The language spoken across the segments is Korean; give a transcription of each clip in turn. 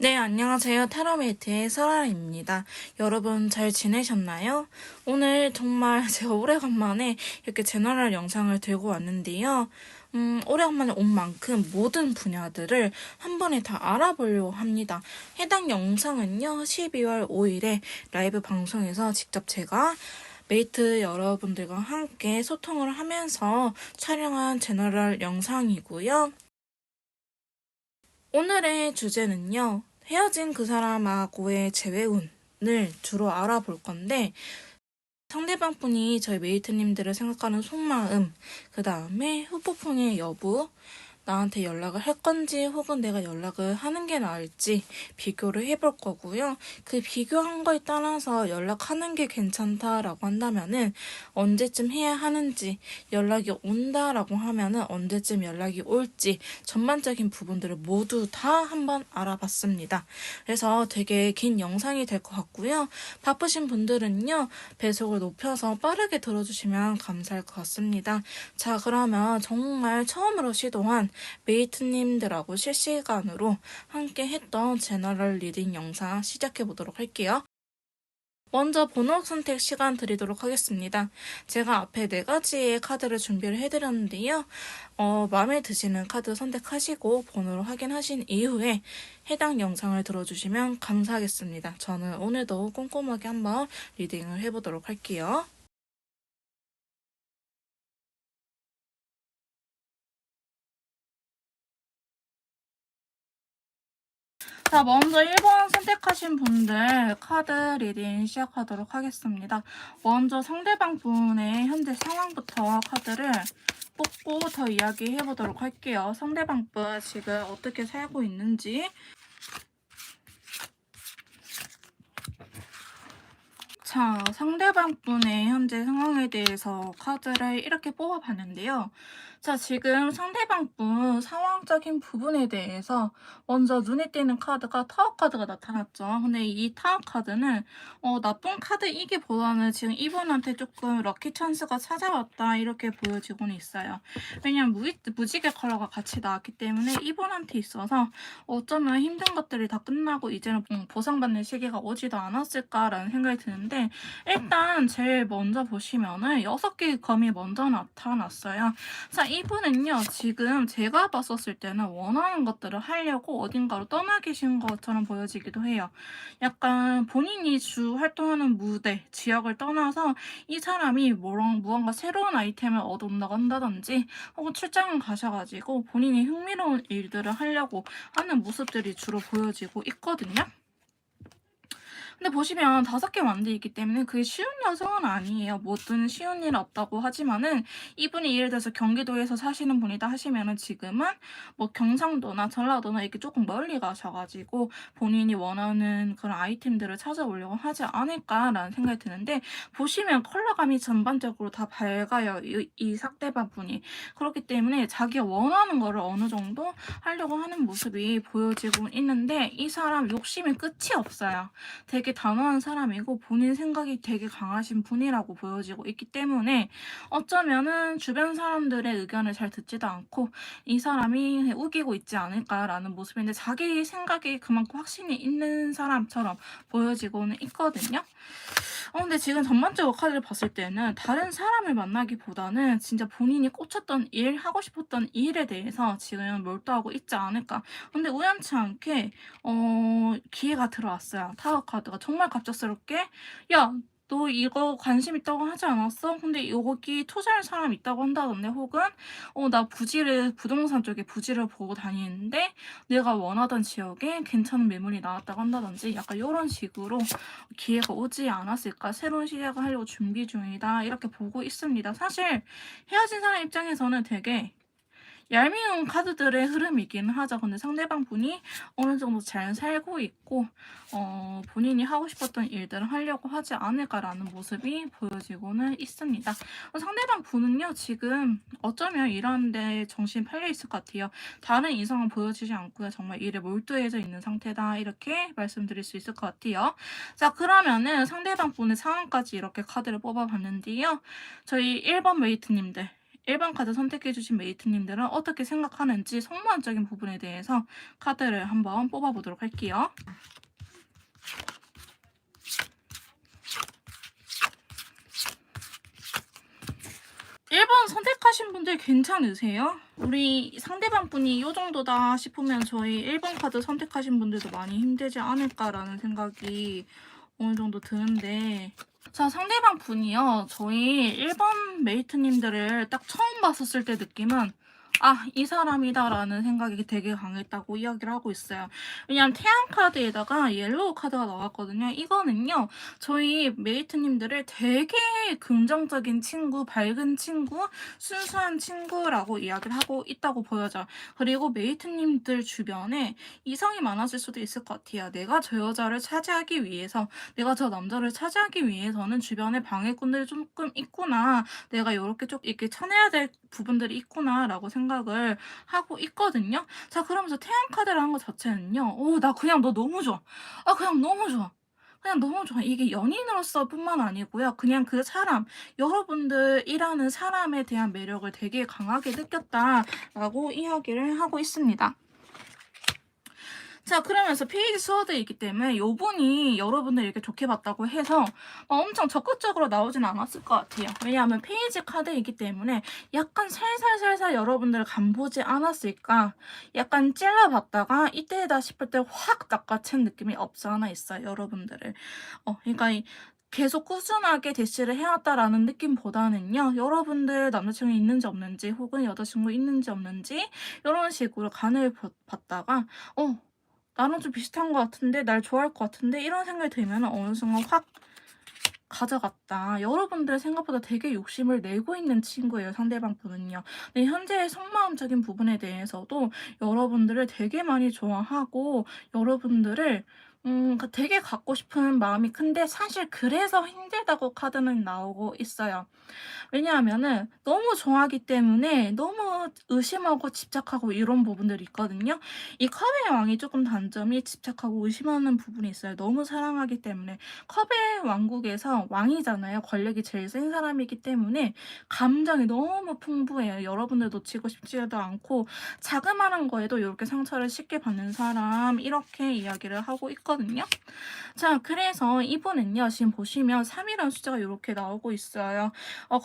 네, 안녕하세요. 테라메이트의 설아입니다. 여러분 잘 지내셨나요? 오늘 정말 제가 오래간만에 이렇게 제너럴 영상을 들고 왔는데요. 오래간만에 온 만큼 모든 분야들을 한 번에 다 알아보려고 합니다. 해당 영상은요, 12월 5일에 라이브 방송에서 직접 제가 메이트 여러분들과 함께 소통을 하면서 촬영한 제너럴 영상이고요. 오늘의 주제는요, 헤어진 그 사람하고의 재회운을 주로 알아볼 건데, 상대방 분이 저희 메이트님들을 생각하는 속마음, 그 다음에 후폭풍의 여부, 나한테 연락을 할 건지 혹은 내가 연락을 하는 게 나을지 비교를 해볼 거고요. 그 비교한 거에 따라서 연락하는 게 괜찮다라고 한다면은 언제쯤 해야 하는지, 연락이 온다라고 하면은 언제쯤 연락이 올지 전반적인 부분들을 모두 다 한번 알아봤습니다. 그래서 되게 긴 영상이 될 것 같고요. 바쁘신 분들은요, 배속을 높여서 빠르게 들어주시면 감사할 것 같습니다. 자, 그러면 정말 처음으로 시도한 메이트님들하고 실시간으로 함께 했던 제너럴 리딩 영상 시작해 보도록 할게요. 먼저 번호 선택 시간 드리도록 하겠습니다. 제가 앞에 4가지의 카드를 준비를 해드렸는데요. 마음에 드시는 카드 선택하시고 번호를 확인하신 이후에 해당 영상을 들어주시면 감사하겠습니다. 저는 오늘도 꼼꼼하게 한번 리딩을 해보도록 할게요. 자, 먼저 1번 선택하신 분들 카드 리딩 시작하도록 하겠습니다. 먼저 상대방 분의 현재 상황부터 카드를 뽑고 더 이야기해 보도록 할게요. 상대방 분 지금 어떻게 살고 있는지. 자, 상대방 분의 현재 상황에 대해서 카드를 이렇게 뽑아봤는데요. 자, 지금 상대방 분 상황적인 부분에 대해서 먼저 눈에 띄는 카드가 타워 카드가 나타났죠. 근데 이 타워 카드는 나쁜 카드이기보다는 지금 이분한테 조금 럭키 찬스가 찾아왔다 이렇게 보여지고는 있어요. 왜냐면 무지개 컬러가 같이 나왔기 때문에 이분한테 있어서 어쩌면 힘든 것들이 다 끝나고 이제는 보상받는 시기가 오지도 않았을까라는 생각이 드는데, 일단 제일 먼저 보시면은 6개의 검이 먼저 나타났어요. 자, 이분은요, 지금 제가 봤었을 때는 원하는 것들을 하려고 어딘가로 떠나 계신 것처럼 보여지기도 해요. 약간 본인이 주 활동하는 무대, 지역을 떠나서 이 사람이 무언가 새로운 아이템을 얻어온다고 한다든지 혹은 출장을 가셔가지고 본인이 흥미로운 일들을 하려고 하는 모습들이 주로 보여지고 있거든요. 근데 보시면 5개 만들기 때문에 그게 쉬운 여성은 아니에요. 뭐든 쉬운 일 없다고 하지만은 이분이 예를 들어서 경기도에서 사시는 분이다 하시면은 지금은 뭐 경상도나 전라도나 이렇게 조금 멀리 가셔가지고 본인이 원하는 그런 아이템들을 찾아오려고 하지 않을까라는 생각이 드는데, 보시면 컬러감이 전반적으로 다 밝아요. 이 상대방 분이. 그렇기 때문에 자기가 원하는 거를 어느 정도 하려고 하는 모습이 보여지고 있는데, 이 사람 욕심이 끝이 없어요. 되게 단호한 사람이고 본인 생각이 되게 강하신 분이라고 보여지고 있기 때문에 어쩌면은 주변 사람들의 의견을 잘 듣지도 않고 이 사람이 우기고 있지 않을까라는 모습인데, 자기 생각이 그만큼 확신이 있는 사람처럼 보여지고는 있거든요. 근데 지금 전반적으로 카드를 봤을 때는 다른 사람을 만나기보다는 진짜 본인이 꽂혔던 일, 하고 싶었던 일에 대해서 지금 몰두하고 있지 않을까. 근데 우연치 않게 기회가 들어왔어요. 타워 카드가 정말 갑작스럽게, 야, 너 이거 관심 있다고 하지 않았어? 근데 여기 투자할 사람 있다고 한다던데, 혹은 나 부동산 쪽에 부지를 보고 다니는데 내가 원하던 지역에 괜찮은 매물이 나왔다고 한다든지, 약간 이런 식으로 기회가 오지 않았을까, 새로운 시작을 하려고 준비 중이다 이렇게 보고 있습니다. 사실 헤어진 사람 입장에서는 되게 얄미운 카드들의 흐름이긴 하죠. 근데 상대방 분이 어느 정도 잘 살고 있고 본인이 하고 싶었던 일들을 하려고 하지 않을까라는 모습이 보여지고는 있습니다. 상대방 분은요, 지금 어쩌면 일하는데 정신이 팔려 있을 것 같아요. 다른 이성은 보여지지 않고요. 정말 일에 몰두해져 있는 상태다 이렇게 말씀드릴 수 있을 것 같아요. 자, 그러면은 상대방 분의 상황까지 이렇게 카드를 뽑아봤는데요. 저희 1번 메이트님들 1번 카드 선택해주신 메이트님들은 어떻게 생각하는지 속마음적인 부분에 대해서 카드를 한번 뽑아보도록 할게요. 1번 선택하신 분들 괜찮으세요? 우리 상대방 분이 이 정도다 싶으면 저희 1번 카드 선택하신 분들도 많이 힘들지 않을까라는 생각이 어느 정도 드는데, 자, 상대방 분이요, 저희 1번 메이트님들을 딱 처음 봤었을 때 느낌은 이 사람이다라는 생각이 되게 강했다고 이야기를 하고 있어요. 왜냐하면 태양 카드에다가 옐로우 카드가 나왔거든요. 이거는요, 저희 메이트님들을 되게 긍정적인 친구, 밝은 친구, 순수한 친구라고 이야기를 하고 있다고 보여져요. 그리고 메이트님들 주변에 이성이 많아질 수도 있을 것 같아요. 내가 저 여자를 차지하기 위해서, 내가 저 남자를 차지하기 위해서는 주변에 방해꾼들이 조금 있구나, 내가 이렇게 좀 이렇게 쳐내야 될 부분들이 있구나라고 생각을 하고 있거든요. 자, 그러면서 태양 카드를 한 것 자체는요, 나 그냥 너 너무 좋아. 그냥 너무 좋아. 그냥 너무 좋아. 이게 연인으로서 뿐만 아니고요. 그냥 그 사람, 여러분들이라는 사람에 대한 매력을 되게 강하게 느꼈다라고 이야기를 하고 있습니다. 자, 그러면서 페이지 스워드이기 때문에 요분이 여러분들 이렇게 좋게 봤다고 해서 엄청 적극적으로 나오진 않았을 것 같아요. 왜냐하면 페이지 카드이기 때문에 약간 살살살살 여러분들 간보지 않았을까, 약간 찔러봤다가 이때다 싶을 때 확 낚아챈 느낌이 없지 않아 있어요, 여러분들을. 그러니까 계속 꾸준하게 대시를 해왔다라는 느낌보다는요, 여러분들 남자친구 있는지 없는지 혹은 여자친구 있는지 없는지 이런 식으로 간을 봤다가 나랑 좀 비슷한 것 같은데, 날 좋아할 것 같은데, 이런 생각이 들면 어느 순간 확 가져갔다. 여러분들 생각보다 되게 욕심을 내고 있는 친구예요, 상대방 분은요. 근데 현재의 속마음적인 부분에 대해서도 여러분들을 되게 많이 좋아하고, 여러분들을 되게 갖고 싶은 마음이 큰데, 사실 그래서 힘들다고 카드는 나오고 있어요. 왜냐하면은 너무 좋아하기 때문에 너무 의심하고 집착하고 이런 부분들이 있거든요. 이 컵의 왕이 조금 단점이 집착하고 의심하는 부분이 있어요. 너무 사랑하기 때문에. 컵의 왕국에서 왕이잖아요. 권력이 제일 센 사람이기 때문에 감정이 너무 풍부해요. 여러분들 놓치고 싶지도 않고 자그마한 거에도 이렇게 상처를 쉽게 받는 사람, 이렇게 이야기를 하고 있거든요. 자, 그래서 이분은요, 지금 보시면 3이라는 숫자가 이렇게 나오고 있어요.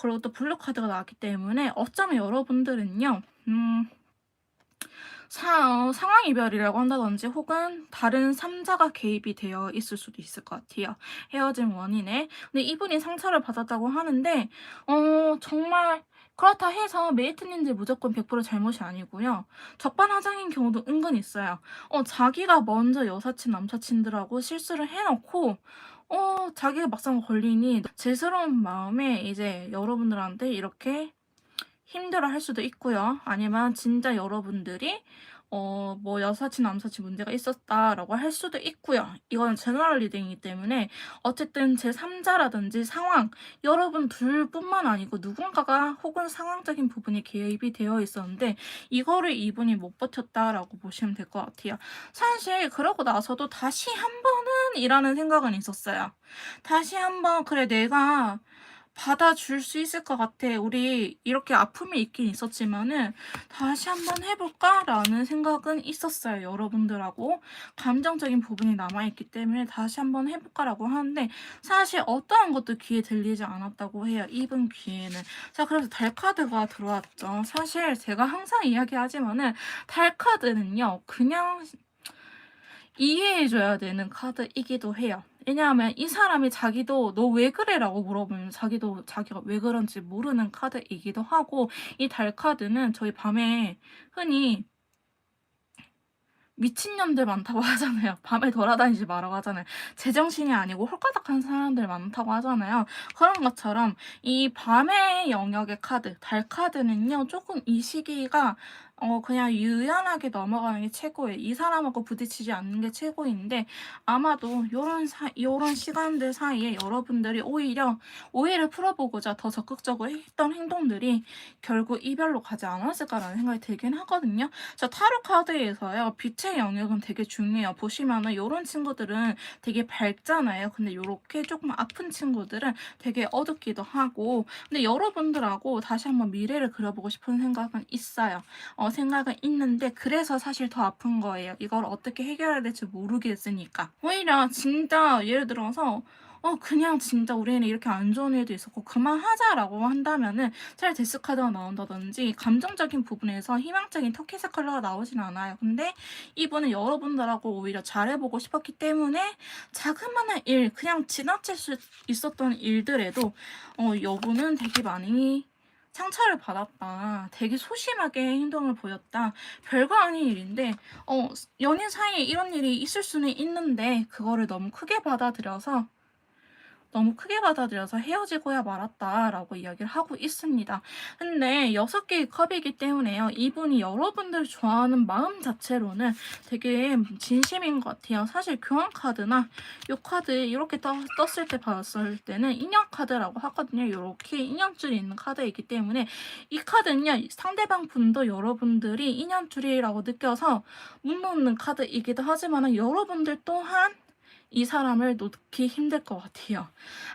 그리고 또 블루 카드가 나왔기 때문에 어쩌면 여러분들은요, 상황 이별이라고 한다든지 혹은 다른 3자가 개입이 되어 있을 수도 있을 것 같아요. 헤어진 원인에. 근데 이분이 상처를 받았다고 하는데, 정말 그렇다 해서 메이트님들 무조건 100% 잘못이 아니고요. 적반하장인 경우도 은근 있어요. 자기가 먼저 여사친, 남사친들하고 실수를 해놓고, 자기가 막상 걸리니 죄스러운 마음에 이제 여러분들한테 이렇게 힘들어할 수도 있고요. 아니면 진짜 여러분들이 뭐 여사친, 남사친 문제가 있었다라고 할 수도 있고요. 이건 제너럴 리딩이기 때문에 어쨌든 제3자라든지 상황, 여러분 둘뿐만 아니고 누군가가 혹은 상황적인 부분이 개입이 되어 있었는데 이거를 이분이 못 버텼다라고 보시면 될 것 같아요. 사실 그러고 나서도 다시 한 번은 이라는 생각은 있었어요. 다시 한번 그래, 내가 받아줄 수 있을 것 같아. 우리 이렇게 아픔이 있긴 있었지만은 다시 한번 해볼까라는 생각은 있었어요. 여러분들하고 감정적인 부분이 남아있기 때문에 다시 한번 해볼까라고 하는데 사실 어떠한 것도 귀에 들리지 않았다고 해요. 이분 귀에는. 자, 그래서 달 카드가 들어왔죠. 사실 제가 항상 이야기하지만은 달 카드는요, 그냥 이해해줘야 되는 카드이기도 해요. 왜냐하면 이 사람이 자기도 너 왜 그래? 라고 물어보면 자기도 자기가 왜 그런지 모르는 카드이기도 하고, 이 달 카드는 저희 밤에 흔히 미친년들 많다고 하잖아요. 밤에 돌아다니지 말라고 하잖아요. 제정신이 아니고 홀가닥한 사람들 많다고 하잖아요. 그런 것처럼 이 밤의 영역의 카드, 달 카드는요, 조금 이 시기가 그냥 유연하게 넘어가는 게 최고예요. 이 사람하고 부딪히지 않는 게 최고인데 아마도 요런 시간들 사이에 여러분들이 오히려 풀어보고자 더 적극적으로 했던 행동들이 결국 이별로 가지 않았을까라는 생각이 들긴 하거든요. 자, 타로 카드에서요. 빛의 영역은 되게 중요해요. 보시면은 요런 친구들은 되게 밝잖아요. 근데 요렇게 조금 아픈 친구들은 되게 어둡기도 하고 근데 여러분들하고 다시 한번 미래를 그려보고 싶은 생각은 있어요. 생각은 있는데 그래서 사실 더 아픈 거예요. 이걸 어떻게 해결해야 될지 모르겠으니까. 오히려 진짜 예를 들어서 그냥 진짜 우리는 이렇게 안 좋은 일도 있었고 그만하자라고 한다면은 차라리 데스 카드가 나온다든지 감정적인 부분에서 희망적인 터키색 컬러가 나오진 않아요. 근데 이분은 여러분들하고 오히려 잘해보고 싶었기 때문에 자그마한 일, 그냥 지나칠 수 있었던 일들에도 여분은 되게 많이 상처를 받았다. 되게 소심하게 행동을 보였다. 별거 아닌 일인데 연인 사이에 이런 일이 있을 수는 있는데 그거를 너무 크게 받아들여서 헤어지고야 말았다라고 이야기를 하고 있습니다. 근데 6개의 컵이기 때문에요. 이분이 여러분들 좋아하는 마음 자체로는 되게 진심인 것 같아요. 사실 교환 카드나 이 카드 이렇게 떴을 때 봤을 때는 인연 카드라고 하거든요. 이렇게 인연줄이 있는 카드이기 때문에 이 카드는요. 상대방 분도 여러분들이 인연줄이라고 느껴서 묻는 카드이기도 하지만 여러분들 또한 이 사람을 놓기 힘들 것 같아요.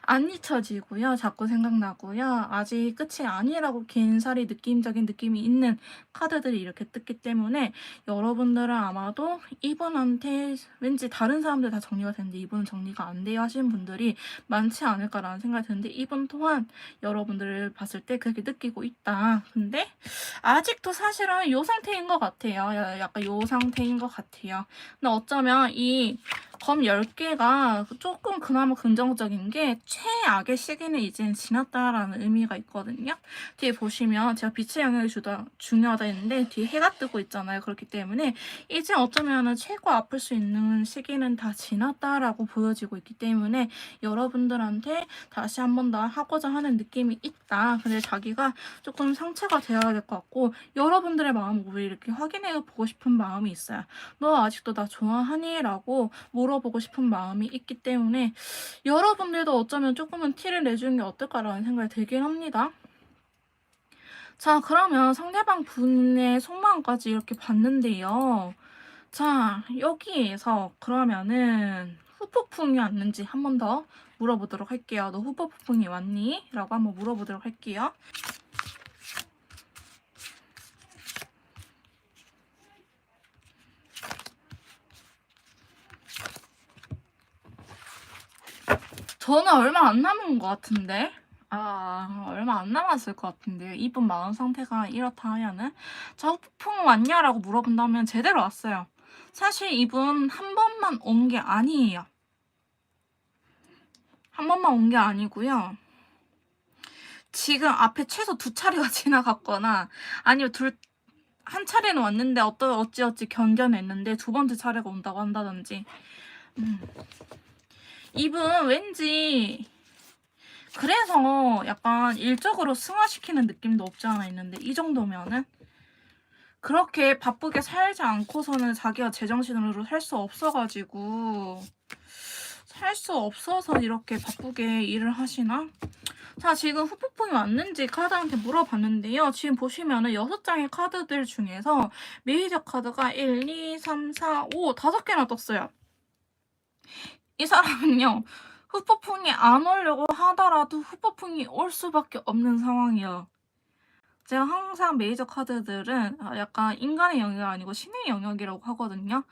안 잊혀지고요. 자꾸 생각나고요. 아직 끝이 아니라고 괜사리 느낌적인 느낌이 있는 카드들이 이렇게 떴기 때문에 여러분들은 아마도 이분한테 왠지 다른 사람들 다 정리가 되는데 이분은 정리가 안 돼요 하시는 분들이 많지 않을까라는 생각이 드는데 이분 또한 여러분들을 봤을 때 그렇게 느끼고 있다. 근데 아직도 사실은 요 상태인 것 같아요. 약간 요 상태인 것 같아요. 근데 어쩌면 이 검 10개가 조금 그나마 긍정적인 게 최악의 시기는 이제 지났다라는 의미가 있거든요. 뒤에 보시면 제가 빛의 영역이 중요하다 했는데 뒤에 해가 뜨고 있잖아요. 그렇기 때문에 이제 어쩌면 최고 아플 수 있는 시기는 다 지났다라고 보여지고 있기 때문에 여러분들한테 다시 한 번 더 하고자 하는 느낌이 있다. 근데 자기가 조금 상처가 되어야 될 것 같고 여러분들의 마음을 우리 이렇게 확인해 보고 싶은 마음이 있어요. 너 아직도 나 좋아하니? 라고 물어보고 싶은 마음이 있기 때문에 여러분들도 어쩌면 조금은 티를 내주는 게 어떨까라는 생각이 들긴 합니다. 자, 그러면 상대방 분의 속마음까지 이렇게 봤는데요. 자, 여기에서 그러면은 후폭풍이 왔는지 한 번 더 물어보도록 할게요. 너 후폭풍이 왔니? 라고 한번 물어보도록 할게요. 저는 얼마 안 남은 것 같은데. 얼마 안 남았을 것 같은데요. 이분 마음 상태가 이렇다 하면은. 저 후폭풍 왔냐라고 물어본다면 제대로 왔어요. 사실 이분 한 번만 온 게 아니에요. 한 번만 온 게 아니고요. 지금 앞에 최소 2차례가 지나갔거나 아니면 한 차례는 왔는데 어찌어찌 견뎌냈는데 2번째 차례가 온다고 한다든지. 이분 왠지 그래서 약간 일적으로 승화시키는 느낌도 없지 않아 있는데 이 정도면은 그렇게 바쁘게 살지 않고서는 자기가 제정신으로 살 수 없어가지고 살 수 없어서 이렇게 바쁘게 일을 하시나? 자, 지금 후폭풍이 왔는지 카드한테 물어봤는데요. 지금 보시면은 6장의 카드들 중에서 메이저 카드가 1, 2, 3, 4, 5, 5개나 떴어요. 이 사람은요. 후폭풍이 안 오려고 하더라도 후폭풍이 올 수밖에 없는 상황이에요. 제가 항상 메이저 카드들은 약간 인간의 영역이 아니고 신의 영역이라고 하거든요.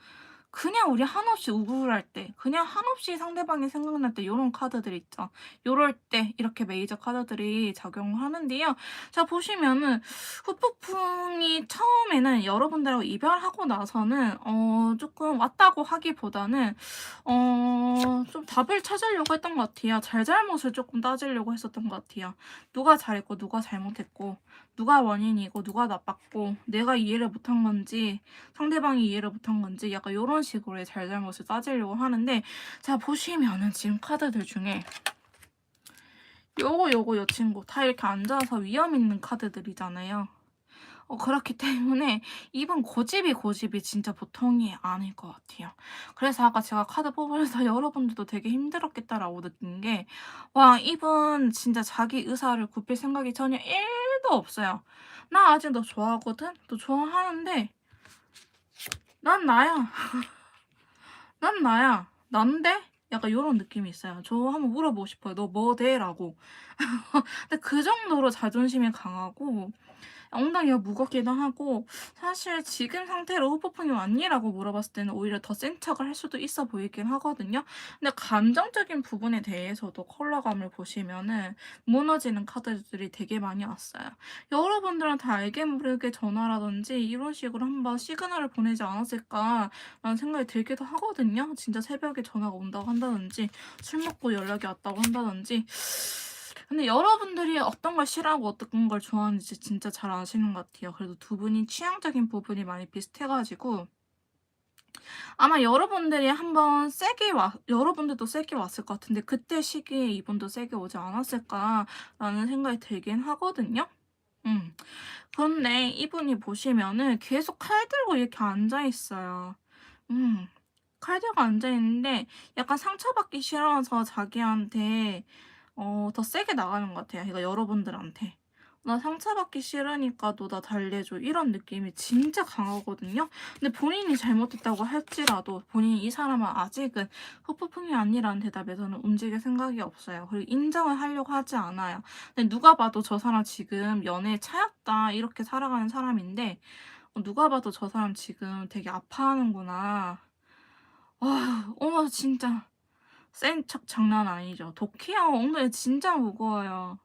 그냥 우리 한없이 우울할 때, 그냥 한없이 상대방이 생각날 때 요런 카드들 있죠. 요럴 때 이렇게 메이저 카드들이 작용하는데요. 자, 보시면은 후폭풍이 처음에는 여러분들하고 이별하고 나서는 조금 왔다고 하기보다는 좀 답을 찾으려고 했던 것 같아요. 잘잘못을 조금 따지려고 했었던 것 같아요. 누가 잘했고 누가 잘못했고 누가 원인이고 누가 나빴고 내가 이해를 못한 건지 상대방이 이해를 못한 건지 약간 이런 식으로 잘잘못을 따지려고 하는데 자 보시면은 지금 카드들 중에 요거 요 친구 다 이렇게 앉아서 위험 있는 카드들이잖아요. 그렇기 때문에 이분 고집이 진짜 보통이 아닐 것 같아요. 그래서 아까 제가 카드 뽑으면서 '여러분들도 되게 힘들었겠다.'라고 느낀 게, 와, 이분 진짜 자기 의사를 굽힐 생각이 전혀 1도 없어요. "나 아직 너 좋아하거든. 너 좋아하는데 난 나야. 난 나야. 난데?" 약간 요런 느낌이 있어요. 저 한번 물어보고 싶어요. "너 뭐 돼?" 라고. 근데 그 정도로 자존심이 강하고 엉덩이가 무겁기도 하고, 사실 지금 상태로 후폭풍이 왔니?라고 물어봤을 때는 오히려 더 센 척을 할 수도 있어 보이긴 하거든요. 근데 감정적인 부분에 대해서도 컬러감을 보시면은 무너지는 카드들이 되게 많이 왔어요. 여러분들은 다 알게 모르게 전화라든지 이런 식으로 한번 시그널을 보내지 않았을까라는 생각이 들기도 하거든요. 진짜 새벽에 전화가 온다고 한다든지 술 먹고 연락이 왔다고 한다든지. 근데 여러분들이 어떤 걸 싫어하고 어떤 걸 좋아하는지 진짜 잘 아시는 것 같아요. 그래도 두 분이 취향적인 부분이 많이 비슷해 가지고 아마 여러분들도 세게 왔을 것 같은데, 그때 시기에 이분도 세게 오지 않았을까라는 생각이 들긴 하거든요. 음. 그런데 이분이 보시면은 계속 칼 들고 이렇게 앉아 있어요. 음. 칼 들고 앉아 있는데 약간 상처받기 싫어서 자기한테 더 세게 나가는 것 같아요. 그러니까 여러분들한테. "나 상처받기 싫으니까 너 나 달래줘." 이런 느낌이 진짜 강하거든요. 근데 본인이 잘못했다고 할지라도 본인이 이 사람은 아직은 후폭풍이 아니라는 대답에서는 움직일 생각이 없어요. 그리고 인정을 하려고 하지 않아요. 근데 누가 봐도 '저 사람 지금 연애에 차였다.' 이렇게 살아가는 사람인데, 누가 봐도 '저 사람 지금 되게 아파하는구나.' 진짜 센 척 장난 아니죠. 독해요. 엉덩이 진짜 무거워요.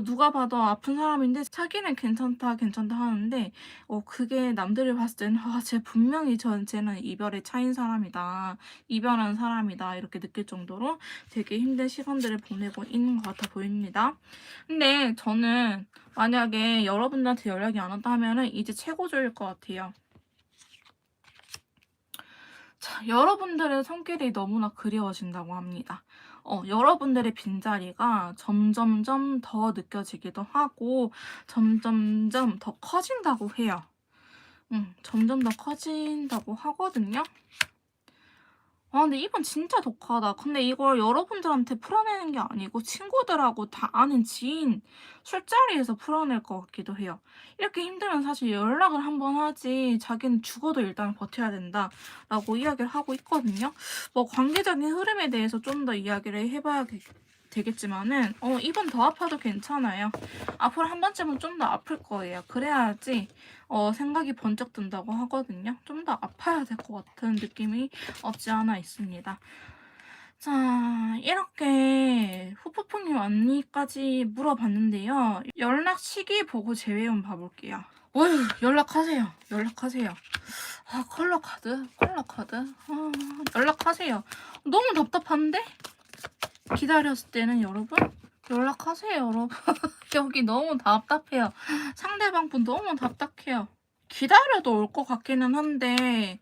누가 봐도 아픈 사람인데 자기는 괜찮다, 괜찮다 하는데 그게 남들이 봤을 때는 '아 쟤 분명히 쟤는 이별에 차인 사람이다. 이별한 사람이다.' 이렇게 느낄 정도로 되게 힘든 시간들을 보내고 있는 것 같아 보입니다. 근데 저는 만약에 여러분들한테 연락이 안 왔다 하면은 이제 최고조일 것 같아요. 자, 여러분들의 손길이 너무나 그리워진다고 합니다. 여러분들의 빈자리가 점점점 더 느껴지기도 하고 점점점 더 커진다고 해요. 점점 더 커진다고 하거든요. 근데 이건 진짜 독하다. 근데 이걸 여러분들한테 풀어내는 게 아니고 친구들하고 다 아는 지인 술자리에서 풀어낼 것 같기도 해요. 이렇게 힘들면 사실 연락을 한번 하지 자기는 죽어도 일단 버텨야 된다라고 이야기를 하고 있거든요. 뭐 관계적인 흐름에 대해서 좀 더 이야기를 해봐야 되겠지만은 이번 더 아파도 괜찮아요. 앞으로 한 번쯤은 좀 더 아플 거예요. 그래야지 생각이 번쩍 든다고 하거든요. 좀 더 아파야 될 것 같은 느낌이 없지 않아 있습니다. 자, 이렇게 후폭풍이 왔니까지 물어봤는데요. 연락 시기 보고 제외 한번 봐볼게요. 어휴, 연락하세요. 연락하세요. 컬러 카드. 연락하세요. 너무 답답한데? 기다렸을 때는 여러분? 연락하세요, 여러분. 여기 너무 답답해요. 상대방 분 너무 답답해요. 기다려도 올 것 같기는 한데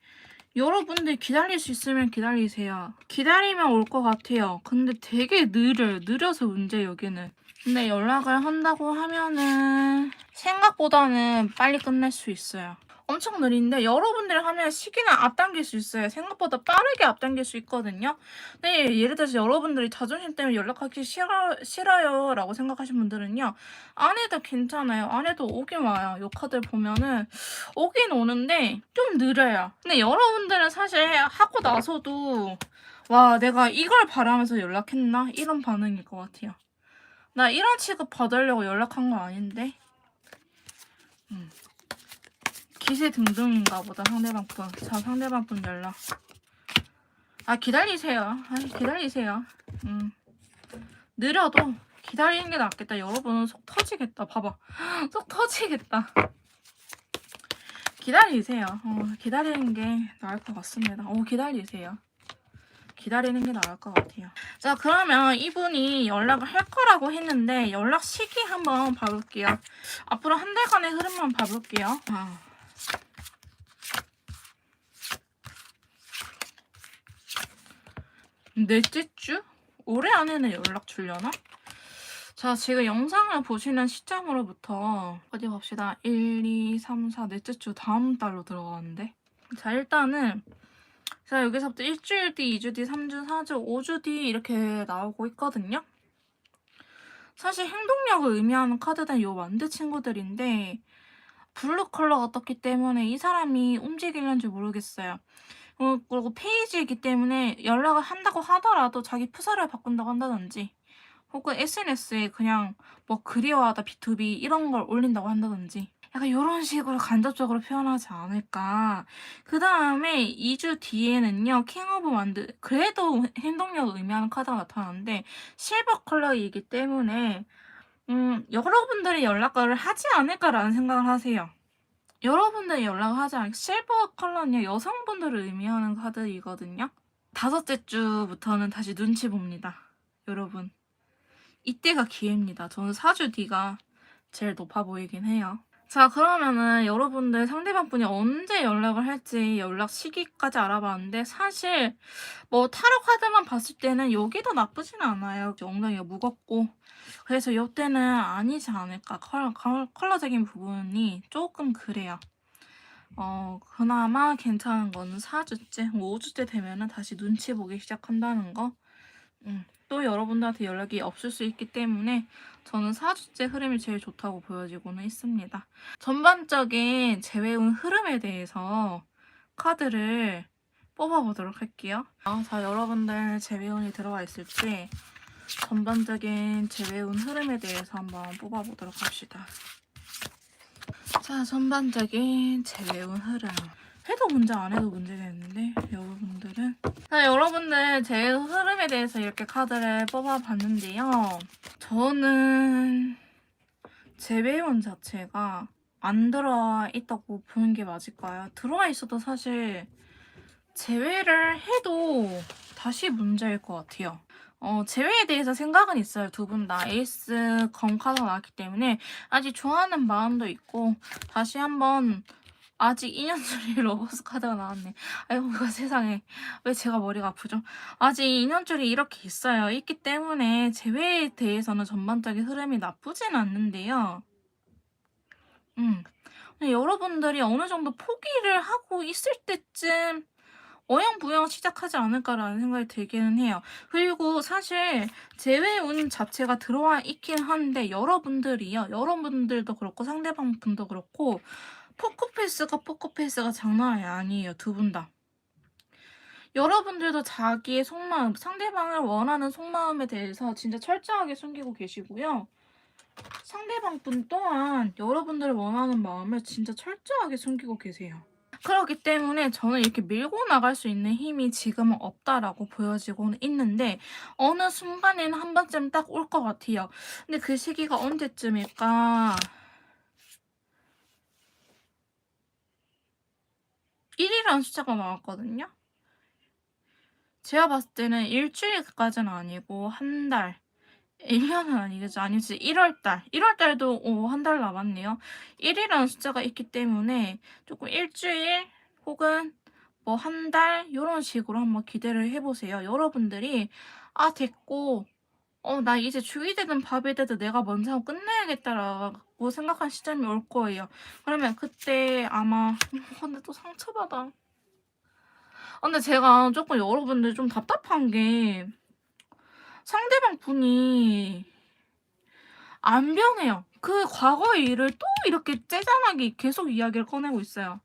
여러분들 기다릴 수 있으면 기다리세요. 기다리면 올 것 같아요. 근데 되게 느려요. 느려서 문제 여기는. 근데 연락을 한다고 하면은 생각보다는 빨리 끝낼 수 있어요. 엄청 느린데 여러분들이 하면 시기는 앞당길 수 있어요. 생각보다 빠르게 앞당길 수 있거든요. 근데 예를 들어서 여러분들이 자존심 때문에 연락하기 싫어요 라고 생각하시는 분들은요, 안 해도 괜찮아요. 안 해도 오긴 와요. 요 카드를 보면은 오긴 오는데 좀 느려요. 근데 여러분들은 사실 하고 나서도 와, 내가 이걸 바라면서 연락했나? 이런 반응일 것 같아요. 나 이런 취급 받으려고 연락한 거 아닌데? 기세 등등인가 보다, 상대방 분. 자, 상대방 분 연락. 기다리세요. 기다리세요. 느려도 기다리는 게 낫겠다. 여러분은 속 터지겠다. 봐봐. 속 터지겠다. 기다리세요. 기다리는 게 나을 것 같습니다. 기다리세요. 기다리는 게 나을 것 같아요. 자, 그러면 이분이 연락을 할 거라고 했는데 연락 시기 한번 봐볼게요. 앞으로 한 달간의 흐름만 봐볼게요. 넷째 주? 올해 안에는 연락 주려나? 자, 지금 영상을 보시는 시점으로부터 어디 봅시다. 1, 2, 3, 4 넷째 주 다음 달로 들어가는데. 자, 일단은 자, 여기서부터 1주일 뒤, 2주 뒤, 3주, 4주, 5주 뒤 이렇게 나오고 있거든요. 사실 행동력을 의미하는 카드는 요 만드 친구들인데 블루 컬러가 떴기 때문에 이 사람이 움직이는지 모르겠어요. 그리고 페이지이기 때문에 연락을 한다고 하더라도 자기 프사를 바꾼다고 한다든지 혹은 SNS에 그냥 뭐 그리워하다 B2B 이런 걸 올린다고 한다든지 약간 요런 식으로 간접적으로 표현하지 않을까. 그다음에 2주 뒤에는요. 킹 오브 완드 그래도 행동력을 의미하는 카드가 나타나는데 실버 컬러이기 때문에 여러분들이 연락을 하지 않을까라는 생각을 하세요. 여러분들이 연락을 하지 않을까. 실버 컬러는요. 여성분들을 의미하는 카드이거든요. 5째 주부터는 다시 눈치 봅니다. 여러분. 이때가 기회입니다. 저는 4주 뒤가 제일 높아 보이긴 해요. 자, 그러면은 여러분들 상대방분이 언제 연락을 할지 연락 시기까지 알아봤는데 사실 뭐 타로 카드만 봤을 때는 여기도 나쁘진 않아요. 엉덩이가 무겁고 그래서 이때는 아니지 않을까. 컬러적인 부분이 조금 그래요. 그나마 괜찮은 거는 4주째, 5주째 되면은 다시 눈치 보기 시작한다는 거. 또 여러분들한테 연락이 없을 수 있기 때문에 저는 4주째 흐름이 제일 좋다고 보여지고는 있습니다. 전반적인 재회운 흐름에 대해서 카드를 뽑아보도록 할게요. 자, 여러분들 재회운이 들어와 있을지 전반적인 재회운 흐름에 대해서 한번 뽑아보도록 합시다. 자, 전반적인 재회운 흐름. 해도 문제 안 해도 문제겠는데 여러분들은 자, 여러분들 제 흐름에 대해서 이렇게 카드를 뽑아봤는데요. 저는 재배운 자체가 안 들어와 있다고 보는 게 맞을까요? 들어와 있어도 사실 재회를 해도 다시 문제일 것 같아요. 재회에 대해서 생각은 있어요. 두 분 다 에이스 검 카드가 나왔기 때문에 아직 좋아하는 마음도 있고 다시 한번 아직 2년짜리 러버스 카드가 나왔네. 아이고 이거 세상에 왜 제가 머리가 아프죠? 아직 2년짜리 이렇게 있어요. 있기 때문에 재회에 대해서는 전반적인 흐름이 나쁘진 않는데요. 근데 여러분들이 어느 정도 포기를 하고 있을 때쯤 어영부영 시작하지 않을까라는 생각이 들기는 해요. 그리고 사실 재회운 자체가 들어와 있긴 한데 여러분들도 그렇고 상대방 분도 그렇고 포커페이스가 장난이 아니에요. 두 분 다. 여러분들도 자기의 속마음, 상대방을 원하는 속마음에 대해서 진짜 철저하게 숨기고 계시고요. 상대방 분 또한 여러분들을 원하는 마음을 진짜 철저하게 숨기고 계세요. 그렇기 때문에 저는 이렇게 밀고 나갈 수 있는 힘이 지금은 없다라고 보여지고는 있는데 어느 순간에는 한 번쯤 딱 올 것 같아요. 근데 그 시기가 언제쯤일까? 1이라는 숫자가 나왔거든요. 제가 봤을 때는 일주일까지는 아니고 한 달, 1년은 아니겠죠. 아니지 1월달. 1월달도 한 달 남았네요. 1이라는 숫자가 있기 때문에 조금 일주일 혹은 뭐 한 달 요런 식으로 한번 기대를 해보세요. 여러분들이 됐고 나 이제 죽이 되든 밥이 되든 내가 먼저 하고 끝내야겠다라고 생각한 시점이 올 거예요. 그러면 그때 아마 근데 또 상처받아. 근데 제가 조금 여러분들 좀 답답한 게 상대방 분이 안 변해요. 그 과거의 일을 또 이렇게 째잔하게 계속 이야기를 꺼내고 있어요.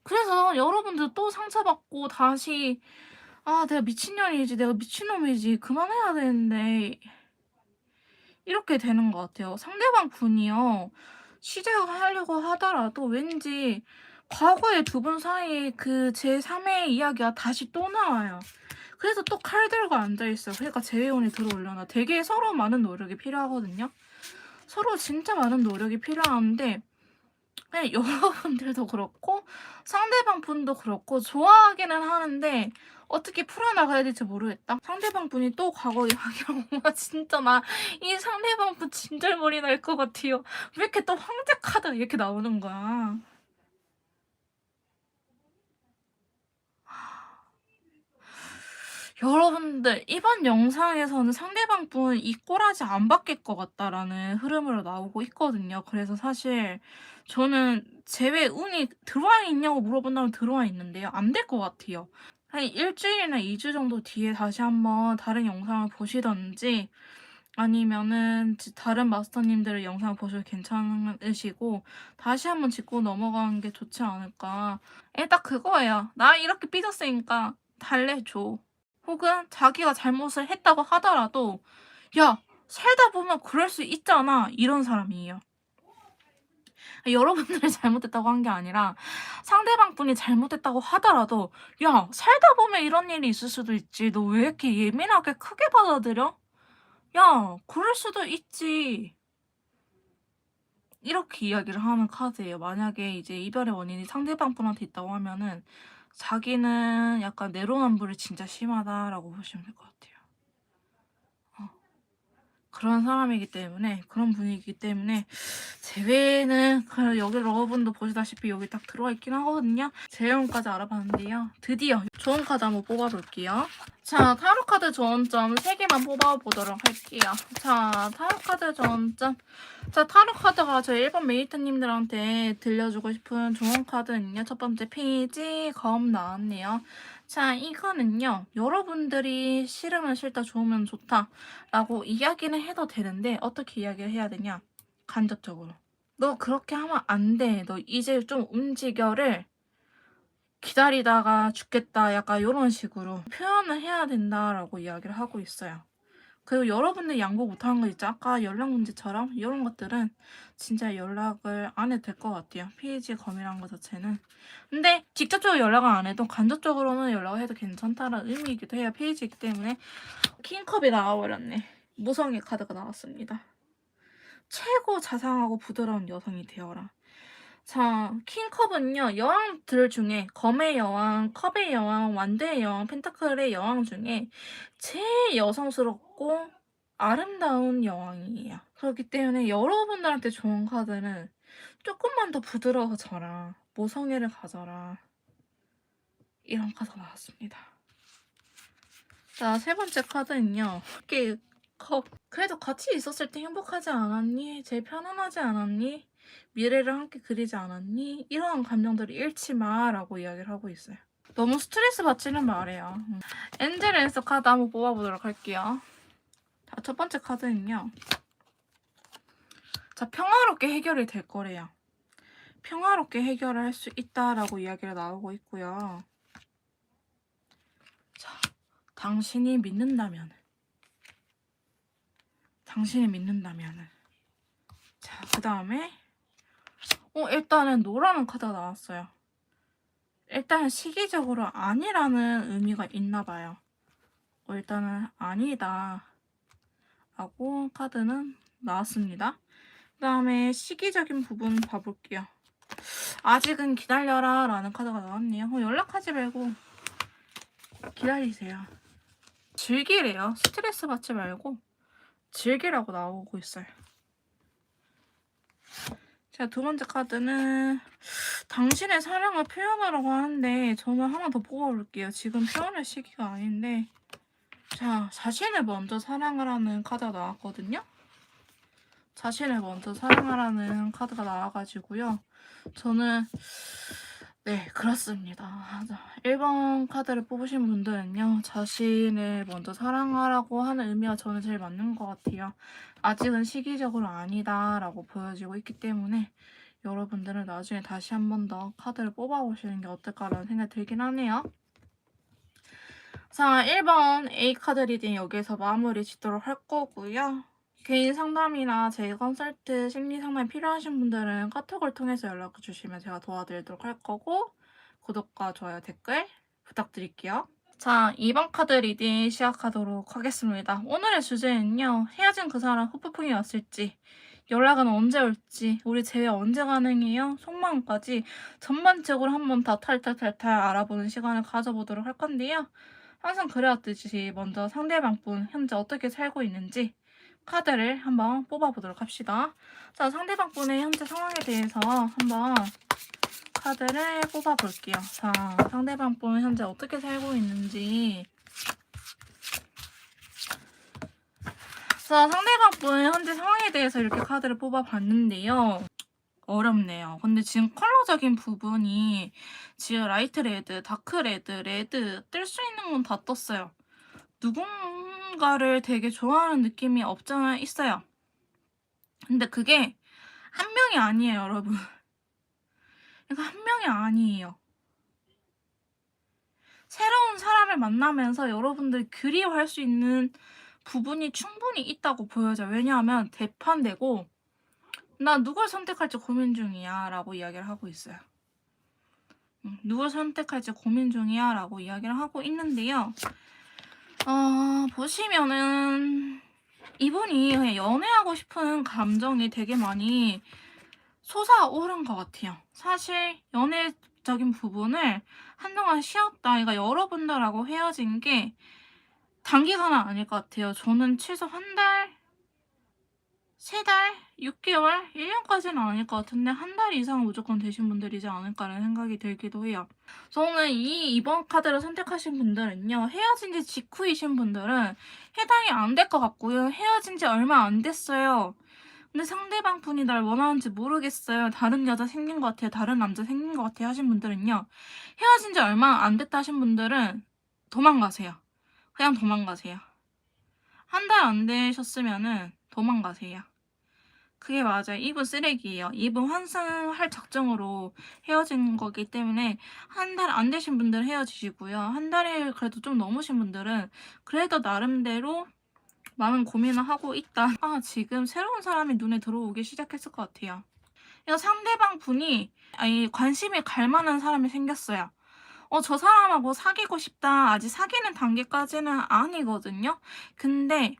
그래서 여러분들 또 상처받고 다시 내가 미친년이지, 내가 미친놈이지, 그만해야 되는데 이렇게 되는 것 같아요. 상대방 분이요. 시작을 하려고 하더라도 왠지 과거의 두 분 사이에 그 제3의 이야기가 다시 또 나와요. 그래서 또 칼 들고 앉아있어요. 그러니까 재회원이 들어오려나. 되게 서로 많은 노력이 필요하거든요. 서로 진짜 많은 노력이 필요한데 그냥 여러분들도 그렇고 상대방 분도 그렇고 좋아하기는 하는데 어떻게 풀어나가야 될지 모르겠다. 상대방 분이 또 과거 이야기하고 진짜 나 이 상대방 분 진절머리 날 것 같아요. 왜 이렇게 또 황제 카드 이렇게 나오는 거야. 여러분들 이번 영상에서는 상대방 분 이 꼬라지 안 바뀔 것 같다라는 흐름으로 나오고 있거든요. 그래서 사실 저는 제외 운이 들어와 있냐고 물어본다면 들어와 있는데요. 안 될 것 같아요. 한 1주일이나 2주 정도 뒤에 다시 한번 다른 영상을 보시던지 아니면은 다른 마스터님들의 영상을 보셔도 괜찮으시고 다시 한번 짚고 넘어가는 게 좋지 않을까. 딱 그거예요. 나 이렇게 삐졌으니까 달래줘. 혹은 자기가 잘못을 했다고 하더라도 야 살다 보면 그럴 수 있잖아 이런 사람이에요. 여러분들이 잘못했다고 한 게 아니라 상대방 분이 잘못했다고 하더라도 야 살다 보면 이런 일이 있을 수도 있지. 너 왜 이렇게 예민하게 크게 받아들여? 야 그럴 수도 있지. 이렇게 이야기를 하는 카드예요. 만약에 이제 이별의 원인이 상대방 분한테 있다고 하면은 자기는 약간 내로남불이 진짜 심하다라고 보시면 될 것 같아요. 그런 사람이기 때문에 그런 분이기 때문에 제외는 여기 러브분도 보시다시피 여기 딱 들어와 있긴 하거든요. 제형까지 알아봤는데요. 드디어 좋은 카드 한번 뽑아볼게요. 자, 타로 카드 좋은점 3개만 뽑아보도록 할게요. 자, 타로 카드 좋은점. 자, 타로 카드가 저희 일본 메이트님들한테 들려주고 싶은 좋은 카드는요. 첫 번째 페이지 검 나왔네요. 자, 이거는요. 여러분들이 싫으면 싫다, 좋으면 좋다 라고 이야기는 해도 되는데 어떻게 이야기를 해야 되냐? 간접적으로. 너 그렇게 하면 안 돼. 너 이제 좀 움직여를 기다리다가 죽겠다. 약간 이런 식으로 표현을 해야 된다라고 이야기를 하고 있어요. 그리고 여러분들 양보 못하는 거 있죠? 아까 연락 문제처럼 이런 것들은 진짜 연락을 안 해도 될 것 같아요. 페이지 검이라는 것 자체는. 근데 직접적으로 연락을 안 해도 간접적으로는 연락을 해도 괜찮다는 의미이기도 해요. 페이지이기 때문에. 킹컵이 나와버렸네. 무성의 카드가 나왔습니다. 최고 자상하고 부드러운 여성이 되어라. 자, 킹컵은요, 여왕들 중에 검의 여왕, 컵의 여왕, 완대의 여왕, 펜타클의 여왕 중에 제일 여성스럽고 아름다운 여왕이에요. 그렇기 때문에 여러분들한테 좋은 카드는 조금만 더 부드러워져라. 모성애를 가져라. 이런 카드가 나왔습니다. 자, 세 번째 카드는요. 이렇게 그래도 같이 있었을 때 행복하지 않았니? 제일 편안하지 않았니? 미래를 함께 그리지 않았니? 이런 감정들을 잃지 마라고 이야기를 하고 있어요. 너무 스트레스 받지는 말아요. 엔젤 앤서 카드 한번 뽑아보도록 할게요. 자, 첫 번째 카드는요. 자, 평화롭게 해결이 될 거래요. 평화롭게 해결을 할 수 있다라고 이야기가 나오고 있고요. 자, 당신이 믿는다면 자, 그 다음에 일단은 노라는 카드가 나왔어요. 일단 시기적으로 아니라는 의미가 있나 봐요. 일단은 아니다 라고 카드는 나왔습니다. 그 다음에 시기적인 부분 봐볼게요. 아직은 기다려라 라는 카드가 나왔네요. 연락하지 말고 기다리세요. 즐기래요. 스트레스 받지 말고 즐기라고 나오고 있어요. 자, 두 번째 카드는 당신의 사랑을 표현하라고 하는데 저는 하나 더 뽑아볼게요. 지금 표현할 시기가 아닌데 자, 자신을 먼저 사랑하라는 카드가 나왔거든요. 자신을 먼저 사랑하라는 카드가 나와가지고요. 저는 네, 그렇습니다. 1번 카드를 뽑으신 분들은요. 자신을 먼저 사랑하라고 하는 의미가 저는 제일 맞는 것 같아요. 아직은 시기적으로 아니다 라고 보여지고 있기 때문에 여러분들은 나중에 다시 한 번 더 카드를 뽑아보시는 게 어떨까라는 생각이 들긴 하네요. 자, 1번 A카드 리딩 여기서 마무리 짓도록 할 거고요. 개인 상담이나 제 컨설트 심리 상담이 필요하신 분들은 카톡을 통해서 연락을 주시면 제가 도와드리도록 할 거고 구독과 좋아요, 댓글 부탁드릴게요. 자, 2번 카드 리딩 시작하도록 하겠습니다. 오늘의 주제는요. 헤어진 그 사람 후폭풍이 왔을지 연락은 언제 올지 우리 재회 언제 가능해요? 속마음까지 전반적으로 한번 다 탈탈탈탈 알아보는 시간을 가져보도록 할 건데요. 항상 그래왔듯이 먼저 상대방 분 현재 어떻게 살고 있는지 카드를 한번 뽑아보도록 합시다. 자, 상대방 분의 현재 상황에 대해서 한번 카드를 뽑아볼게요. 자, 상대방 분 현재 어떻게 살고 있는지 자, 상대방분의 현재 상황에 대해서 이렇게 카드를 뽑아봤는데요. 어렵네요. 근데 지금 컬러적인 부분이 지금 라이트 레드, 다크 레드, 레드 뜰 수 있는 건 다 떴어요. 누군가를 되게 좋아하는 느낌이 없잖아 있어요. 근데 그게 한 명이 아니에요, 여러분. 이거 한 명이 아니에요. 새로운 사람을 만나면서 여러분들이 그리워할 수 있는 부분이 충분히 있다고 보여져요. 왜냐하면 대판되고 나 누굴 선택할지 고민 중이야 라고 이야기를 하고 있어요. 누굴 선택할지 고민 중이야 라고 이야기를 하고 있는데요. 보시면은 이분이 그냥 연애하고 싶은 감정이 되게 많이 솟아오른 것 같아요. 사실 연애적인 부분을 한동안 쉬었다. 그러니까 여러분들하고 헤어진 게 단기간은 아닐 것 같아요. 저는 최소 한 달, 3달, 6개월, 1년까지는 아닐 것 같은데 한 달 이상은 무조건 되신 분들이지 않을까라는 생각이 들기도 해요. 저는 이번 카드를 선택하신 분들은요. 헤어진 지 직후이신 분들은 해당이 안 될 것 같고요. 헤어진 지 얼마 안 됐어요. 근데 상대방 분이 날 원하는지 모르겠어요. 다른 여자 생긴 것 같아요. 다른 남자 생긴 것 같아요. 하신 분들은요. 헤어진 지 얼마 안 됐다 하신 분들은 도망가세요. 그냥 도망가세요. 한 달 안 되셨으면은 도망가세요. 그게 맞아요. 이분 쓰레기예요. 이분 환승할 작정으로 헤어진 거기 때문에 한 달 안 되신 분들 헤어지시고요. 한 달이 그래도 좀 넘으신 분들은 그래도 나름대로 많은 고민을 하고 있다. 지금 새로운 사람이 눈에 들어오기 시작했을 것 같아요. 이거 상대방 분이 관심이 갈 만한 사람이 생겼어요. 저 사람하고 사귀고 싶다. 아직 사귀는 단계까지는 아니거든요. 근데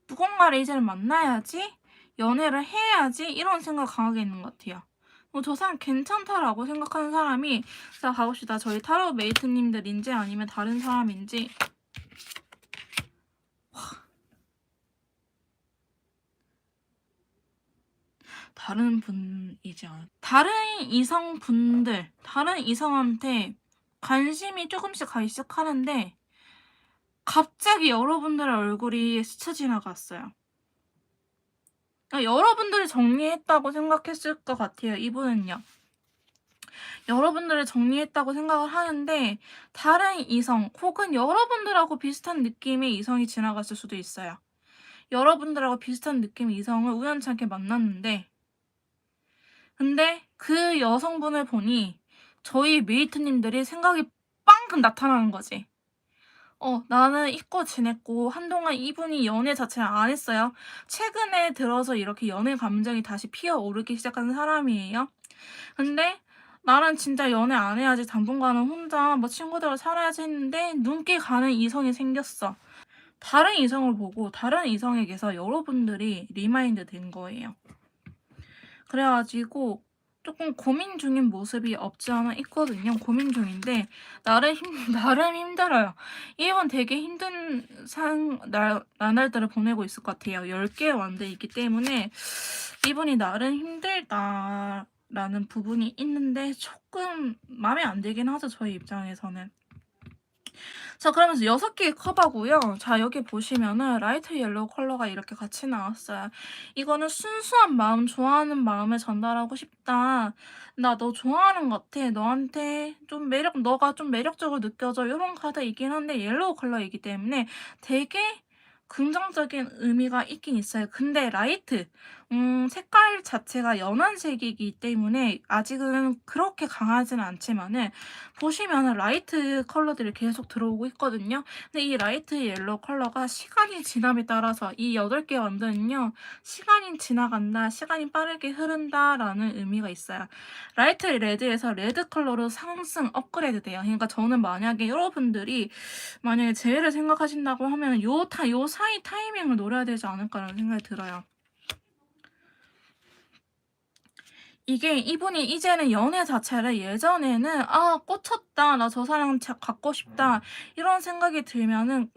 누군가를 이제는 만나야지, 연애를 해야지 이런 생각 강하게 있는 것 같아요. 저 사람 괜찮다라고 생각하는 사람이, 자 가봅시다. 저희 타로 메이트님들인지 아니면 다른 사람인지. 다른 분이지 않아요. 다른 이성분들, 다른 이성한테 관심이 조금씩 가기 시작하는데 갑자기 여러분들의 얼굴이 스쳐 지나갔어요. 그러니까 여러분들이 정리했다고 생각했을 것 같아요. 이분은요. 여러분들을 정리했다고 생각을 하는데 다른 이성 혹은 여러분들하고 비슷한 느낌의 이성이 지나갔을 수도 있어요. 여러분들하고 비슷한 느낌의 이성을 우연찮게 만났는데 근데 그 여성분을 보니 저희 메이트님들이 생각이 빵금 나타나는 거지. 나는 잊고 지냈고 한동안 이분이 연애 자체를 안 했어요. 최근에 들어서 이렇게 연애 감정이 다시 피어오르기 시작한 사람이에요. 근데 나는 진짜 연애 안 해야지, 당분간은 혼자 뭐 친구들과 살아야지 했는데 눈길 가는 이성이 생겼어. 다른 이성을 보고 다른 이성에게서 여러분들이 리마인드 된 거예요. 그래가지고 조금 고민 중인 모습이 없지 않아 있거든요. 고민 중인데 나름 힘들어요. 이번 되게 힘든 나날들을 보내고 있을 것 같아요. 10개의 완드 있기 때문에 이분이 나름 힘들다라는 부분이 있는데 조금 마음에 안 들긴 하죠. 저희 입장에서는. 자, 그러면서 6개의 컵하고요. 자, 여기 보시면은 라이트 옐로우 컬러가 이렇게 같이 나왔어요. 이거는 순수한 마음, 좋아하는 마음을 전달하고 싶다. 나 너 좋아하는 것 같아. 너한테 너가 좀 매력적으로 느껴져. 이런 카드이긴 한데 옐로우 컬러이기 때문에 되게 긍정적인 의미가 있긴 있어요. 근데 라이트, 색깔 자체가 연한색이기 때문에 아직은 그렇게 강하지는 않지만은 보시면은 라이트 컬러들이 계속 들어오고 있거든요. 근데 이 라이트 옐로우 컬러가 시간이 지남에 따라서 이 8개 완드는요. 시간이 지나간다, 시간이 빠르게 흐른다라는 의미가 있어요. 라이트 레드에서 레드 컬러로 상승, 업그레이드 돼요. 그러니까 저는 만약에 여러분들이 만약에 재회를 생각하신다고 하면 요 사이 타이밍을 노려야 되지 않을까라는 생각이 들어요. 이게 이분이 이제는 연애 자체를 예전에는 꽂혔다, 나 저 사람 갖고 싶다 이런 생각이 들면은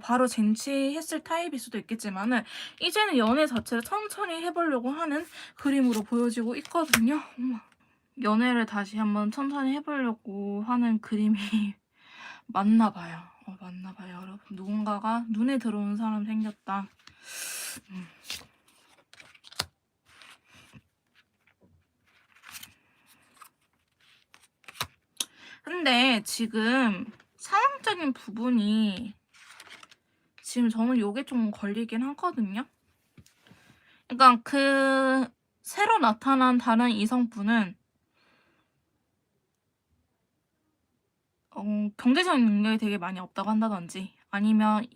바로 쟁취했을 타입일 수도 있겠지만은 이제는 연애 자체를 천천히 해보려고 하는 그림으로 보여지고 있거든요. 연애를 다시 한번 천천히 해보려고 하는 그림이 맞나 봐요. 맞나 봐요, 여러분. 누군가가 눈에 들어오는 사람 생겼다. 근데 지금 상황적인 부분이 지금 저는 요게 좀 걸리긴 하거든요. 그러니까 그 새로 나타난 다른 이성분은 경제적인 능력이 되게 많이 없다고 한다든지, 아니면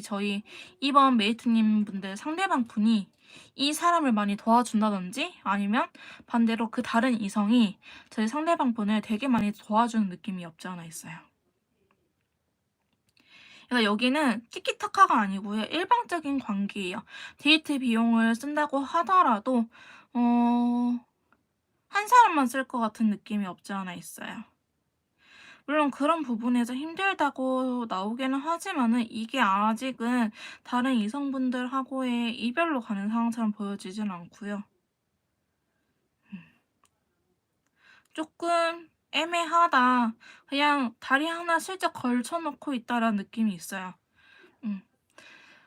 저희 이번 메이트님 분들 상대방 분이 이 사람을 많이 도와준다든지, 아니면 반대로 그 다른 이성이 저희 상대방 분을 되게 많이 도와주는 느낌이 없지 않아 있어요. 그러니까 여기는 티키타카가 아니고요, 일방적인 관계예요. 데이트 비용을 쓴다고 하더라도 한 사람만 쓸 것 같은 느낌이 없지 않아 있어요. 물론 그런 부분에서 힘들다고 나오기는 하지만은 이게 아직은 다른 이성분들하고의 이별로 가는 상황처럼 보여지진 않고요. 조금 애매하다. 그냥 다리 하나 슬쩍 걸쳐놓고 있다라는 느낌이 있어요.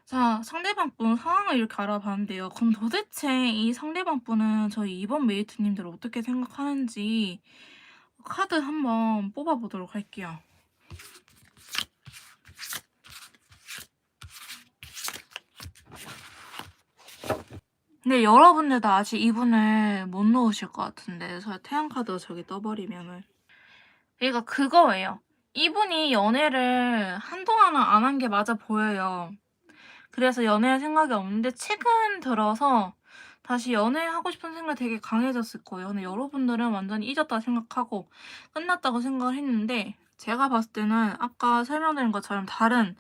자, 상대방 분 상황을 이렇게 알아봤는데요. 그럼 도대체 이 상대방 분은 저희 이번 메이트님들 어떻게 생각하는지 카드 한번 뽑아보도록 할게요. 근데 여러분들도 아직 이분을 못 놓으실 것 같은데, 저 태양 카드가 저기 떠버리면은. 그러니까 그거예요. 이분이 연애를 한동안은 안 한 게 맞아 보여요. 그래서 연애할 생각이 없는데 최근 들어서 다시 연애하고 싶은 생각이 되게 강해졌을 거예요. 근데 여러분들은 완전히 잊었다 생각하고 끝났다고 생각을 했는데, 제가 봤을 때는 아까 설명드린 것처럼 다른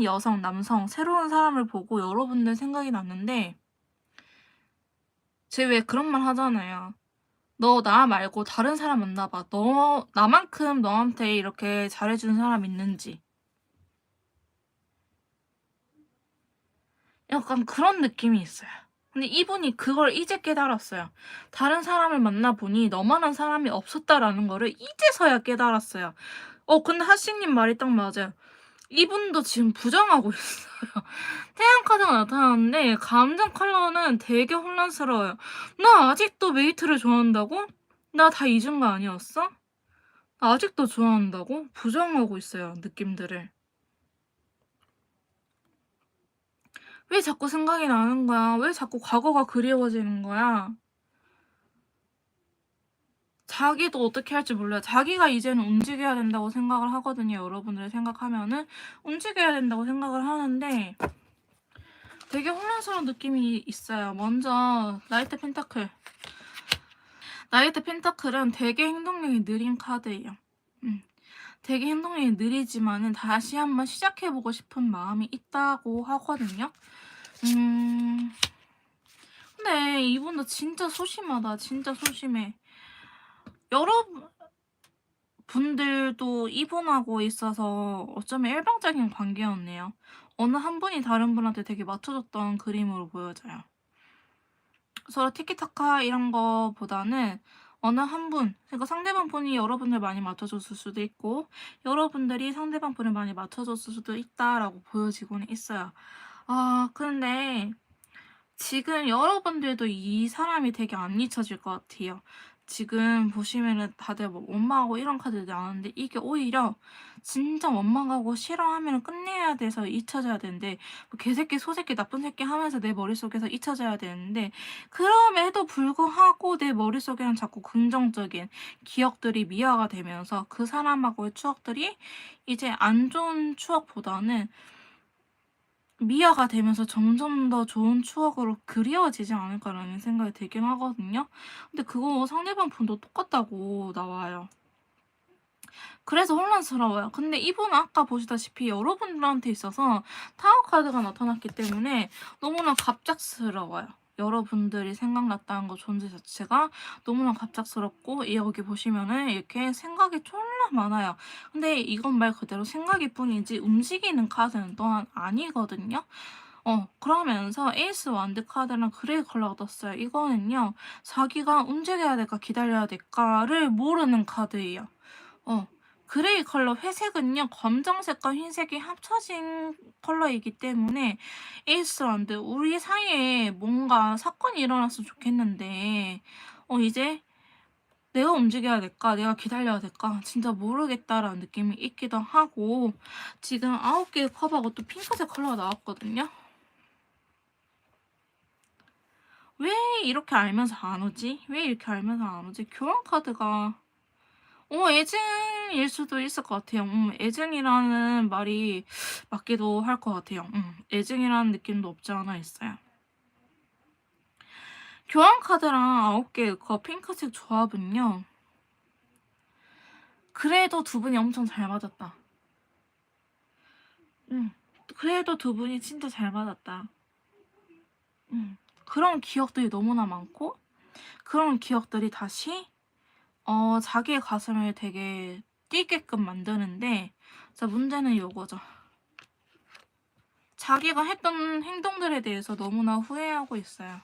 여성, 남성, 새로운 사람을 보고 여러분들 생각이 났는데, 쟤 왜 그런 말 하잖아요. 너 나 말고 다른 사람 만나봐. 나만큼 너한테 이렇게 잘해주는 사람 있는지. 약간 그런 느낌이 있어요. 근데 이분이 그걸 이제 깨달았어요. 다른 사람을 만나보니 너만한 사람이 없었다라는 거를 이제서야 깨달았어요. 근데 하씨님 말이 딱 맞아요. 이분도 지금 부정하고 있어요. 태양 카드가 나타났는데 감정 컬러는 되게 혼란스러워요. 나 아직도 메이트를 좋아한다고? 나 다 잊은 거 아니었어? 나 아직도 좋아한다고? 부정하고 있어요, 느낌들을. 왜 자꾸 생각이 나는 거야? 왜 자꾸 과거가 그리워지는 거야? 자기도 어떻게 할지 몰라요. 자기가 이제는 움직여야 된다고 생각을 하거든요. 여러분들 생각하면은 움직여야 된다고 생각을 하는데 되게 혼란스러운 느낌이 있어요. 먼저 나이트 펜타클. 나이트 펜타클은 되게 행동력이 느린 카드예요. 되게 행동력이 느리지만은 다시 한번 시작해보고 싶은 마음이 있다고 하거든요. 근데 이분도 진짜 소심하다. 진짜 소심해. 여러분들도 이분하고 있어서 어쩌면 일방적인 관계였네요. 어느 한 분이 다른 분한테 되게 맞춰줬던 그림으로 보여져요. 서로 티키타카 이런 거보다는 어느 한 분, 그러니까 상대방 분이 여러분을 많이 맞춰줬을 수도 있고 여러분들이 상대방 분을 많이 맞춰줬을 수도 있다라고 보여지고는 있어요. 근데 지금 여러분들도 이 사람이 되게 안 잊혀질 것 같아요. 지금 보시면은 다들 뭐 원망하고 이런 카드들 나왔는데 이게 오히려 진짜 원망하고 싫어하면 끝내야 돼서 잊혀져야 되는데, 뭐 개새끼 소새끼 나쁜 새끼 하면서 내 머릿속에서 잊혀져야 되는데, 그럼에도 불구하고 내 머릿속에는 자꾸 긍정적인 기억들이 미화가 되면서 그 사람하고의 추억들이 이제 안 좋은 추억보다는 미화가 되면서 점점 더 좋은 추억으로 그리워지지 않을까라는 생각이 들긴 하거든요. 근데 그거 상대방 분도 똑같다고 나와요. 그래서 혼란스러워요. 근데 이분은 아까 보시다시피 여러분들한테 있어서 타워 카드가 나타났기 때문에 너무나 갑작스러워요. 여러분들이 생각났다는 거 존재 자체가 너무나 갑작스럽고, 여기 보시면은 이렇게 생각이 졸라 많아요. 근데 이건 말 그대로 생각일 뿐이지 움직이는 카드는 또한 아니거든요. 그러면서 에이스 완드 카드랑 그레이 컬러가 떴어요. 이거는요, 자기가 움직여야 될까 기다려야 될까를 모르는 카드예요. 그레이 컬러 회색은요, 검정색과 흰색이 합쳐진 컬러이기 때문에 에이스런드 우리 사이에 뭔가 사건이 일어났으면 좋겠는데 이제 내가 움직여야 될까? 내가 기다려야 될까? 진짜 모르겠다라는 느낌이 있기도 하고 지금 9개의 컵하고 또 핑크색 컬러가 나왔거든요. 왜 이렇게 알면서 안 오지? 왜 이렇게 알면서 안 오지? 교환 카드가 애증일 수도 있을 것 같아요. 애증이라는 말이 맞기도 할 것 같아요. 애증이라는 느낌도 없지 않아 있어요. 교환 카드랑 9개의 그 핑크색 조합은요. 그래도 두 분이 엄청 잘 맞았다. 그래도 두 분이 진짜 잘 맞았다. 그런 기억들이 너무나 많고 그런 기억들이 다시 자기의 가슴을 되게 뛰게끔 만드는데 자, 문제는 요거죠. 자기가 했던 행동들에 대해서 너무나 후회하고 있어요.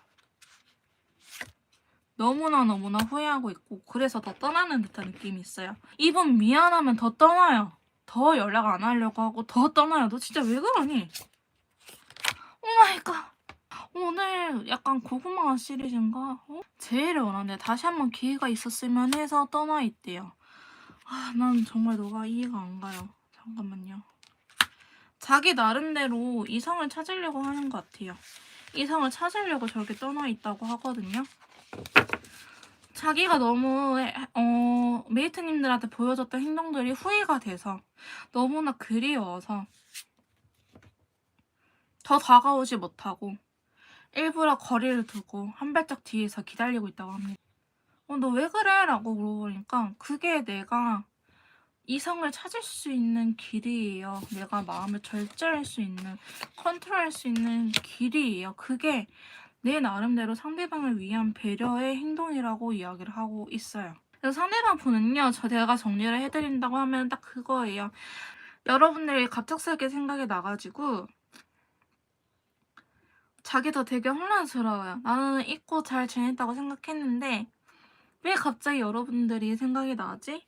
너무나 후회하고 있고 그래서 더 떠나는 듯한 느낌이 있어요. 이분 미안하면 더 떠나요. 더 연락 안 하려고 하고 더 떠나요. 너 진짜 왜 그러니? 오마이갓. 오늘 약간 고구마 시리즈인가? 제의를 원하는데 다시 한번 기회가 있었으면 해서 떠나 있대요. 난 정말 너가 이해가 안 가요. 잠깐만요. 자기 나름대로 이성을 찾으려고 하는 것 같아요. 이성을 찾으려고 저렇게 떠나 있다고 하거든요. 자기가 너무 메이트님들한테 보여줬던 행동들이 후회가 돼서 너무나 그리워서 더 다가오지 못하고 일부러 거리를 두고 한 발짝 뒤에서 기다리고 있다고 합니다. 너 왜 그래? 라고 물어보니까 그게 내가 이성을 찾을 수 있는 길이에요. 내가 마음을 절제할 수 있는, 컨트롤할 수 있는 길이에요. 그게 내 나름대로 상대방을 위한 배려의 행동이라고 이야기를 하고 있어요. 그래서 상대방 분은요, 제가 정리를 해드린다고 하면 딱 그거예요. 여러분들이 갑작스럽게 생각이 나가지고 자기도 되게 혼란스러워요. 나는 잊고 잘 지냈다고 생각했는데 왜 갑자기 여러분들이 생각이 나지?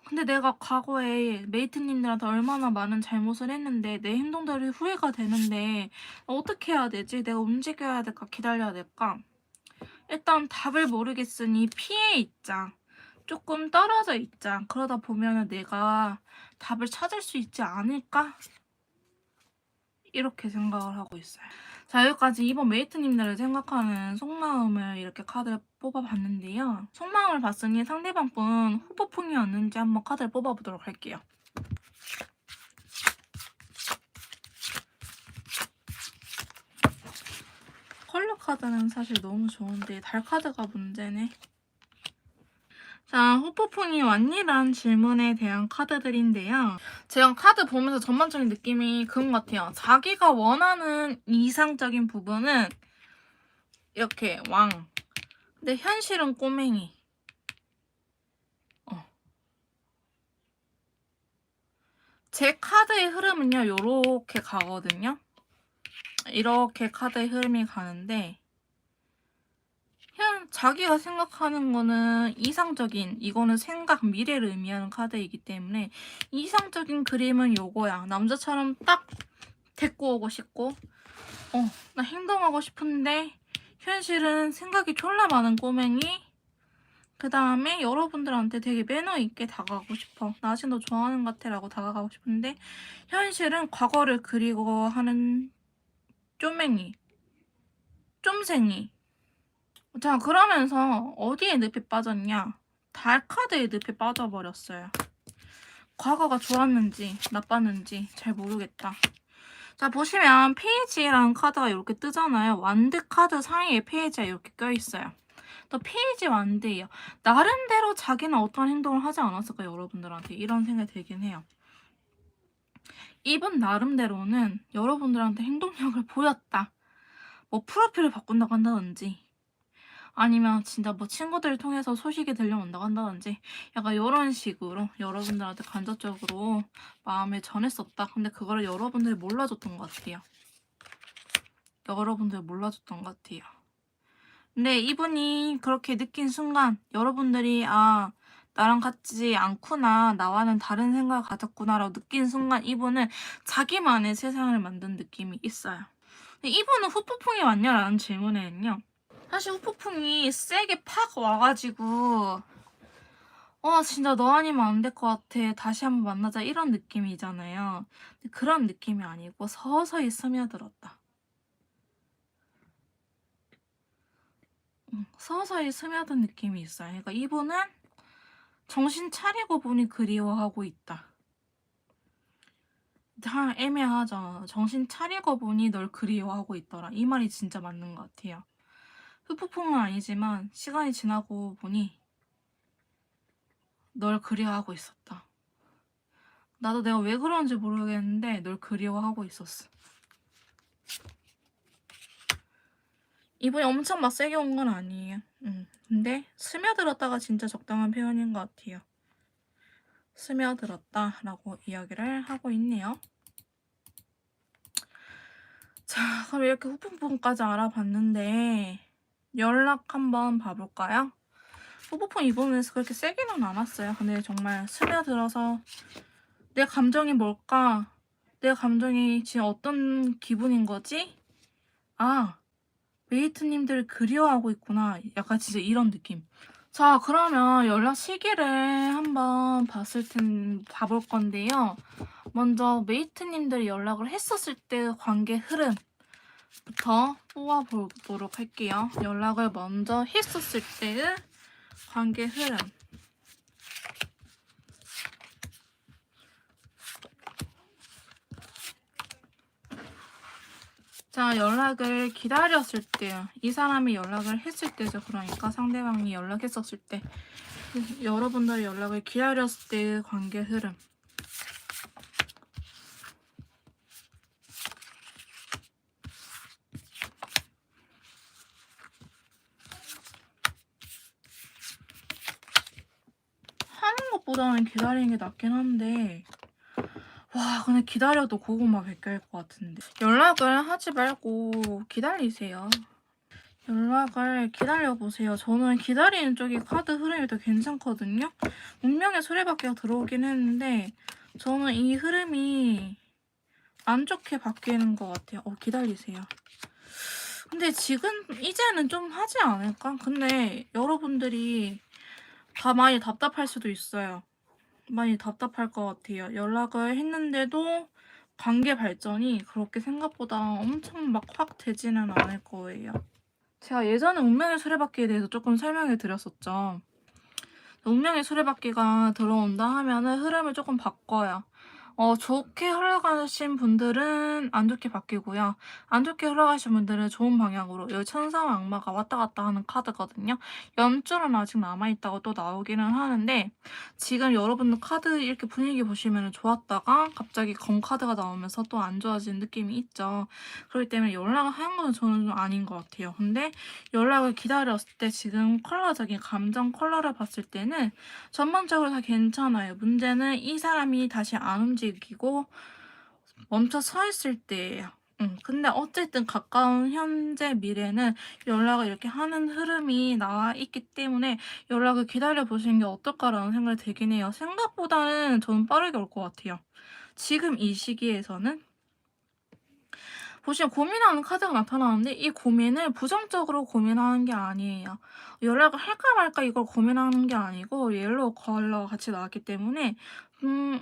근데 내가 과거에 메이트님들한테 얼마나 많은 잘못을 했는데 내 행동들이 후회가 되는데 어떻게 해야 되지? 내가 움직여야 될까? 기다려야 될까? 일단 답을 모르겠으니 피해 있자. 조금 떨어져 있자. 그러다 보면 내가 답을 찾을 수 있지 않을까? 이렇게 생각을 하고 있어요. 자, 여기까지 이번 메이트님들을 생각하는 속마음을 이렇게 카드를 뽑아봤는데요. 속마음을 봤으니 상대방 분 후보풍이었는지 한번 카드를 뽑아보도록 할게요. 컬러 카드는 사실 너무 좋은데 달 카드가 문제네. 자, 후폭풍이 왔니란 질문에 대한 카드들인데요. 제가 카드 보면서 전반적인 느낌이 그런 것 같아요. 자기가 원하는 이상적인 부분은 이렇게 왕. 근데 현실은 꼬맹이. 제 카드의 흐름은요, 요렇게 가거든요. 이렇게 카드의 흐름이 가는데 그냥 자기가 생각하는 거는 이상적인, 이거는 생각, 미래를 의미하는 카드이기 때문에 이상적인 그림은 요거야. 남자처럼 딱 데리고 오고 싶고 나 행동하고 싶은데 현실은 생각이 졸라 많은 꼬맹이. 그 다음에 여러분들한테 되게 매너 있게 다가가고 싶어. 나 아직 너 좋아하는 것 같아 라고 다가가고 싶은데 현실은 과거를 그리고 하는 쪼맹이, 쫌생이. 자, 그러면서 어디에 늪에 빠졌냐? 달 카드에 늪에 빠져버렸어요. 과거가 좋았는지 나빴는지 잘 모르겠다. 자, 보시면 페이지라는 카드가 이렇게 뜨잖아요. 완드 카드 사이에 페이지가 이렇게 껴있어요. 또 페이지 완드예요. 나름대로 자기는 어떤 행동을 하지 않았을까 여러분들한테 이런 생각이 들긴 해요. 이분 나름대로는 여러분들한테 행동력을 보였다. 뭐 프로필을 바꾼다고 한다든지 아니면 진짜 뭐 친구들을 통해서 소식이 들려온다고 한다든지 약간 이런 식으로 여러분들한테 간접적으로 마음을 전했었다. 근데 그거를 여러분들이 몰라줬던 것 같아요. 여러분들이 몰라줬던 것 같아요. 근데 이분이 그렇게 느낀 순간 여러분들이 나랑 같지 않구나. 나와는 다른 생각을 가졌구나라고 느낀 순간 이분은 자기만의 세상을 만든 느낌이 있어요. 근데 이분은 후폭풍이 왔냐라는 질문에는요. 사실 후폭풍이 세게 팍 와가지고 진짜 너 아니면 안 될 것 같아. 다시 한번 만나자. 이런 느낌이잖아요. 근데 그런 느낌이 아니고 서서히 스며들었다. 서서히 스며든 느낌이 있어요. 그러니까 이분은 정신 차리고 보니 그리워하고 있다. 다 애매하죠. 정신 차리고 보니 널 그리워하고 있더라. 이 말이 진짜 맞는 것 같아요. 후폭풍은 아니지만 시간이 지나고 보니 널 그리워하고 있었다. 나도 내가 왜 그러는지 모르겠는데 널 그리워하고 있었어. 이분이 엄청 막 세게 온 건 아니에요. 근데 스며들었다가 진짜 적당한 표현인 것 같아요. 스며들었다라고 이야기를 하고 있네요. 자, 그럼 이렇게 후폭풍까지 알아봤는데 연락 한번 봐볼까요? 후폭풍 이번에서 그렇게 세게는 안 왔어요. 근데 정말 스며들어서 내 감정이 뭘까? 내 감정이 지금 어떤 기분인 거지? 아, 웨이트님들 그리워하고 있구나. 약간 진짜 이런 느낌. 자, 그러면 연락 시기를 한번 봐볼 건데요. 먼저 메이트님들이 연락을 했었을 때 관계 흐름부터 뽑아보도록 할게요. 연락을 먼저 했었을 때의 관계 흐름. 자, 연락을 기다렸을 때, 이 사람이 연락을 했을 때죠. 그러니까 상대방이 연락했었을 때, 여러분들이 연락을 기다렸을 때의 관계 흐름. 하는 것보다는 기다리는 게 낫긴 한데, 와, 근데 기다려도 고구마 100개일 것 같은데. 연락을 하지 말고 기다리세요. 연락을 기다려보세요. 저는 기다리는 쪽이 카드 흐름이 더 괜찮거든요. 운명의 수레바퀴가 들어오긴 했는데 저는 이 흐름이 안 좋게 바뀌는 것 같아요. 기다리세요. 근데 지금 이제는 좀 하지 않을까? 근데 여러분들이 다 많이 답답할 수도 있어요. 많이 답답할 것 같아요. 연락을 했는데도 관계 발전이 그렇게 생각보다 엄청 막 확 되지는 않을 거예요. 제가 예전에 운명의 수레바퀴에 대해서 조금 설명해 드렸었죠. 운명의 수레바퀴가 들어온다 하면은 흐름을 조금 바꿔요. 좋게 흘러가신 분들은 안 좋게 바뀌고요. 안 좋게 흘러가신 분들은 좋은 방향으로. 여기 천사와 악마가 왔다 갔다 하는 카드거든요. 연줄은 아직 남아있다고 또 나오기는 하는데 지금 여러분들 카드 이렇게 분위기 보시면 좋았다가 갑자기 검 카드가 나오면서 또 안 좋아지는 느낌이 있죠. 그렇기 때문에 연락을 하는 건 저는 좀 아닌 것 같아요. 근데 연락을 기다렸을 때 지금 컬러적인 감정 컬러를 봤을 때는 전반적으로 다 괜찮아요. 문제는 이 사람이 다시 안 움직이고 멈춰 서 있을 때예요. 근데 어쨌든 가까운 현재 미래는 연락을 이렇게 하는 흐름이 나와 있기 때문에 연락을 기다려 보시는 게 어떨까라는 생각이 들긴 해요. 생각보다는 저는 빠르게 올 것 같아요. 지금 이 시기에서는 보시면 고민하는 카드가 나타나는데 이 고민을 부정적으로 고민하는 게 아니에요. 연락을 할까 말까 이걸 고민하는 게 아니고 옐로우 컬러가 같이 나왔기 때문에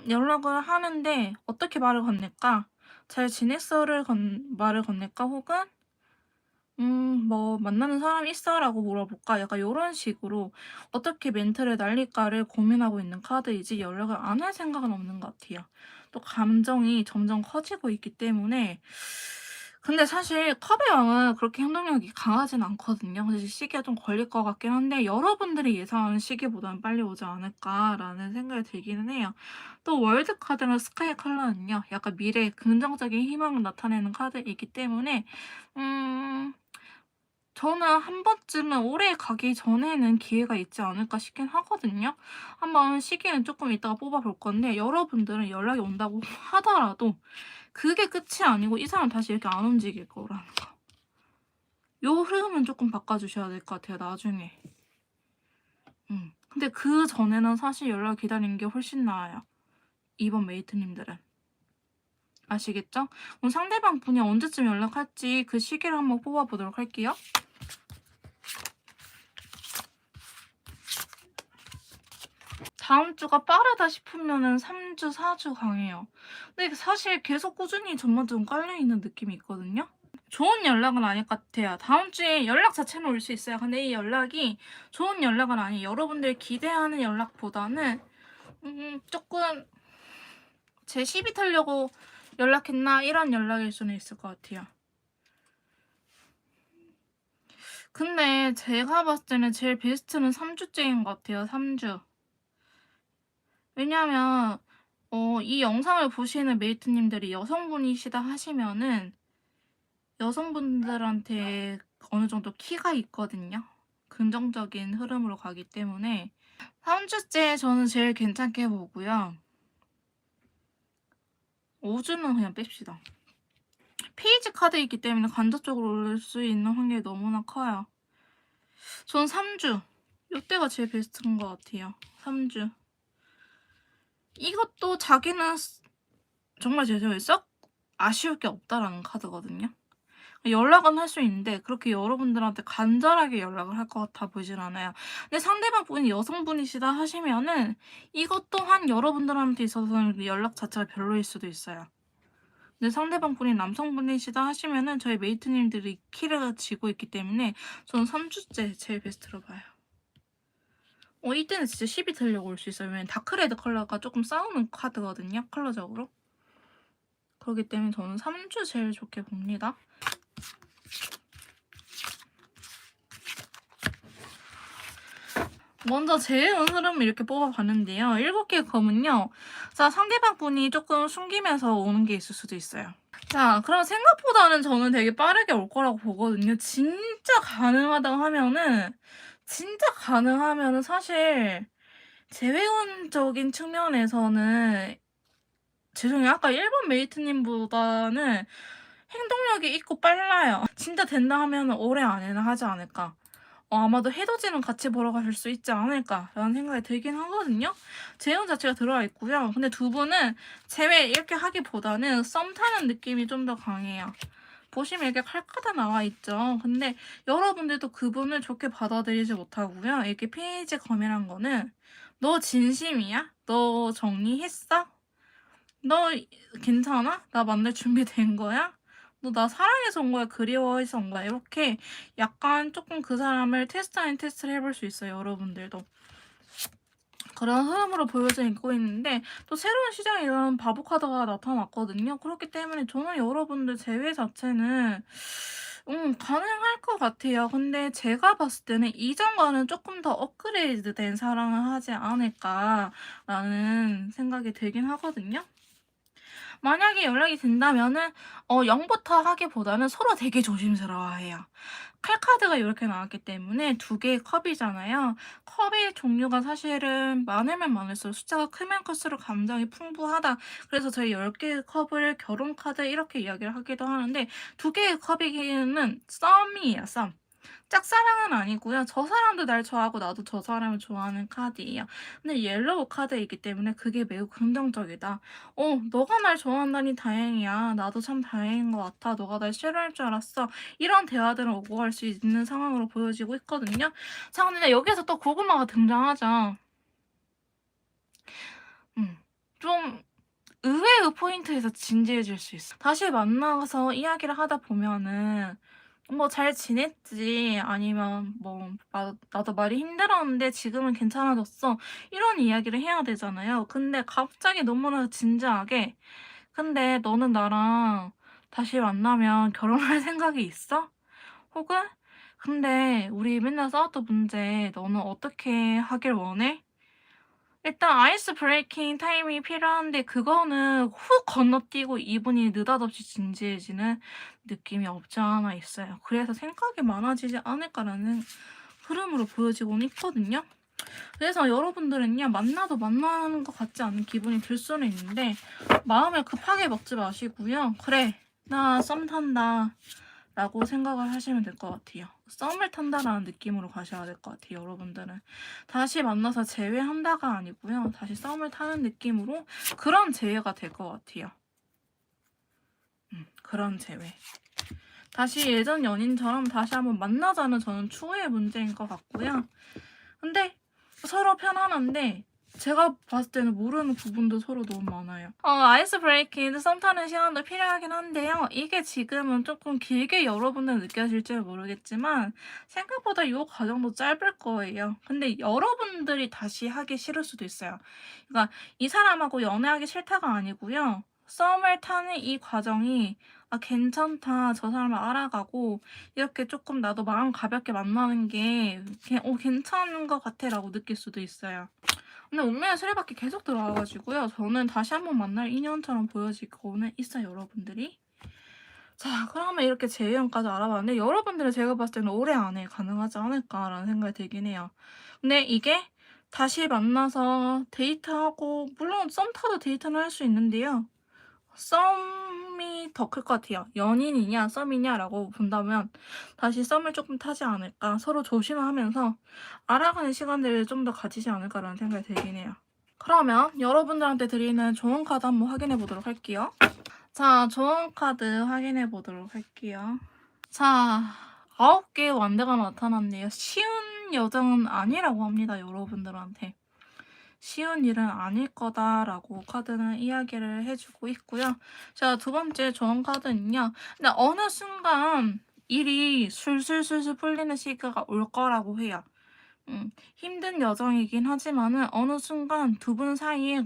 연락을 하는데 어떻게 말을 건넬까? 잘 지냈어를 말을 건넬까? 혹은 뭐 만나는 사람이 있어? 라고 물어볼까? 약간 요런 식으로 어떻게 멘트를 날릴까를 고민하고 있는 카드이지 연락을 안 할 생각은 없는 것 같아요. 또 감정이 점점 커지고 있기 때문에 근데 사실 컵의 왕은 그렇게 행동력이 강하진 않거든요. 그래서 시기가 좀 걸릴 것 같긴 한데 여러분들이 예상하는 시기보다는 빨리 오지 않을까라는 생각이 들기는 해요. 또 월드 카드랑 스카이 컬러는요. 약간 미래에 긍정적인 희망을 나타내는 카드이기 때문에 저는 한 번쯤은 올해 가기 전에는 기회가 있지 않을까 싶긴 하거든요. 한번 시기는 조금 이따가 뽑아볼 건데 여러분들은 연락이 온다고 하더라도 그게 끝이 아니고 이 사람 다시 이렇게 안 움직일 거라는 거. 요 흐름은 조금 바꿔주셔야 될 것 같아요, 나중에. 근데 그 전에는 사실 연락 기다리는 게 훨씬 나아요. 이번 메이트님들은. 아시겠죠? 그럼 상대방 분이 언제쯤 연락할지 그 시기를 한번 뽑아보도록 할게요. 다음 주가 빠르다 싶으면은 3주, 4주 강해요. 근데 사실 계속 꾸준히 전반적으로 깔려있는 느낌이 있거든요. 좋은 연락은 아닐 것 같아요. 다음 주에 연락 자체는 올 수 있어요. 근데 이 연락이 좋은 연락은 아니에요. 여러분들이 기대하는 연락보다는 조금 제 시비 털려고 연락했나 이런 연락일 수는 있을 것 같아요. 근데 제가 봤을 때는 제일 베스트는 3주째인 것 같아요. 3주. 왜냐면 이 영상을 보시는 메이트님들이 여성분이시다 하시면은 여성분들한테 어느 정도 키가 있거든요. 긍정적인 흐름으로 가기 때문에 3주째 저는 제일 괜찮게 보고요. 5주는 그냥 뺍시다. 페이지 카드 있기 때문에 간접적으로 올릴 수 있는 확률이 너무나 커요. 전 3주. 이때가 제일 베스트인 것 같아요. 3주. 이것도 자기는 정말 제 생각에 썩 아쉬울 게 없다라는 카드거든요. 연락은 할 수 있는데 그렇게 여러분들한테 간절하게 연락을 할 것 같아 보이진 않아요. 근데 상대방 분이 여성분이시다 하시면은 이것 또한 여러분들한테 있어서는 연락 자체가 별로일 수도 있어요. 근데 상대방 분이 남성분이시다 하시면은 저희 메이트님들이 키를 쥐고 있기 때문에 저는 3주째 제일 베스트로 봐요. 이때는 진짜 10이 들려고 올 수 있어요. 왜냐면 다크레드 컬러가 조금 싸우는 카드거든요. 컬러적으로. 그렇기 때문에 저는 3주 제일 좋게 봅니다. 먼저 제일 흐름을 이렇게 뽑아봤는데요. 7개의 검은요. 자, 상대방 분이 조금 숨기면서 오는 게 있을 수도 있어요. 자, 그럼 생각보다는 저는 되게 빠르게 올 거라고 보거든요. 진짜 가능하면은 사실 재회원적인 측면에서는 죄송해요. 아까 1번 메이트님보다는 행동력이 있고 빨라요. 진짜 된다 하면 올해 안에는 하지 않을까. 아마도 해돋이는 같이 보러 가실 수 있지 않을까라는 생각이 들긴 하거든요. 재혼 자체가 들어와 있고요. 근데 두 분은 제외 이렇게 하기보다는 썸 타는 느낌이 좀 더 강해요. 보시면 이렇게 칼카드 나와 있죠. 근데 여러분들도 그분을 좋게 받아들이지 못하고요. 이렇게 페이지 검이란 거는 너 진심이야? 너 정리했어? 너 괜찮아? 나 만날 준비 된 거야? 너 나 사랑해서 온 거야? 그리워해서 온 거야? 이렇게 약간 조금 그 사람을 테스트 아닌 테스트를 해볼 수 있어요. 여러분들도. 그런 흐름으로 보여지고 있는데 또 새로운 시장에 이런 바보 카드가 나타났거든요. 그렇기 때문에 저는 여러분들 제외 자체는 가능할 것 같아요. 근데 제가 봤을 때는 이전과는 조금 더 업그레이드 된 사랑을 하지 않을까라는 생각이 들긴 하거든요. 만약에 연락이 된다면은 0부터 하기보다는 서로 되게 조심스러워해요. 칼카드가 이렇게 나왔기 때문에 두 개의 컵이잖아요. 컵의 종류가 사실은 많으면 많을수록 숫자가 크면 클수록 감정이 풍부하다. 그래서 저희 10개의 컵을 결혼 카드 이렇게 이야기를 하기도 하는데 두 개의 컵이기는 썸이에요. 썸. 짝사랑은 아니고요. 저 사람도 날 좋아하고 나도 저 사람을 좋아하는 카드예요. 근데 옐로우 카드이기 때문에 그게 매우 긍정적이다. 너가 날 좋아한다니 다행이야. 나도 참 다행인 것 같아. 너가 날 싫어할 줄 알았어. 이런 대화들을 오고 갈 수 있는 상황으로 보여지고 있거든요. 자, 근데 여기에서 또 고구마가 등장하죠. 좀 의외의 포인트에서 진지해질 수 있어. 다시 만나서 이야기를 하다 보면은 뭐 잘 지냈지 아니면 뭐 나도 말이 힘들었는데 지금은 괜찮아졌어 이런 이야기를 해야 되잖아요. 근데 갑자기 너무나 진지하게 근데 너는 나랑 다시 만나면 결혼할 생각이 있어? 혹은 근데 우리 맨날 싸웠던 문제 너는 어떻게 하길 원해? 일단 아이스 브레이킹 타임이 필요한데 그거는 훅 건너뛰고 이분이 느닷없이 진지해지는 느낌이 없지 않아 있어요. 그래서 생각이 많아지지 않을까라는 흐름으로 보여지고는 있거든요. 그래서 여러분들은요 만나도 만나는 것 같지 않은 기분이 들 수는 있는데 마음을 급하게 먹지 마시고요. 그래 나 썸 탄다. 라고 생각을 하시면 될 것 같아요. 썸을 탄다라는 느낌으로 가셔야 될 것 같아요. 여러분들은 다시 만나서 재회한다가 아니고요. 다시 썸을 타는 느낌으로 그런 재회가 될 것 같아요. 그런 재회. 다시 예전 연인처럼 다시 한번 만나자는 저는 추후의 문제인 것 같고요. 근데 서로 편안한데 제가 봤을 때는 모르는 부분도 서로 너무 많아요. 아이스 브레이킹, 썸 타는 시간도 필요하긴 한데요. 이게 지금은 조금 길게 여러분들 느껴질지 모르겠지만 생각보다 이 과정도 짧을 거예요. 근데 여러분들이 다시 하기 싫을 수도 있어요. 그러니까 이 사람하고 연애하기 싫다가 아니고요. 썸을 타는 이 과정이 괜찮다. 저 사람을 알아가고 이렇게 조금 나도 마음 가볍게 만나는 게 괜찮은 것 같아 라고 느낄 수도 있어요. 근데 운명의 수레바퀴 계속 들어와가지고요. 저는 다시 한번 만날 인연처럼 보여지고는 있어요, 여러분들이. 자, 그러면 이렇게 제 유형까지 알아봤는데 여러분들은 제가 봤을 때는 올해 안에 가능하지 않을까라는 생각이 들긴 해요. 근데 이게 다시 만나서 데이트하고 물론 썸 타도 데이트는 할 수 있는데요. 썸이 더 클 것 같아요. 연인이냐 썸이냐라고 본다면 다시 썸을 조금 타지 않을까. 서로 조심하면서 알아가는 시간들을 좀 더 가지지 않을까라는 생각이 들긴 해요. 그러면 여러분들한테 드리는 좋은 카드 한번 확인해 보도록 할게요. 자, 좋은 카드 확인해 보도록 할게요. 자, 9개의 완대가 나타났네요. 쉬운 여정은 아니라고 합니다, 여러분들한테. 쉬운 일은 아닐 거다라고 카드는 이야기를 해주고 있고요. 자, 두 번째 좋은 카드는요. 근데 어느 순간 일이 술술술술 풀리는 시기가 올 거라고 해요. 힘든 여정이긴 하지만은 어느 순간 두 분 사이에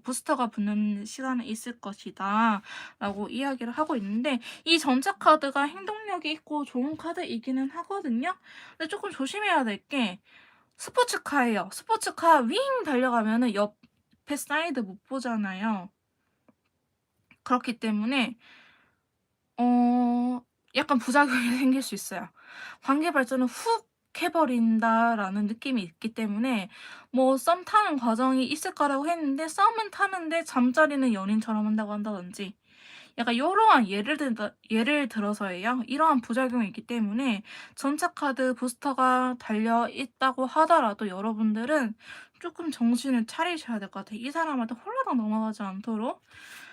부스터가 붙는 시간이 있을 것이다 라고 이야기를 하고 있는데 이 전체 카드가 행동력이 있고 좋은 카드이기는 하거든요. 근데 조금 조심해야 될 게 스포츠카예요. 스포츠카 윙 달려가면은 옆에 사이드 못 보잖아요. 그렇기 때문에 약간 부작용이 생길 수 있어요. 관계 발전을 훅 해버린다라는 느낌이 있기 때문에 뭐 썸 타는 과정이 있을 거라고 했는데 썸은 타는데 잠자리는 연인처럼 한다고 한다든지 약간 요러한 예를 들어서예요. 이러한 부작용이 있기 때문에 전차 카드 부스터가 달려 있다고 하더라도 여러분들은 조금 정신을 차리셔야 될 것 같아요. 이 사람한테 홀라당 넘어가지 않도록.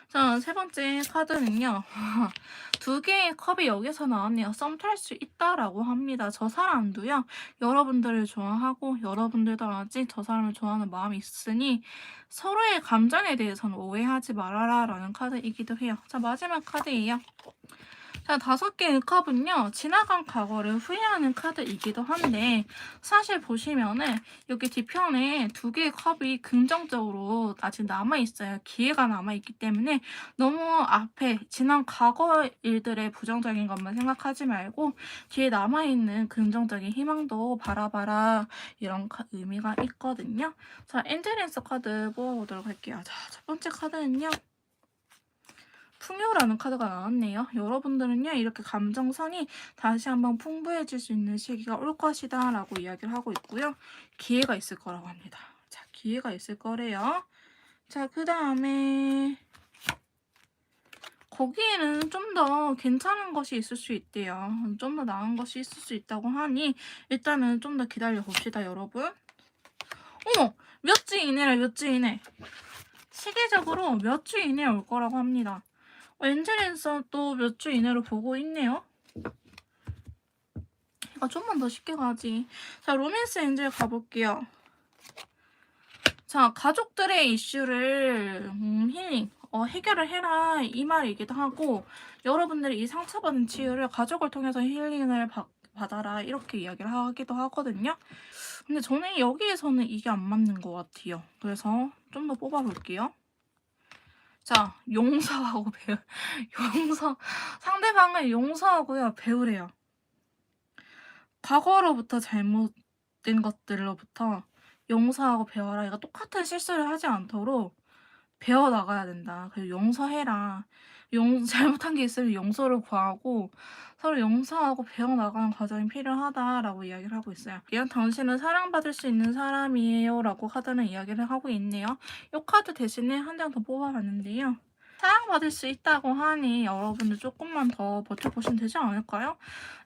자, 세 번째 카드는요. 두 개의 컵이 여기서 나왔네요. 썸 탈 수 있다라고 합니다. 저 사람도요. 여러분들을 좋아하고 여러분들도 아직 저 사람을 좋아하는 마음이 있으니 서로의 감정에 대해서는 오해하지 말아라 라는 카드이기도 해요. 자, 마지막 카드예요. 자, 5개의 컵은요. 지나간 과거를 후회하는 카드이기도 한데 사실 보시면은 여기 뒤편에 2개의 컵이 긍정적으로 아직 남아있어요. 기회가 남아있기 때문에 너무 앞에 지난 과거 일들의 부정적인 것만 생각하지 말고 뒤에 남아있는 긍정적인 희망도 바라봐라 이런 의미가 있거든요. 자, 엔젤린스 카드 뽑아보도록 할게요. 자, 첫 번째 카드는요. 풍요라는 카드가 나왔네요. 여러분들은요, 이렇게 감정선이 다시 한번 풍부해질 수 있는 시기가 올 것이다 라고 이야기를 하고 있고요. 기회가 있을 거라고 합니다. 자, 기회가 있을 거래요. 자, 그 다음에 거기에는 좀 더 괜찮은 것이 있을 수 있대요. 좀 더 나은 것이 있을 수 있다고 하니 일단은 좀 더 기다려 봅시다, 여러분. 어머! 몇 주 이내래, 몇 주 이내. 시기적으로 몇 주 이내에 올 거라고 합니다. 엔젤린스 또 몇 주 이내로 보고 있네요. 좀만 더 쉽게 가지. 자, 로맨스 엔젤 가볼게요. 자, 가족들의 이슈를 힐링, 해결을 해라 이 말이기도 하고 여러분들이 이 상처받은 치유를 가족을 통해서 힐링을 받아라 이렇게 이야기를 하기도 하거든요. 근데 저는 여기에서는 이게 안 맞는 것 같아요. 그래서 좀 더 뽑아볼게요. 자, 용서하고 상대방을 용서하고요, 배우래요. 과거로부터 잘못된 것들로부터 용서하고 배워라. 이거 똑같은 실수를 하지 않도록 배워나가야 된다. 그리고 용서해라. 잘못한 게 있으면 용서를 구하고 서로 용서하고 배워나가는 과정이 필요하다라고 이야기를 하고 있어요. 이런 당신은 사랑받을 수 있는 사람이에요 라고 카드는 이야기를 하고 있네요. 이 카드 대신에 한 장 더 뽑아봤는데요. 사랑받을 수 있다고 하니 여러분들 조금만 더 버텨보시면 되지 않을까요?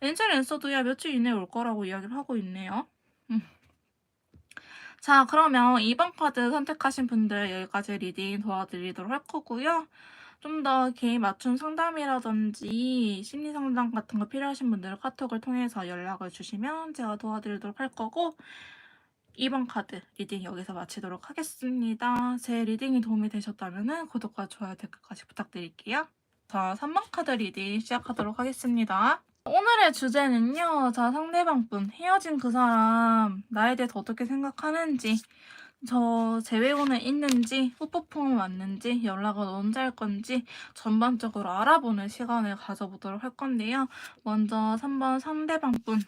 엔젤 앤서도 야 며칠 이내에 올 거라고 이야기를 하고 있네요. 자, 그러면 2번 카드 선택하신 분들 여기까지 리딩 도와드리도록 할 거고요. 좀 더 개인 맞춤 상담이라든지 심리 상담 같은 거 필요하신 분들은 카톡을 통해서 연락을 주시면 제가 도와드리도록 할 거고, 2번 카드 리딩 여기서 마치도록 하겠습니다. 제 리딩이 도움이 되셨다면 구독과 좋아요, 댓글까지 부탁드릴게요. 자, 3번 카드 리딩 시작하도록 하겠습니다. 오늘의 주제는요. 자, 상대방분 헤어진 그 사람 나에 대해서 어떻게 생각하는지, 저 재회원은 있는지, 뽀뽀풍은 왔는지, 연락은 언제 할 건지 전반적으로 알아보는 시간을 가져보도록 할 건데요. 먼저 3번 상대방분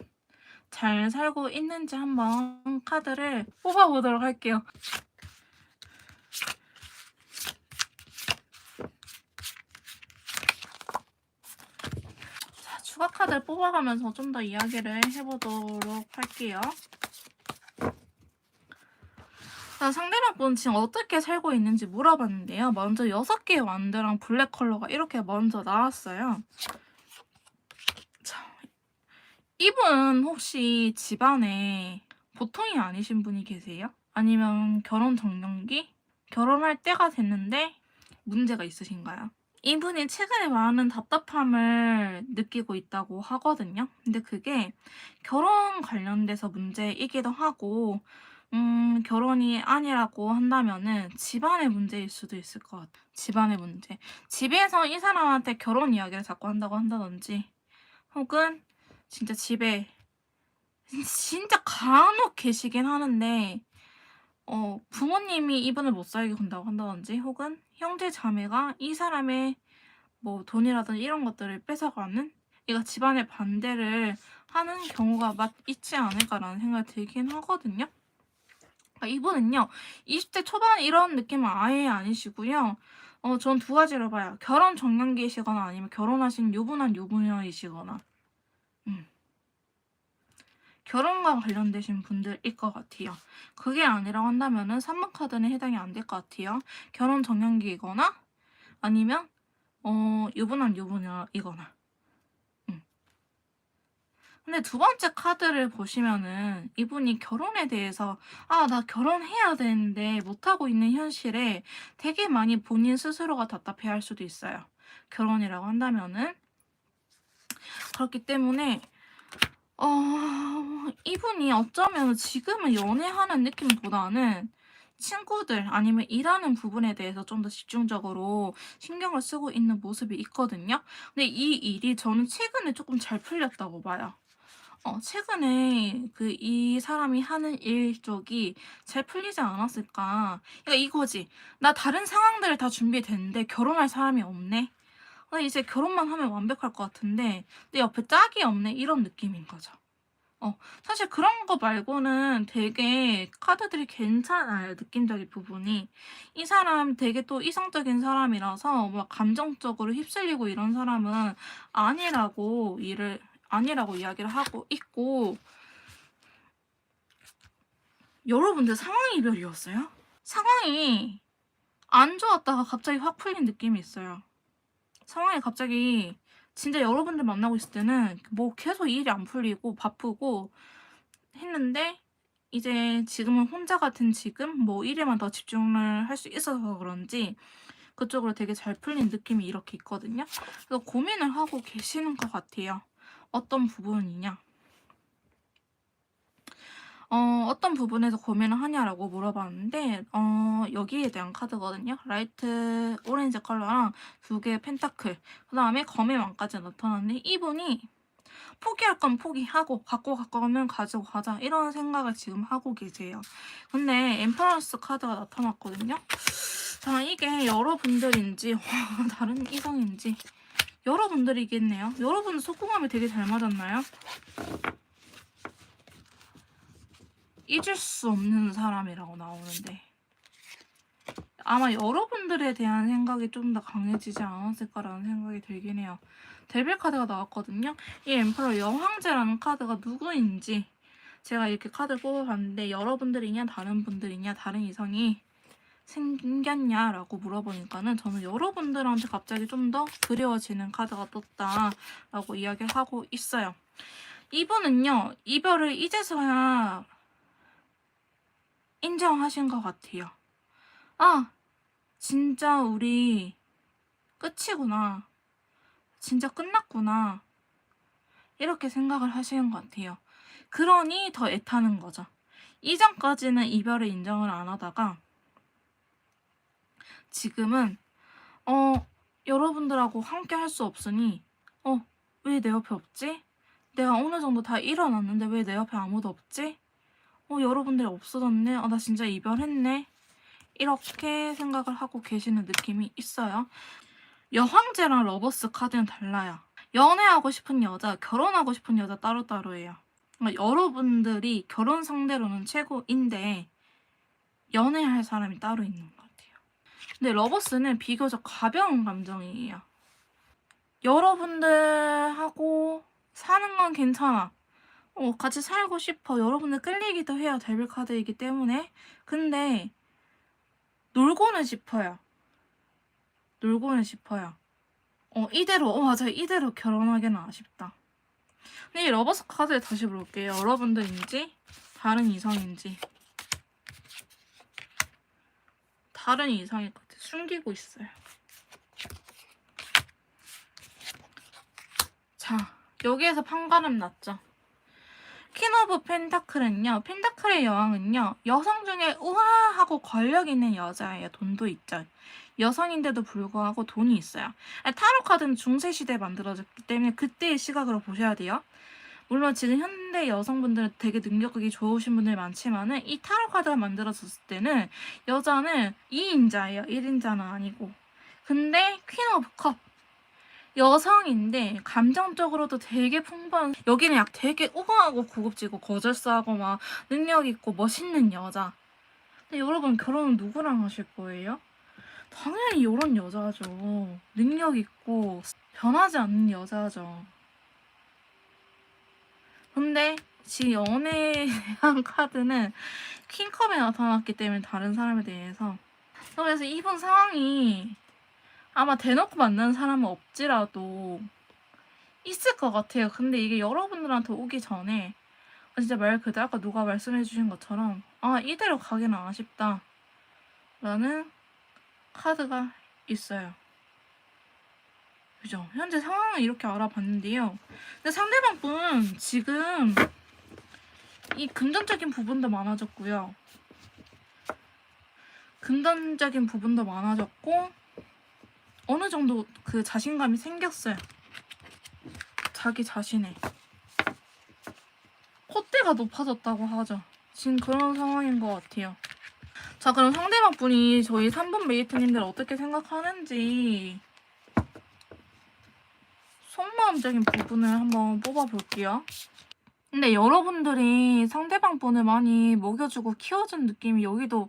잘 살고 있는지 한번 카드를 뽑아보도록 할게요. 자, 추가 카드를 뽑아가면서 좀 더 이야기를 해보도록 할게요. 자, 상대방분 지금 어떻게 살고 있는지 물어봤는데요. 먼저 6개의 완드랑 블랙 컬러가 이렇게 먼저 나왔어요. 자, 이분 혹시 집안에 보통이 아니신 분이 계세요? 아니면 결혼 정년기? 결혼할 때가 됐는데 문제가 있으신가요? 이분이 최근에 많은 답답함을 느끼고 있다고 하거든요. 근데 그게 결혼 관련돼서 문제이기도 하고, 결혼이 아니라고 한다면은 집안의 문제일 수도 있을 것 같아요. 집안의 문제. 집에서 이 사람한테 결혼 이야기를 자꾸 한다고 한다든지, 혹은 진짜 집에 진짜 간혹 계시긴 하는데, 부모님이 이분을 못 살게 군다고 한다든지, 혹은 형제 자매가 이 사람의 뭐 돈이라든지 이런 것들을 뺏어가는, 얘가 집안의 반대를 하는 경우가 있지 않을까라는 생각이 들긴 하거든요. 이분은요, 20대 초반 이런 느낌은 아예 아니시고요. 전 두 가지로 봐요. 결혼 정년기이시거나 아니면 결혼하신 유부남 유부녀이시거나, 결혼과 관련되신 분들일 것 같아요. 그게 아니라고 한다면은 3번 카드는 해당이 안 될 것 같아요. 결혼 정년기이거나 아니면 유부남 유부녀이거나. 근데 두 번째 카드를 보시면은 이분이 결혼에 대해서 나 결혼해야 되는데 못하고 있는 현실에 되게 많이 본인 스스로가 답답해할 수도 있어요. 결혼이라고 한다면은. 그렇기 때문에 이분이 어쩌면 지금은 연애하는 느낌보다는 친구들 아니면 일하는 부분에 대해서 좀 더 집중적으로 신경을 쓰고 있는 모습이 있거든요. 근데 이 일이 저는 최근에 조금 잘 풀렸다고 봐요. 최근에 이 사람이 하는 일 쪽이 잘 풀리지 않았을까. 그러니까 이거지. 나 다른 상황들을 다 준비됐는데 결혼할 사람이 없네. 이제 결혼만 하면 완벽할 것 같은데 내 옆에 짝이 없네. 이런 느낌인 거죠. 사실 그런 거 말고는 되게 카드들이 괜찮아요. 느낌적인 부분이. 이 사람 되게 또 이성적인 사람이라서 막 감정적으로 휩쓸리고 이런 사람은 아니라고 이야기를 하고 있고, 여러분들 상황 이별이었어요? 상황이 안 좋았다가 갑자기 확 풀린 느낌이 있어요. 상황이 갑자기 진짜 여러분들 만나고 있을 때는 뭐 계속 일이 안 풀리고 바쁘고 했는데, 이제 지금은 혼자 같은 지금 뭐 일에만 더 집중을 할 수 있어서 그런지 그쪽으로 되게 잘 풀린 느낌이 이렇게 있거든요. 그래서 고민을 하고 계시는 것 같아요. 어떤 부분이냐? 어떤 부분에서 고민을 하냐라고 물어봤는데, 여기에 대한 카드거든요. 라이트 오렌지 컬러랑 2개의 펜타클, 그 다음에 검의 왕까지 나타났는데, 이분이 포기할 건 포기하고 갖고 갈 거면 가지고 가자 이런 생각을 지금 하고 계세요. 근데 엠퍼런스 카드가 나타났거든요. 자, 이게 여러분들인지 다른 이성인지 여러분들이겠네요. 여러분 속궁합이 되게 잘 맞았나요? 잊을 수 없는 사람이라고 나오는데 아마 여러분들에 대한 생각이 좀 더 강해지지 않았을까라는 생각이 들긴 해요. 데빌 카드가 나왔거든요. 이 엠퍼러 여왕제라는 카드가 누구인지 제가 이렇게 카드를 뽑아봤는데, 여러분들이냐 다른 분들이냐 다른 이성이 생겼냐라고 물어보니까는 저는 여러분들한테 갑자기 좀 더 그리워지는 카드가 떴다라고 이야기를 하고 있어요. 이분은요, 이별을 이제서야 인정하신 것 같아요. 아, 진짜 우리 끝이구나. 진짜 끝났구나. 이렇게 생각을 하시는 것 같아요. 그러니 더 애타는 거죠. 이전까지는 이별을 인정을 안 하다가 지금은 여러분들하고 함께 할 수 없으니 왜 내 옆에 없지? 내가 어느 정도 다 일어났는데 왜 내 옆에 아무도 없지? 여러분들이 없어졌네. 나 진짜 이별했네. 이렇게 생각을 하고 계시는 느낌이 있어요. 여황제랑 러버스 카드는 달라요. 연애하고 싶은 여자, 결혼하고 싶은 여자 따로따로예요. 그러니까 여러분들이 결혼 상대로는 최고인데 연애할 사람이 따로 있는 것 같아요. 근데 러버스는 비교적 가벼운 감정이에요. 여러분들하고 사는 건 괜찮아. 같이 살고 싶어. 여러분들 끌리기도 해요. 데빌 카드이기 때문에. 근데 놀고는 싶어요. 놀고는 싶어요. 이대로 맞아요. 이대로 결혼하기는 아쉽다. 근데 이 러버스 카드를 다시 볼게요. 여러분들인지 다른 이성인지. 다른 이성일 것 같아요. 숨기고 있어요. 자, 여기에서 판가름 났죠. 퀸 오브 펜타클은요. 펜타클의 여왕은요. 여성 중에 우아하고 권력 있는 여자예요. 돈도 있죠. 여성인데도 불구하고 돈이 있어요. 타로 카드는 중세시대에 만들어졌기 때문에 그때의 시각으로 보셔야 돼요. 물론 지금 현대 여성분들은 되게 능력이 좋으신 분들이 많지만은 이 타로 카드가 만들어졌을 때는 여자는 2인자예요. 1인자는 아니고. 근데 퀸 오브 컵 여성인데 감정적으로도 되게 풍부한, 여기는 약 되게 우아하고 고급지고 거절사하고 막 능력 있고 멋있는 여자. 근데 여러분 결혼은 누구랑 하실 거예요? 당연히 이런 여자죠. 능력 있고 변하지 않는 여자죠. 근데 지금 연애에 대한 카드는 킹컵에 나타났기 때문에 다른 사람에 대해서. 그래서 이분 상황이 아마 대놓고 만나는 사람은 없지라도 있을 것 같아요. 근데 이게 여러분들한테 오기 전에 진짜 말 그대로 아까 누가 말씀해주신 것처럼 이대로 가기는 아쉽다 라는 카드가 있어요. 그죠? 현재 상황을 이렇게 알아봤는데요. 근데 상대방 분 지금 이 금전적인 부분도 많아졌고요. 금전적인 부분도 많아졌고 어느 정도 그 자신감이 생겼어요. 자기 자신의 콧대가 높아졌다고 하죠. 지금 그런 상황인 것 같아요. 자, 그럼 상대방 분이 저희 3번 메이트님들 어떻게 생각하는지 속마음적인 부분을 한번 뽑아볼게요. 근데 여러분들이 상대방 분을 많이 먹여주고 키워준 느낌이 여기도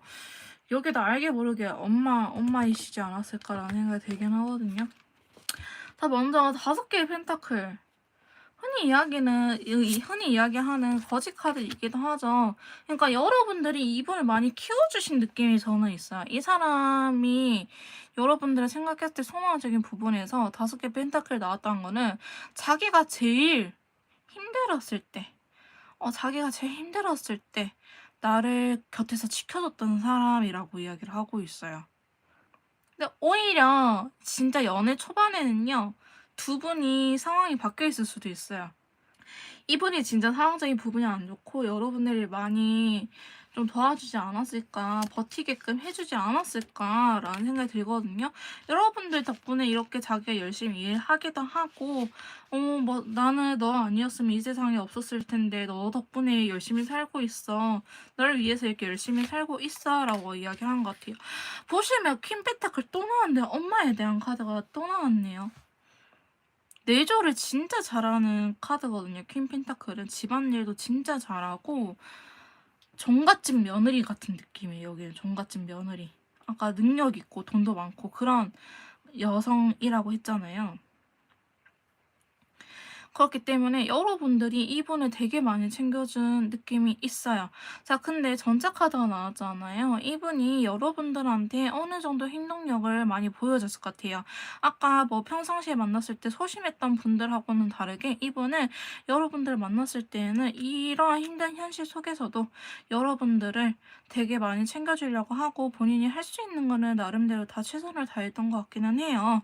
알게 모르게 엄마이시지 않았을까라는 생각이 들긴 하거든요. 자, 먼저 5개의 펜타클. 흔히 이야기하는 거지 카드이기도 하죠. 그러니까 여러분들이 이분을 많이 키워주신 느낌이 저는 있어요. 이 사람이 여러분들을 생각했을 때 소망적인 부분에서 5개 펜타클 나왔다는 거는 자기가 제일 힘들었을 때, 나를 곁에서 지켜줬던 사람이라고 이야기를 하고 있어요. 근데 오히려 진짜 연애 초반에는요, 두 분이 상황이 바뀌어 있을 수도 있어요. 이분이 진짜 상황적인 부분이 안 좋고 여러분들이 많이 좀 도와주지 않았을까, 버티게끔 해주지 않았을까라는 생각이 들거든요. 여러분들 덕분에 이렇게 자기가 열심히 일하기도 하고 나는 너 아니었으면 이 세상에 없었을 텐데 너 덕분에 열심히 살고 있어. 너를 위해서 이렇게 열심히 살고 있어 라고 이야기하는 것 같아요. 보시면 퀸 펜타클 또 나왔는데 엄마에 대한 카드가 또 나왔네요. 내조를 진짜 잘하는 카드거든요. 퀸 펜타클은 집안일도 진짜 잘하고 정갓집 며느리 같은 느낌이에요. 여기는 정갓집 며느리. 아까 능력 있고 돈도 많고 그런 여성이라고 했잖아요. 그렇기 때문에 여러분들이 이분을 되게 많이 챙겨준 느낌이 있어요. 자, 근데 전체 카드가 나왔잖아요. 이분이 여러분들한테 어느 정도 행동력을 많이 보여줬을 것 같아요. 아까 뭐 평상시에 만났을 때 소심했던 분들하고는 다르게 이분은 여러분들 만났을 때에는 이러한 힘든 현실 속에서도 여러분들을 되게 많이 챙겨주려고 하고 본인이 할 수 있는 거는 나름대로 다 최선을 다했던 것 같기는 해요.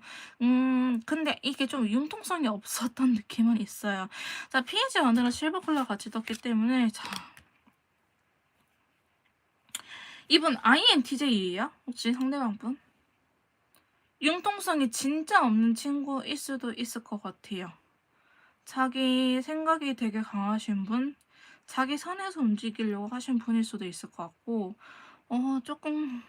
근데 이게 좀 융통성이 없었던 느낌은 있어요. 자, 페이지 안으로 실버 컬러 같이 떴기 때문에 자, 이분 INTJ예요? 혹시 상대방 분? 융통성이 진짜 없는 친구일 수도 있을 것 같아요. 자기 생각이 되게 강하신 분, 자기 선에서 움직이려고 하신 분일 수도 있을 것 같고, 조금,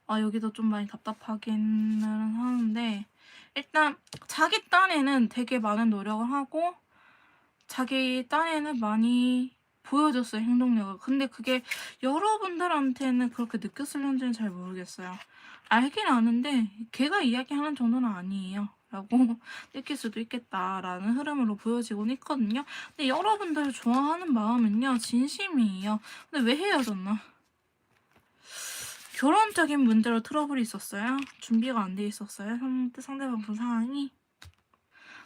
여기도 좀 많이 답답하기는 하는데, 일단, 자기 딴에는 되게 많은 노력을 하고, 자기 딴에는 많이 보여줬어요, 행동력을. 근데 그게 여러분들한테는 그렇게 느꼈을는지는 잘 모르겠어요. 알긴 아는데 걔가 이야기하는 정도는 아니에요 라고 느낄 수도 있겠다라는 흐름으로 보여지곤 있거든요. 근데 여러분들을 좋아하는 마음은요 진심이에요. 근데 왜 헤어졌나? 결혼적인 문제로 트러블이 있었어요? 준비가 안 돼 있었어요? 상대방 분 상황이?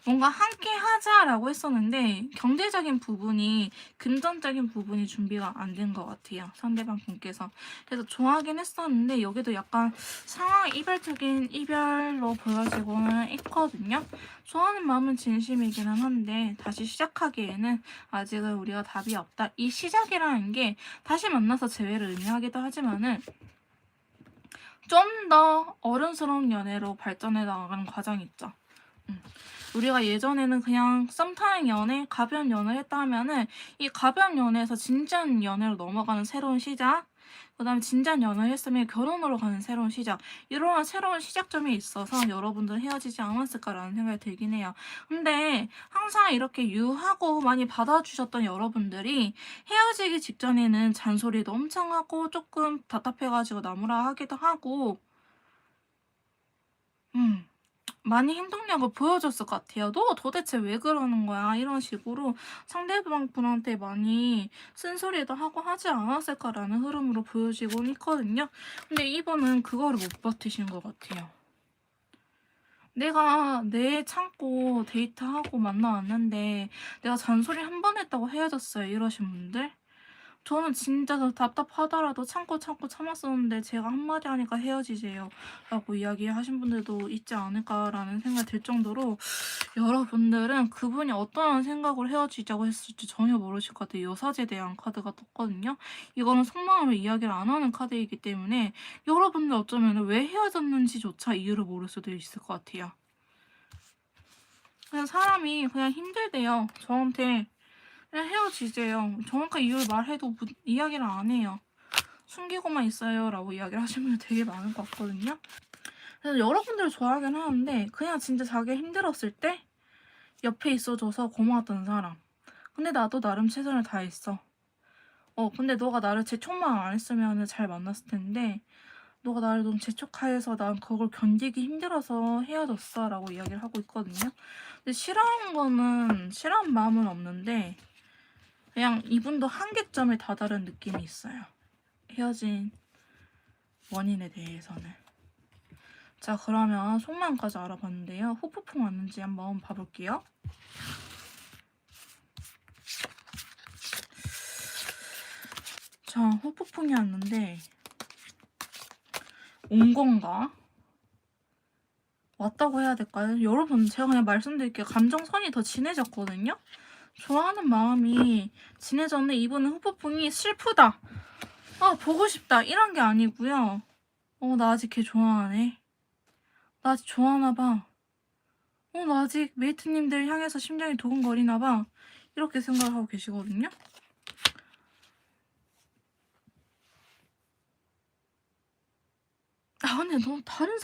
뭔가 함께 하자라고 했었는데 경제적인 부분이 금전적인 부분이 준비가 안 된 것 같아요. 상대방 분께서. 그래서 좋아하긴 했었는데 여기도 약간 상황 이별적인 이별로 보여지고는 있거든요. 좋아하는 마음은 진심이기는 한데 다시 시작하기에는 아직은 우리가 답이 없다. 이 시작이라는 게 다시 만나서 재회를 의미하기도 하지만은 좀 더 어른스러운 연애로 발전해 나가는 과정이 있죠. 우리가 예전에는 그냥 썸 타는 연애, 가벼운 연애를 했다 하면은 이 가벼운 연애에서 진지한 연애로 넘어가는 새로운 시작, 그 다음에 진지한 연애를 했으면 결혼으로 가는 새로운 시작, 이러한 새로운 시작점이 있어서 여러분들 헤어지지 않았을까라는 생각이 들긴 해요. 근데 항상 이렇게 유하고 많이 받아주셨던 여러분들이 헤어지기 직전에는 잔소리도 엄청 하고 조금 답답해가지고 나무라 하기도 하고 음. 많이 행동력을 보여줬을 것 같아요. 너 도대체 왜 그러는 거야? 이런 식으로 상대방 분한테 많이 쓴소리도 하고 하지 않았을까라는 흐름으로 보여지곤 있거든요. 근데 이분은 그거를 못 버티신 것 같아요. 내가 내 참고 데이트하고 만나왔는데 내가 잔소리 한 번 했다고 헤어졌어요. 이러신 분들. 저는 진짜 답답하더라도 참고 참았었는데 제가 한마디 하니까 헤어지세요 라고 이야기하신 분들도 있지 않을까라는 생각이 들 정도로 여러분들은 그분이 어떠한 생각으로 헤어지자고 했을지 전혀 모르실 것 같아요. 여사제에 대한 카드가 떴거든요. 이거는 속마음을 이야기를 안 하는 카드이기 때문에 여러분들 어쩌면 왜 헤어졌는지조차 이유를 모를 수도 있을 것 같아요. 그냥 사람이 그냥 힘들대요. 저한테 그냥 헤어지재요. 정확한 이유를 말해도 이야기를 안 해요. 숨기고만 있어요 라고 이야기를 하시는 분들 되게 많은 것 같거든요. 그래서 여러분들을 좋아하긴 하는데 그냥 진짜 자기가 힘들었을 때 옆에 있어줘서 고마웠던 사람. 근데 나도 나름 최선을 다했어. 근데 너가 나를 재촉만 안 했으면 잘 만났을 텐데 너가 나를 너무 재촉하여서 난 그걸 견디기 힘들어서 헤어졌어 라고 이야기를 하고 있거든요. 근데 싫어하는 마음은 없는데 그냥 이분도 한계점에 다다른 느낌이 있어요. 헤어진 원인에 대해서는. 자, 그러면 속마음까지 알아봤는데요. 후폭풍 왔는지 한번 봐볼게요. 자, 후폭풍이 왔는데 온 건가? 왔다고 해야 될까요? 여러분, 제가 그냥 말씀드릴게요. 감정선이 더 진해졌거든요? 좋아하는 마음이 진해졌는데 이분은 후폭풍이 슬프다. 보고 싶다. 이런 게 아니고요. 나 아직 걔 좋아하네. 나 아직 좋아하나 봐. 나 아직 메이트님들 향해서 심장이 두근거리나 봐. 이렇게 생각하고 계시거든요. 근데 너무 다른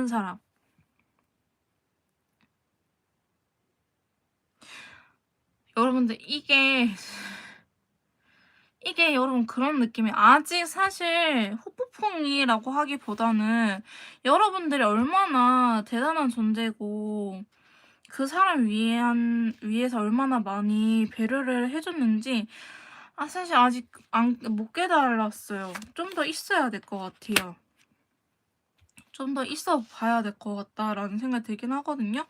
사람. 여러분들, 이게 이게 여러분 그런 느낌이 아직 사실 후폭풍이라고 하기보다는 여러분들이 얼마나 대단한 존재고 그 사람 위해서 얼마나 많이 배려를 해 줬는지 사실 아직 안 못 깨달았어요. 좀 더 있어야 될 것 같아요. 좀 더 있어 봐야 될 것 같다라는 생각이 들긴 하거든요.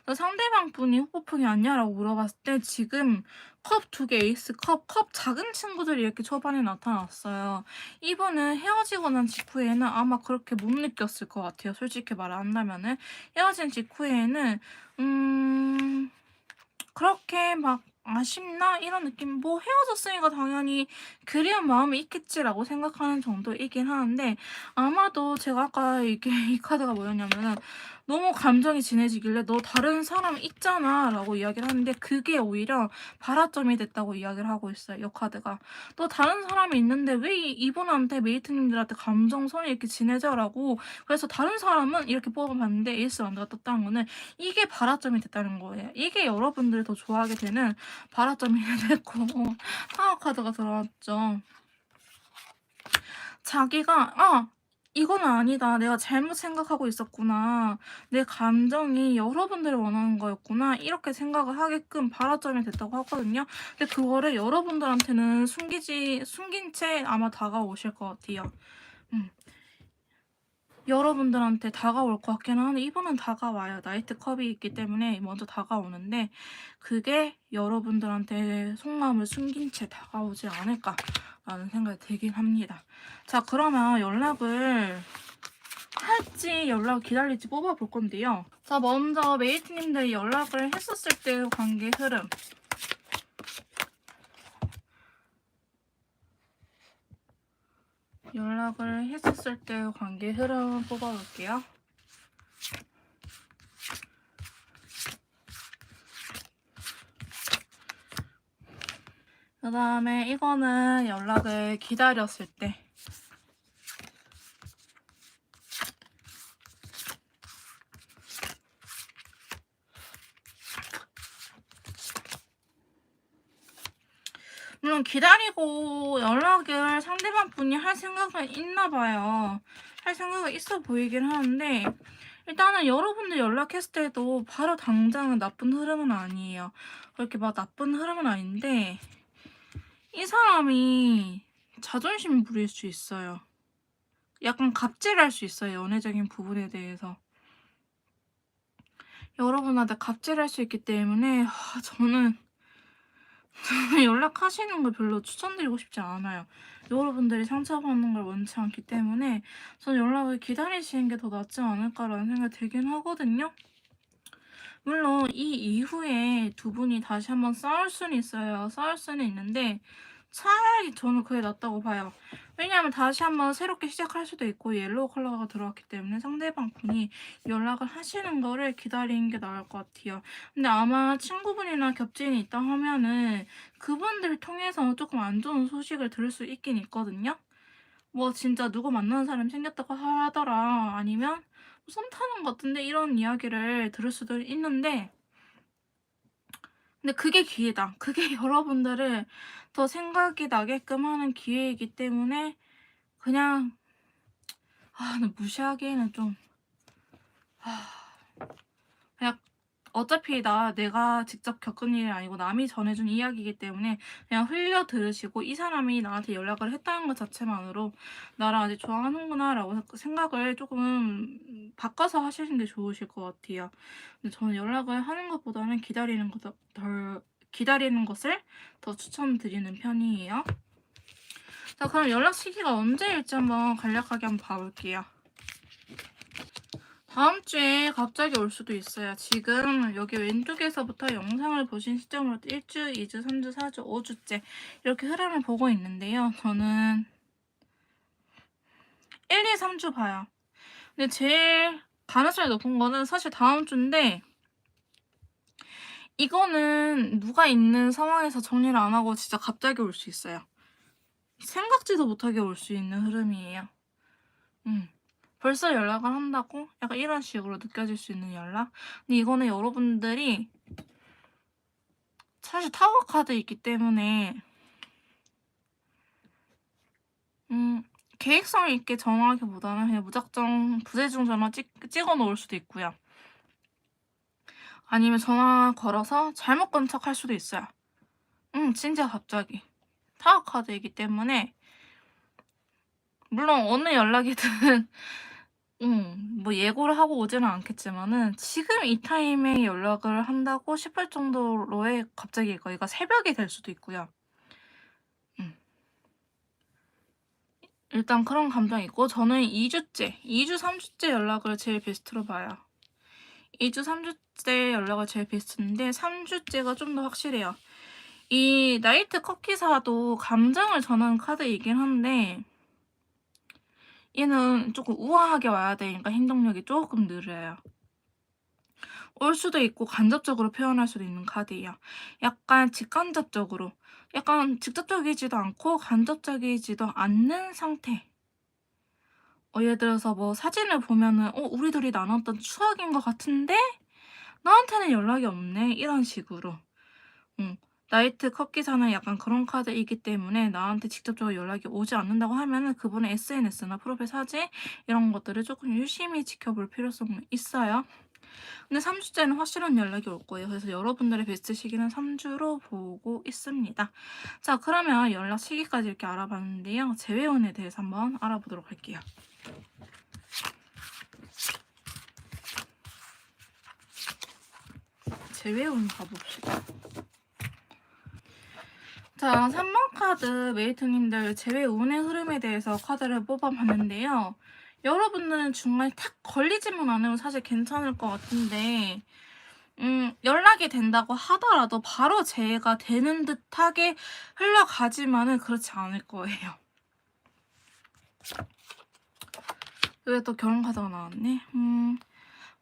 그래서 상대방 분이 "후폭풍이 아니냐?"라고 물어봤을 때 지금 컵 2개 에이스 컵 작은 친구들이 이렇게 초반에 나타났어요. 이분은 헤어지고 난 직후에는 아마 그렇게 못 느꼈을 것 같아요, 솔직히 말을 한다면은. 헤어진 직후에는 그렇게 막 '아쉽나?' 이런 느낌, 뭐 '헤어졌으니까 당연히 그리운 마음이 있겠지.'라고 생각하는 정도이긴 하는데, 아마도 제가 아까 이게 이 카드가 뭐였냐면은 너무 감정이 진해지길래 "너 다른 사람 있잖아."라고 이야기를 하는데, 그게 오히려 발화점이 됐다고 이야기를 하고 있어요, 이 카드가. "너 다른 사람이 있는데 왜 이분한테 메이트님들한테 감정선이 이렇게 진해져?"라고. 그래서 다른 사람은 이렇게 뽑아봤는데 에이스 완드가 떴다는 거는 이게 발화점이 됐다는 거예요. 이게 여러분들이 더 좋아하게 되는 발화점이 됐고, 타워 카드가 들어왔죠. 자기가 '이건 아니다. 내가 잘못 생각하고 있었구나. 내 감정이 여러분들이 원하는 거였구나.' 이렇게 생각을 하게끔 발화점이 됐다고 하거든요. 근데 그거를 여러분들한테는 숨긴 채 아마 다가오실 것 같아요. 음. 여러분들한테 다가올 것 같기는 한데 이분은 다가와요. 나이트 컵이 있기 때문에 먼저 다가오는데, 그게 여러분들한테 속마음을 숨긴 채 다가오지 않을까라는 생각이 들긴 합니다. 자, 그러면 연락을 할지 연락을 기다릴지 뽑아볼 건데요. 자, 먼저 메이트님들이 연락을 했었을 때의 관계 흐름. 연락을 했었을 때의 관계 흐름을 뽑아볼게요. 그 다음에 이거는 연락을 기다렸을 때. 물론 기다리고 연락을 상대방 분이 할 생각은 있나 봐요. 할 생각은 있어 보이긴 하는데, 일단은 여러분들 연락했을 때도 바로 당장은 나쁜 흐름은 아니에요. 그렇게 막 나쁜 흐름은 아닌데, 이 사람이 자존심 부릴 수 있어요. 약간 갑질할 수 있어요, 연애적인 부분에 대해서. 여러분한테 갑질할 수 있기 때문에 저는 연락하시는 걸 별로 추천드리고 싶지 않아요. 여러분들이 상처받는 걸 원치 않기 때문에 저는 연락을 기다리시는 게 더 낫지 않을까라는 생각이 들긴 하거든요. 물론 이 이후에 두 분이 다시 한번 싸울 수는 있어요. 싸울 수는 있는데 차라리 저는 그게 낫다고 봐요. 왜냐하면 다시 한번 새롭게 시작할 수도 있고 옐로우 컬러가 들어왔기 때문에 상대방 분이 연락을 하시는 거를 기다리는 게 나을 것 같아요. 근데 아마 친구분이나 겹친이 있다 하면은 그분들을 통해서 조금 안 좋은 소식을 들을 수 있긴 있거든요. 뭐 진짜 누구 만나는 사람이 생겼다고 하더라, 아니면 썸 타는 것 같은데, 이런 이야기를 들을 수도 있는데, 근데 그게 기회다. 그게 여러분들을 더 생각이 나게끔 하는 기회이기 때문에 그냥 근데 무시하기에는 좀 그냥, 어차피 내가 직접 겪은 일이 아니고 남이 전해준 이야기이기 때문에 그냥 흘려 들으시고, 이 사람이 나한테 연락을 했다는 것 자체만으로 나를 아직 좋아하는구나라고 생각을 조금 바꿔서 하시는 게 좋으실 것 같아요. 근데 저는 연락을 하는 것보다는 기다리는 것을 더 추천드리는 편이에요. 자, 그럼 연락 시기가 언제일지 한번 간략하게 한번 봐볼게요. 다음 주에 갑자기 올 수도 있어요. 지금 여기 왼쪽에서부터 영상을 보신 시점으로 1주, 2주, 3주, 4주, 5주째 이렇게 흐름을 보고 있는데요. 저는 1, 2, 3주 봐요. 근데 제일 가능성이 높은 거는 사실 다음 주인데, 이거는 누가 있는 상황에서 정리를 안 하고 진짜 갑자기 올 수 있어요. 생각지도 못하게 올 수 있는 흐름이에요. 벌써 연락을 한다고? 약간 이런 식으로 느껴질 수 있는 연락? 근데 이거는 여러분들이 사실 타워 카드 있기 때문에 음 계획성 있게 전화하기보다는 그냥 무작정 부재중 전화 찍어 놓을 수도 있고요. 아니면 전화 걸어서 잘못 건 척할 수도 있어요. 진짜 갑자기. 타워 카드이기 때문에 물론 어느 연락이든 뭐 예고를 하고 오지는 않겠지만은 지금 이 타임에 연락을 한다고 싶을 정도로의 갑자기 이거 새벽이 될 수도 있고요. 음. 일단 그런 감정이 있고 저는 2 주, 3 주째 연락을 제일 베스트로 봐요. 2 주, 3 주째 연락을 제일 베스트인데 3 주째가 좀 더 확실해요. 이 나이트 커키사도 감정을 전하는 카드이긴 한데 얘는 쪼끔 우아하게 와야 되니까 행동력이 쪼끔 느려요. 올 수도 있고 간접적으로 표현할 수도 있는 카드예요. 약간 직간접적으로, 약간 직접적이지도 않고 간접적이지도 않는 상태. 예를 들어서 뭐 사진을 보면은 우리 둘이 나눴던 추억인 것 같은데 나한테는 연락이 없네." 이런 식으로. 음. 나이트 커키사는 약간 그런 카드이기 때문에 나한테 직접적으로 연락이 오지 않는다고 하면은 그분의 SNS나 프로필 사진 이런 것들을 쪼끔 유심히 지켜볼 필요성은 있어요. 근데 3 주째는 확실한 연락이 올 거예요. 그래서 여러분들의 베스트 시기는 3 주로 보고 있습니다. 자, 그러면 연락 시기까지 이렇게 알아봤는데요. 재회운에 대해서 한번 알아보도록 할게요. 재회운 가봅시다. 자, 3번 카드 메이트님들 재회운의 흐름에 대해서 카드를 뽑아봤는데요. 여러분들은 중간에 탁 걸리지만 않으면 사실 괜찮을 것 같은데 연락이 된다고 하더라도 바로 재해가 되는 듯하게 흘러가지만은 그렇지 않을 거예요. 왜 또 결혼 카드가 나왔네?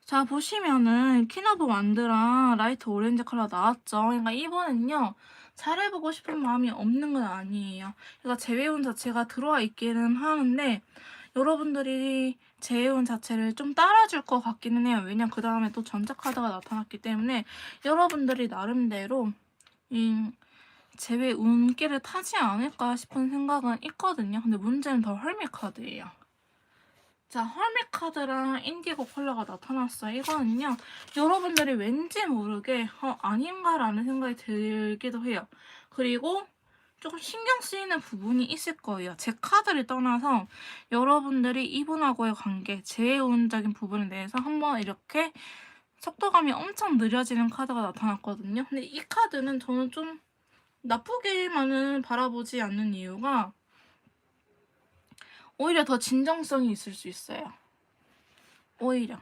자, 보시면은 퀸 오브 완드랑 라이트 오렌지 컬러 나왔죠. 그러니까 이번엔요. 잘해보고 싶은 마음이 없는 건 아니에요. 그러니까 재회운 자체가 들어와 있기는 하는데 여러분들이 재회운 자체를 좀 따라줄 것 같기는 해요. 왜냐면 그 다음에 또 전자 카드가 나타났기 때문에 여러분들이 나름대로 이 재회 운기를 타지 않을까 싶은 생각은 있거든요. 근데 문제는 더 헐미 카드예요. 자, 헐미 카드랑 인디고 컬러가 나타났어요. 이거는요. 여러분들이 왠지 모르게 아닌가라는 생각이 들기도 해요. 그리고 조금 신경 쓰이는 부분이 있을 거예요. 제 카드를 떠나서 여러분들이 이분하고의 관계, 재운적인 부분에 대해서 한번 이렇게 속도감이 엄청 느려지는 카드가 나타났거든요. 근데 이 카드는 저는 좀 나쁘게만은 바라보지 않는 이유가 오히려 더 진정성이 있을 수 있어요. 오히려.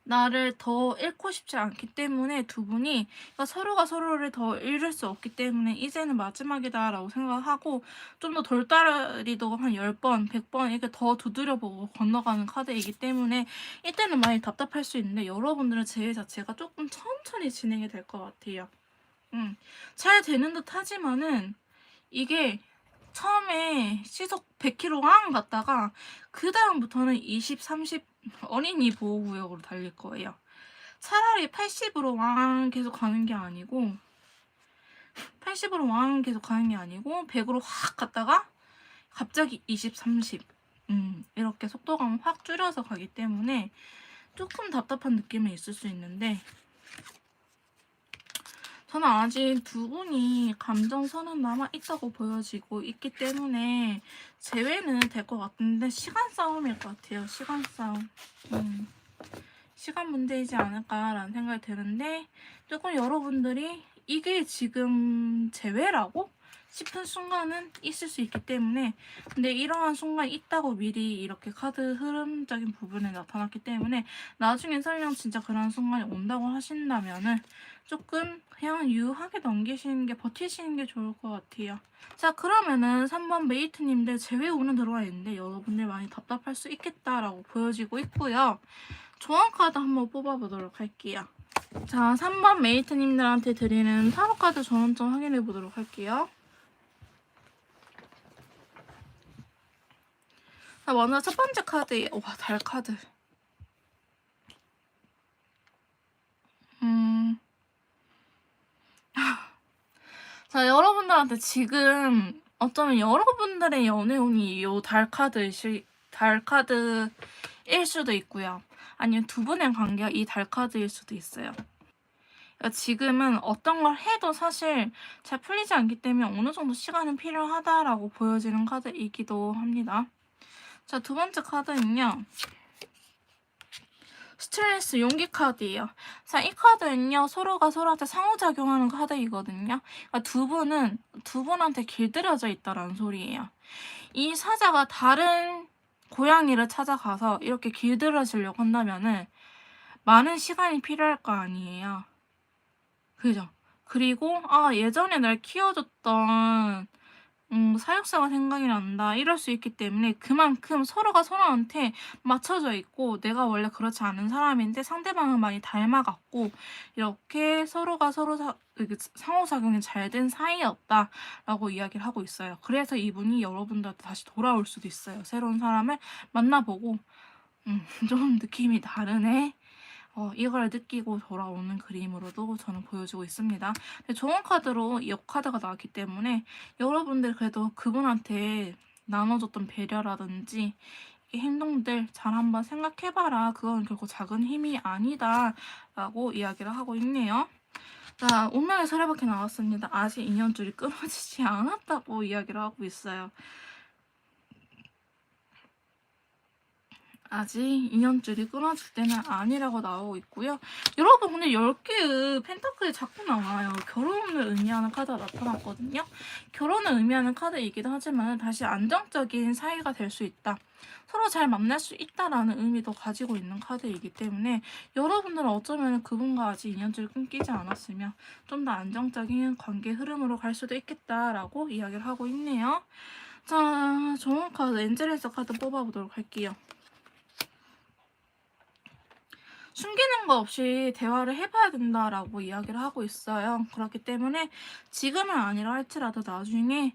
나를 더 잃고 싶지 않기 때문에 두 분이 그러니까 서로가 서로를 더 잃을 수 없기 때문에 이제는 마지막이다라고 생각하고 좀 더 돌다리도 한 10번, 100번 이렇게 더 두드려보고 건너가는 카드이기 때문에 이때는 많이 답답할 수 있는데 여러분들은 재회 자체가 조금 천천히 진행이 될 것 같아요. 잘 되는 듯 하지만은 이게 처음에 시속 100km 왕 갔다가 그다음부터는 20, 30 어린이 보호구역으로 달릴 거예요. 차라리 80으로 왕 계속 가는 게 아니고 80으로 왕 계속 가는 게 아니고 100으로 확 갔다가 갑자기 20, 30 이렇게 속도감을 확 줄여서 가기 때문에 조금 답답한 느낌은 있을 수 있는데 저는 아직 두 분이 감정선은 남아있다고 보여지고 있기 때문에 재회는 될 것 같은데 시간 싸움일 것 같아요. 시간 싸움. 시간 문제이지 않을까라는 생각이 드는데 조금 여러분들이 이게 지금 재회라고 싶은 순간은 있을 수 있기 때문에 근데 이러한 순간이 있다고 미리 이렇게 카드 흐름적인 부분에 나타났기 때문에 나중에 설령 진짜 그런 순간이 온다고 하신다면은 조금 그냥 유하게 넘기시는 게 버티시는 게 좋을 것 같아요. 자, 그러면은 3번 메이트님들 재회 운은 들어와 있는데 여러분들 많이 답답할 수 있겠다라고 보여지고 있고요. 조언 카드 한번 뽑아보도록 할게요. 자, 3번 메이트님들한테 드리는 타로 카드 조언 좀 확인해 보도록 할게요. 자, 먼저 첫 번째 카드, 와, 달 카드. 자, 여러분들한테 지금 어쩌면 여러분들의 연애운이 요 달카드일 수도 있고요. 아니면 두 분의 관계가 이 달카드일 수도 있어요. 그러니까 지금은 어떤 걸 해도 사실 잘 풀리지 않기 때문에 어느 정도 시간은 필요하다라고 보여지는 카드이기도 합니다. 자, 두 번째 카드는요. 스트레스 용기 카드예요. 자, 이 카드는요. 서로가 서로한테 상호작용하는 카드이거든요. 그러니까 두 분한테 길들여져 있다라는 소리예요. 이 사자가 다른 고양이를 찾아가서 이렇게 길들여지려고 한다면은 많은 시간이 필요할 거 아니에요. 그죠? 그리고 예전에 날 키워줬던 사육사가 생각이 난다. 이럴 수 있기 때문에 그만큼 서로가 서로한테 맞춰져 있고 내가 원래 그렇지 않은 사람인데 상대방은 많이 닮아갔고 이렇게 서로가 서로 상호작용이 잘 된 사이였다라고 이야기를 하고 있어요. 그래서 이분이 여러분들한테 다시 돌아올 수도 있어요. 새로운 사람을 만나보고 좀 느낌이 다르네. 이걸 느끼고 돌아오는 그림으로도 저는 보여주고 있습니다. 좋은 카드로 이 카드가 나왔기 때문에 여러분들 그래도 그분한테 나눠줬던 배려라든지 이 행동들 잘 한번 생각해봐라. 그건 결국 작은 힘이 아니다 라고 이야기를 하고 있네요. 자, 운명의 서류밖에 나왔습니다. 아직 인연줄이 끊어지지 않았다고 이야기를 하고 있어요. 아직 인연줄이 끊어질 때는 아니라고 나오고 있고요. 여러분 근데 10개의 펜타클이 자꾸 나와요. 결혼을 의미하는 카드가 나타났거든요. 결혼을 의미하는 카드이기도 하지만 다시 안정적인 사이가 될 수 있다. 서로 잘 만날 수 있다라는 의미도 가지고 있는 카드이기 때문에 여러분들은 어쩌면 그분과 아직 인연줄이 끊기지 않았으면 좀 더 안정적인 관계 흐름으로 갈 수도 있겠다라고 이야기를 하고 있네요. 자, 좋은 카드 엔젤에서 카드 뽑아보도록 할게요. 숨기는 거 없이 대화를 해봐야 된다라고 이야기를 하고 있어요. 그렇기 때문에 지금은 아니라 할지라도 나중에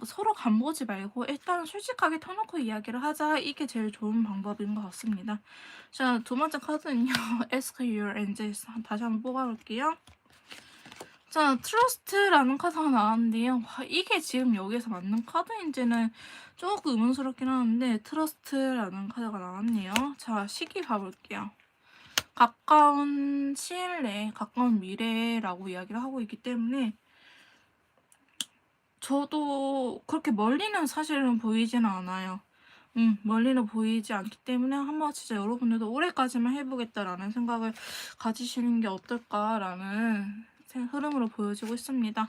서로 간보지 말고 일단 솔직하게 터놓고 이야기를 하자. 이게 제일 좋은 방법인 것 같습니다. 자, 두 번째 카드는요. Ask your angels. 다시 한번 뽑아볼게요. 자, 트러스트라는 카드가 나왔는데요. 와, 이게 지금 여기에서 맞는 카드인지는 조금 의문스럽긴 하는데 트러스트라는 카드가 나왔네요. 자, 시기 봐볼게요. 가까운 시일 내에 가까운 미래라고 이야기를 하고 있기 때문에 저도 그렇게 멀리는 사실은 보이지는 않아요. 멀리는 보이지 않기 때문에 한번 진짜 여러분들도 올해까지만 해보겠다라는 생각을 가지시는 게 어떨까라는 흐름으로 보여지고 있습니다.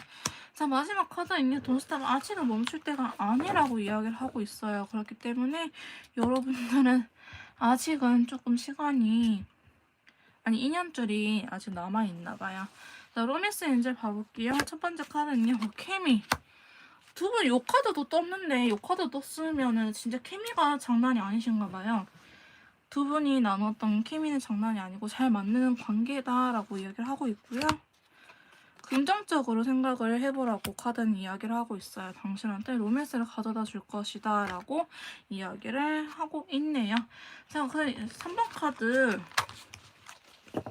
자, 마지막 카드는요. 돈스탑은 아직은 멈출 때가 아니라고 이야기를 하고 있어요. 그렇기 때문에 여러분들은 아직은 조금 시간이 인연줄이 아직 남아있나봐요. 자, 로미스 엔젤 봐볼게요. 첫 번째 카드는요. 케미. 두 분 요 카드도 떴는데 요 카드 떴으면은 진짜 케미가 장난이 아니신가봐요. 두 분이 나눴던 케미는 장난이 아니고 잘 맞는 관계다라고 이야기를 하고 있고요. 긍정적으로 생각을 해보라고 카드는 이야기를 하고 있어요. 당신한테 로맨스를 가져다 줄 것이다 라고 이야기를 하고 있네요. 자, 그 3번 카드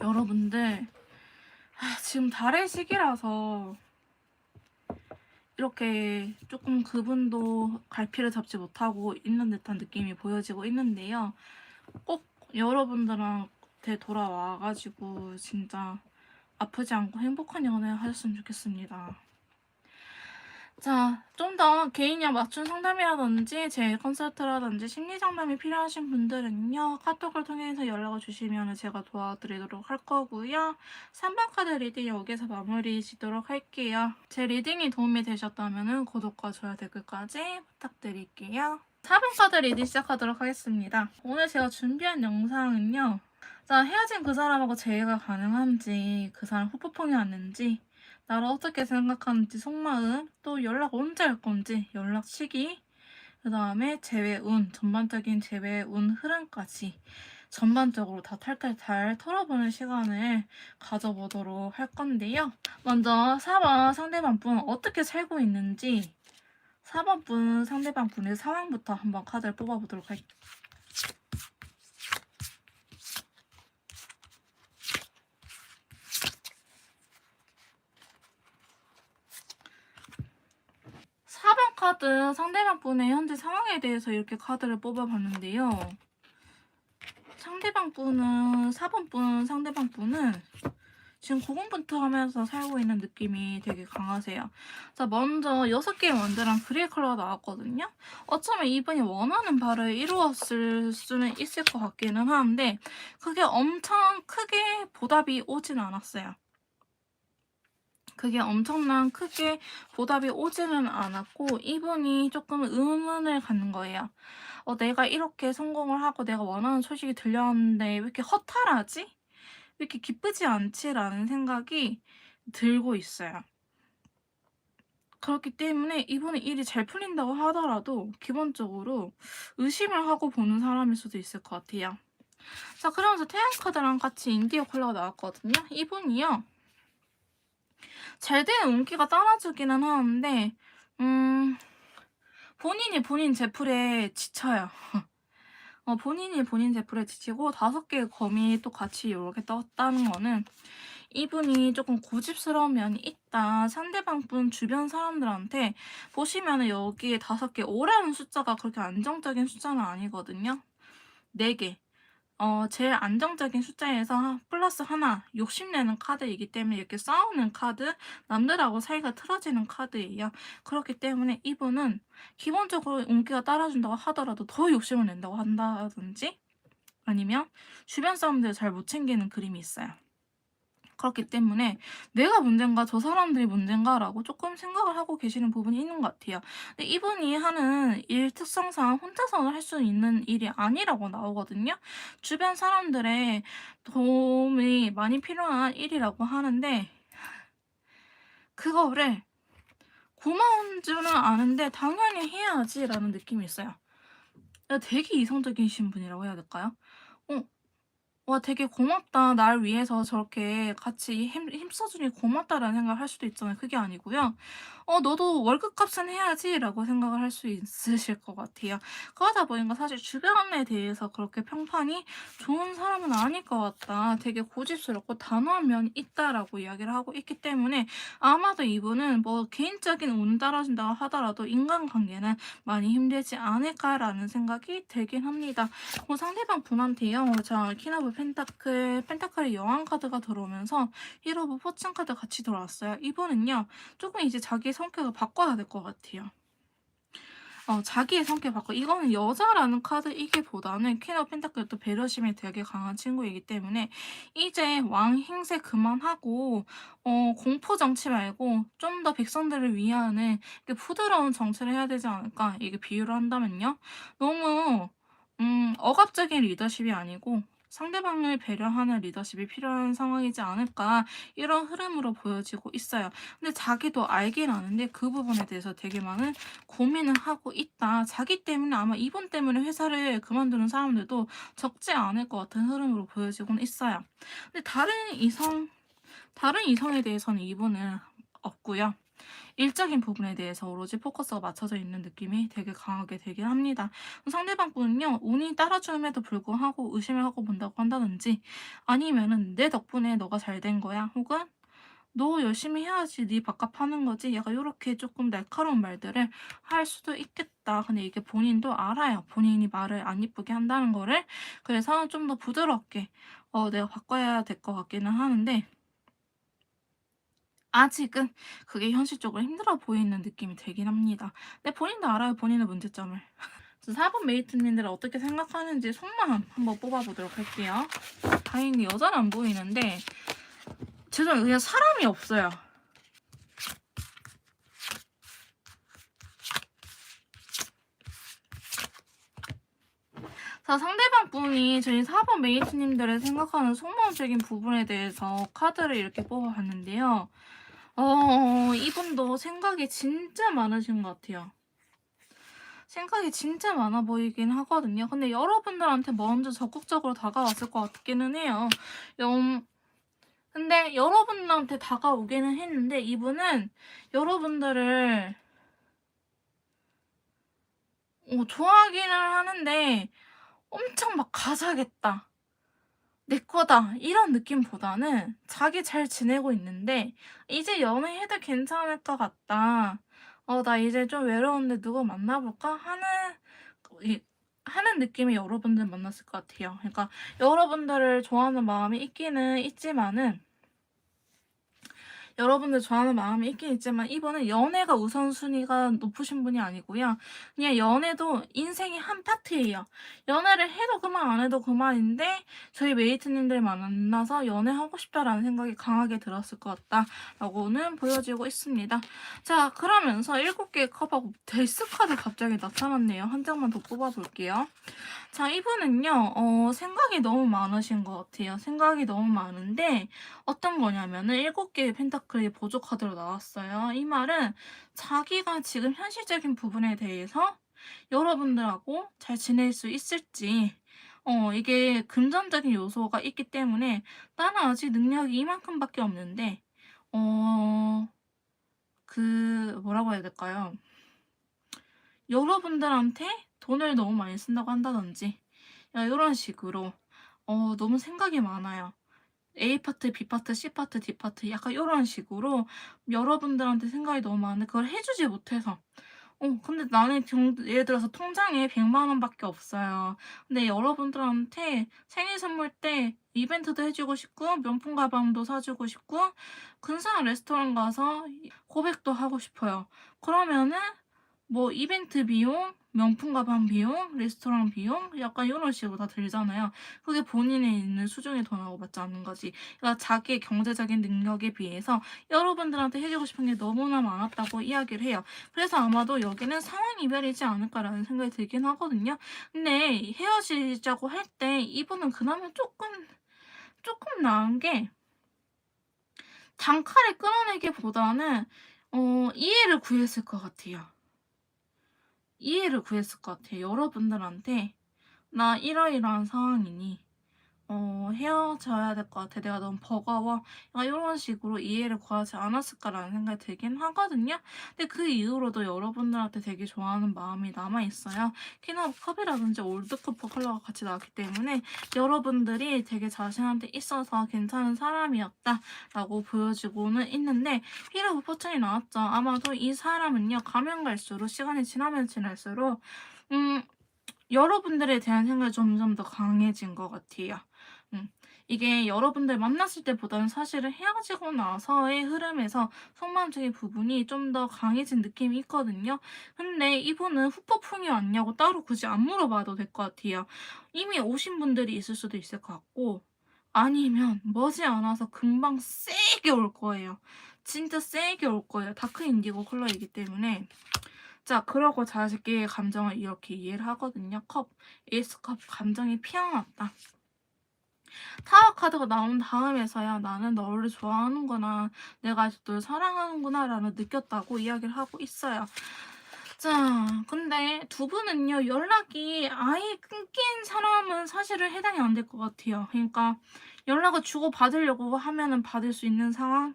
여러분들 지금 달의 시기라서 이렇게 조금 그분도 갈피를 잡지 못하고 있는 듯한 느낌이 보여지고 있는데요. 꼭 여러분들한테 돌아와가지고 진짜 아프지 않고 행복한 연애 하셨으면 좋겠습니다. 자, 좀 더 개인형 맞춤 상담이라든지 제 컨설트라든지 심리 상담이 필요하신 분들은요. 카톡을 통해서 연락을 주시면 제가 도와드리도록 할 거고요. 3번 카드 리딩 여기서 마무리 지도록 할게요. 제 리딩이 도움이 되셨다면 구독과 좋아요 댓글까지 부탁드릴게요. 4번 카드 리딩 시작하도록 하겠습니다. 오늘 제가 준비한 영상은요. 자, 헤어진 그 사람하고 재회가 가능한지, 그 사람 후폭풍이 왔는지, 나를 어떻게 생각하는지 속마음, 또 연락 언제 할 건지, 연락 시기, 그 다음에 재회운, 전반적인 재회운 흐름까지 전반적으로 다 탈탈탈 털어보는 시간을 가져보도록 할 건데요. 먼저 4번 상대방 분 어떻게 살고 있는지 4번 분 상대방 분의 상황부터 한번 카드를 뽑아보도록 할게요. 카드 상대방 분의 현재 상황에 대해서 이렇게 카드를 뽑아봤는데요. 상대방 분은 4번 분 상대방 분은 지금 고군분투하면서 살고 있는 느낌이 되게 강하세요. 자, 먼저 6개의 원드랑 그레이 컬러가 나왔거든요. 어쩌면 이분이 원하는 바를 이루었을 수는 있을 것 같기는 하는데 그게 엄청 크게 보답이 오진 않았어요. 그게 엄청난 크게 보답이 오지는 않았고 이분이 조금 의문을 갖는 거예요. 내가 이렇게 성공을 하고 내가 원하는 소식이 들렸는데 왜 이렇게 허탈하지? 왜 이렇게 기쁘지 않지라는 생각이 들고 있어요. 그렇기 때문에 이분은 일이 잘 풀린다고 하더라도 기본적으로 의심을 하고 보는 사람일 수도 있을 것 같아요. 자, 그러면서 태양 카드랑 같이 인디어 컬러가 나왔거든요. 이분이요. 잘 되는 운기가 따라주기는 하는데 본인이 본인 제풀에 지쳐요. 본인이 본인 제풀에 지치고 5개의 검이 또 같이 이렇게 떴다는 거는 이분이 조금 고집스러운 면이 있다. 상대방 분 주변 사람들한테 보시면은 여기에 5개, 5라는 숫자가 그렇게 안정적인 숫자는 아니거든요. 4개. 제일 안정적인 숫자에서 플러스 하나 욕심내는 카드이기 때문에 이렇게 싸우는 카드, 남들하고 사이가 틀어지는 카드예요. 그렇기 때문에 이분은 기본적으로 운기가 따라준다고 하더라도 더 욕심을 낸다고 한다든지 아니면 주변 사람들을 잘 못 챙기는 그림이 있어요. 그렇기 때문에 '내가 문젠가 저 사람들이 문젠가.'라고 조금 생각을 하고 계시는 부분이 있는 것 같아요. 근데 이분이 하는 일 특성상 혼자서는 할 수 있는 일이 아니라고 나오거든요. 주변 사람들의 도움이 많이 필요한 일이라고 하는데 그거를 고마운 줄은 아는데 '당연히 해야지.'라는 느낌이 있어요. 되게 이성적이신 분이라고 해야 될까요? 어 와, 되게 고맙다. 날 위해서 저렇게 같이 힘써주니 고맙다라는 생각을 할 수도 있잖아요. 그게 아니고요. 너도 월급값은 해야지라고 생각을 할 수 있으실 것 같아요. 그러다 보니까 사실 주변에 대해서 그렇게 평판이 좋은 사람은 아닐 것 같다. 되게 고집스럽고 단호한 면이 있다라고 이야기를 하고 있기 때문에 아마도 이분은 뭐 개인적인 운 따라준다고 하더라도 인간관계는 많이 힘들지 않을까라는 생각이 들긴 합니다. 상대방 분한테요. 자, 퀸 오브 펜타클의 여왕 카드가 들어오면서 힐 오브 포춘 카드 같이 들어왔어요. 이분은요. 조금 이제 자기 성격을 바꿔야 될 것 같아요. 자기의 성격 바꿔. 이거는 여자라는 카드이기보다는 퀸 오브 펜타클 또 배려심이 되게 강한 친구이기 때문에 이제 왕 행세 그만하고 공포 정치 말고 좀 더 백성들을 위하는 이렇게 부드러운 정치를 해야 되지 않을까? 이게 비유를 한다면요. 너무 억압적인 리더십이 아니고 상대방을 배려하는 리더십이 필요한 상황이지 않을까 이런 흐름으로 보여지고 있어요. 근데 자기도 알긴 아는데 그 부분에 대해서 되게 많은 고민을 하고 있다. 자기 때문에 아마 이분 때문에 회사를 그만두는 사람들도 적지 않을 것 같은 흐름으로 보여지고는 있어요. 근데 다른 이성에 대해서는 이분은 없고요. 일적인 부분에 대해서 오로지 포커스가 맞춰져 있는 느낌이 되게 강하게 되긴 합니다. 상대방 분은요, 운이 따라줌에도 불구하고 의심을 하고 본다고 한다든지, 아니면은 내 덕분에 너가 잘 된 거야, 혹은 너 열심히 해야지 네 밥값 하는 거지. 약간 요렇게 조금 날카로운 말들을 할 수도 있겠다. 근데 이게 본인도 알아요. 본인이 말을 안 이쁘게 한다는 거를. 그래서 좀 더 부드럽게 내가 바꿔야 될 것 같기는 하는데 아직은 그게 현실적으로 힘들어 보이는 느낌이 들긴 합니다. 근데 본인도 알아요, 본인의 문제점을. 4번 메이트님들은 어떻게 생각하는지 속마음 한번 뽑아보도록 할게요. 다행히 여자는 안 보이는데 죄송해요, 그냥 사람이 없어요. 자, 상대방 분이 저희 4번 메이트님들의 생각하는 속마음적인 부분에 대해서 카드를 이렇게 뽑아봤는데요. 이분도 생각이 진짜 많으신 것 같아요. 생각이 진짜 많아 보이긴 하거든요. 근데 여러분들한테 먼저 적극적으로 다가왔을 것 같기는 해요. 근데 여러분들한테 다가오기는 했는데 이분은 여러분들을 좋아하기는 하는데 엄청 막 가자겠다. 내 거다. 이런 느낌보다는 자기 잘 지내고 있는데 이제 연애해도 괜찮을 것 같다. 나 이제 좀 외로운데 누구 만나볼까?' 이 하는 느낌의 여러분들 만났을 것 같아요. 그러니까 여러분들을 좋아하는 마음이 있기는 있지만은 여러분들 좋아하는 마음이 있긴 있지만 이분은 연애가 우선순위가 높으신 분이 아니고요. 그냥 연애도 인생의 한 파트예요. 연애를 해도 그만 안 해도 그만인데 저희 메이트님들 만나서 '연애하고 싶다.'라는 생각이 강하게 들었을 것 같다라고는 보여지고 있습니다. 자, 그러면서 7개의 컵하고 데스 카드 갑자기 나타났네요. 한 장만 더 뽑아 볼게요. 자, 이분은요, 생각이 너무 많으신 것 같아요. 생각이 너무 많은데, 어떤 거냐면은, 7개의 펜타클의 보조 카드로 나왔어요. 이 말은 자기가 지금 현실적인 부분에 대해서 여러분들하고 잘 지낼 수 있을지, 이게 금전적인 요소가 있기 때문에, 나는 아직 능력이 이만큼밖에 없는데, 어, 뭐라고 해야 될까요? 여러분들한테 돈을 너무 많이 쓴다고 한다든지, 야, 이런 식으로 너무 생각이 많아요. A 파트, B 파트, C 파트, D 파트 약간 이런 식으로 여러분들한테 생각이 너무 많은데 그걸 해 주지 못해서 근데 나는 예를 들어서 통장에 100만 원밖에 없어요. 근데 여러분들한테 생일 선물 때 이벤트도 해 주고 싶고 명품 가방도 사 주고 싶고 근사한 레스토랑 가서 고백도 하고 싶어요. 그러면은 뭐 이벤트 비용, 명품 가방 비용, 레스토랑 비용 약간 요런 식으로 다 들잖아요. 그게 본인에 있는 수중에 더 나고 맞지 않는 거지. 그러니까 자기의 경제적인 능력에 비해서 여러분들한테 해 주고 싶은 게 너무나 많았다고 이야기를 해요. 그래서 아마도 여기는 상황 이별이지 않을까라는 생각이 들긴 하거든요. 근데 헤어지자고 할 때 이분은 그나마 쪼끔 나은 게 단칼에 끊어내기보다는 이해를 구했을 것 같아요. 이해를 구했을 것 같아요. 여러분들한테 "나 이러이러한 상황이니 헤어져야 될 것 같아. 내가 너무 버거워." 약간 요런 식으로 이해를 구하지 않았을까라는 생각이 들긴 하거든요. 근데 그 이후로도 여러분들한테 되게 좋아하는 마음이 남아 있어요. 퀸 오브 컵이라든지 올드 쿠퍼 컬러가 같이 나왔기 때문에 여러분들이 되게 자신한테 있어서 괜찮은 사람이었다라고 보여지고는 있는데 휠 오브 포춘이 나왔죠. 아마도 이 사람은요, 가면 갈수록 시간이 지나면 지날수록 음 여러분들에 대한 생각이 점점 더 강해진 것 같아요. 음. 이게 여러분들 만났을 때보다는 사실은 헤어지고 나서의 흐름에서 속마음적인 부분이 좀 더 강해진 느낌이 있거든요. 근데 이분은 후폭풍이 왔냐고 따로 굳이 안 물어봐도 될 것 같아요. 이미 오신 분들이 있을 수도 있을 것 같고, 아니면 머지않아서 금방 세게 올 거예요. 진짜 세게 올 거예요. 다크 인디고 컬러이기 때문에. 자, 그러고 자기의 감정을 이렇게 이해를 하거든요. 에이스 컵 감정이 피어났다. 타워 카드가 나온 다음에서야 '나는 너를 좋아하는구나. 내가 아직도 널 사랑하는구나.'라는 느꼈다고 이야기를 하고 있어요. 자, 근데 두 분은요, 연락이 아예 끊긴 사람은 사실은 해당이 안 될 것 같아요. 그러니까 연락을 주고받으려고 하면은 받을 수 있는 상황?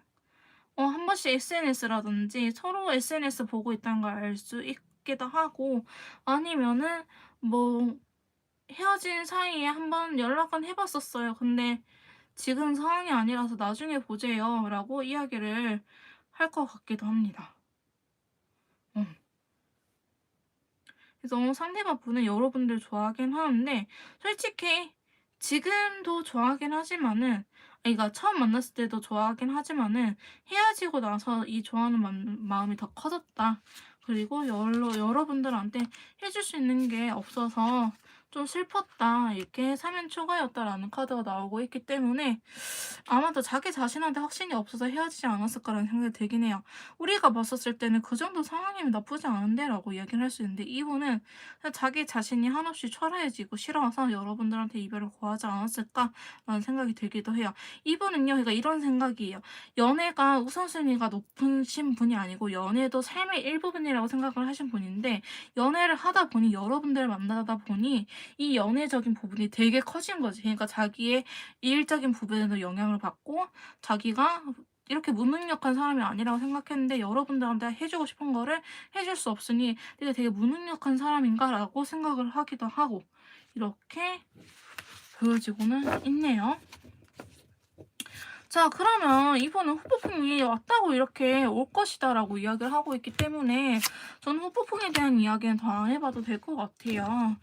한 번씩 SNS라든지 서로 SNS 보고 있다는 걸 알 수 있기도 하고, 아니면은 뭐 헤어진 사이에 한번 연락은 해 봤었어요. 근데 "지금 상황이 아니라서 나중에 보재요."라고 이야기를 할 것 같기도 합니다. 어. 그래서 상대방 분은 여러분들 좋아하긴 하는데 솔직히 지금도 좋아하긴 하지만은, 그러니까 처음 만났을 때도 좋아하긴 하지만은 헤어지고 나서 이 좋아하는 마음이 더 커졌다. 그리고 여러분들한테 해줄 수 있는 게 없어서 좀 슬펐다. 이렇게 사면 초과였다라는 카드가 나오고 있기 때문에 아마도 자기 자신한테 확신이 없어서 헤어지지 않았을까라는 생각이 들긴 해요. 우리가 봤었을 때는 '그 정도 상황이면 나쁘지 않은데?'라고 이야기를 할 수 있는데, 이분은 그냥 자기 자신이 한없이 초라해지고 싫어서 여러분들한테 이별을 고하지 않았을까라는 생각이 들기도 해요. 이분은요, 그러니까 이런 생각이에요. 연애가 우선순위가 높으신 분이 아니고 연애도 삶의 일부분이라고 생각을 하신 분인데, 연애를 하다 보니 여러분들을 만나다 보니 이 연애적인 부분이 되게 커진 거지. 그러니까 자기의 일적인 부분에도 영향을 받고, 자기가 이렇게 무능력한 사람이 아니라고 생각했는데 여러분들한테 해 주고 싶은 거를 해줄 수 없으니 '내가 되게 무능력한 사람인가?'라고 생각을 하기도 하고, 이렇게 보여지고는 있네요. 자, 그러면 이분은 후폭풍이 왔다고 이렇게 올 것이다라고 이야기를 하고 있기 때문에 저는 후폭풍에 대한 이야기는 더 안 해봐도 될 것 같아요.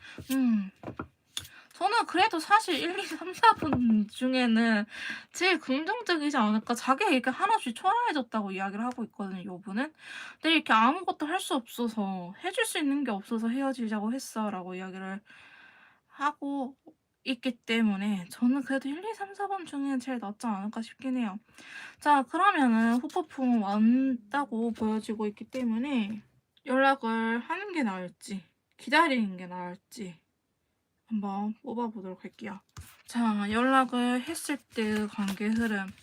저는 그래도 사실 1, 2, 3, 4분 중에는 제일 긍정적이지 않을까. 자기 얘기 하나씩 초라해졌다고 이야기를 하고 있거든요, 요분은. 근데 이렇게 아무것도 할 수 없어서, 해줄 수 있는 게 없어서 헤어지자고 했어 라고 이야기를 하고 있기 때문에 저는 그래도 1, 2, 3, 4번 중에 제일 낫지 않을까 싶긴 해요. 자, 그러면은 후폭풍 왔다고 보여지고 있기 때문에 연락을 하는 게 나을지 기다리는 게 나을지 한번 뽑아보도록 할게요. 자, 연락을 했을 때 관계 흐름.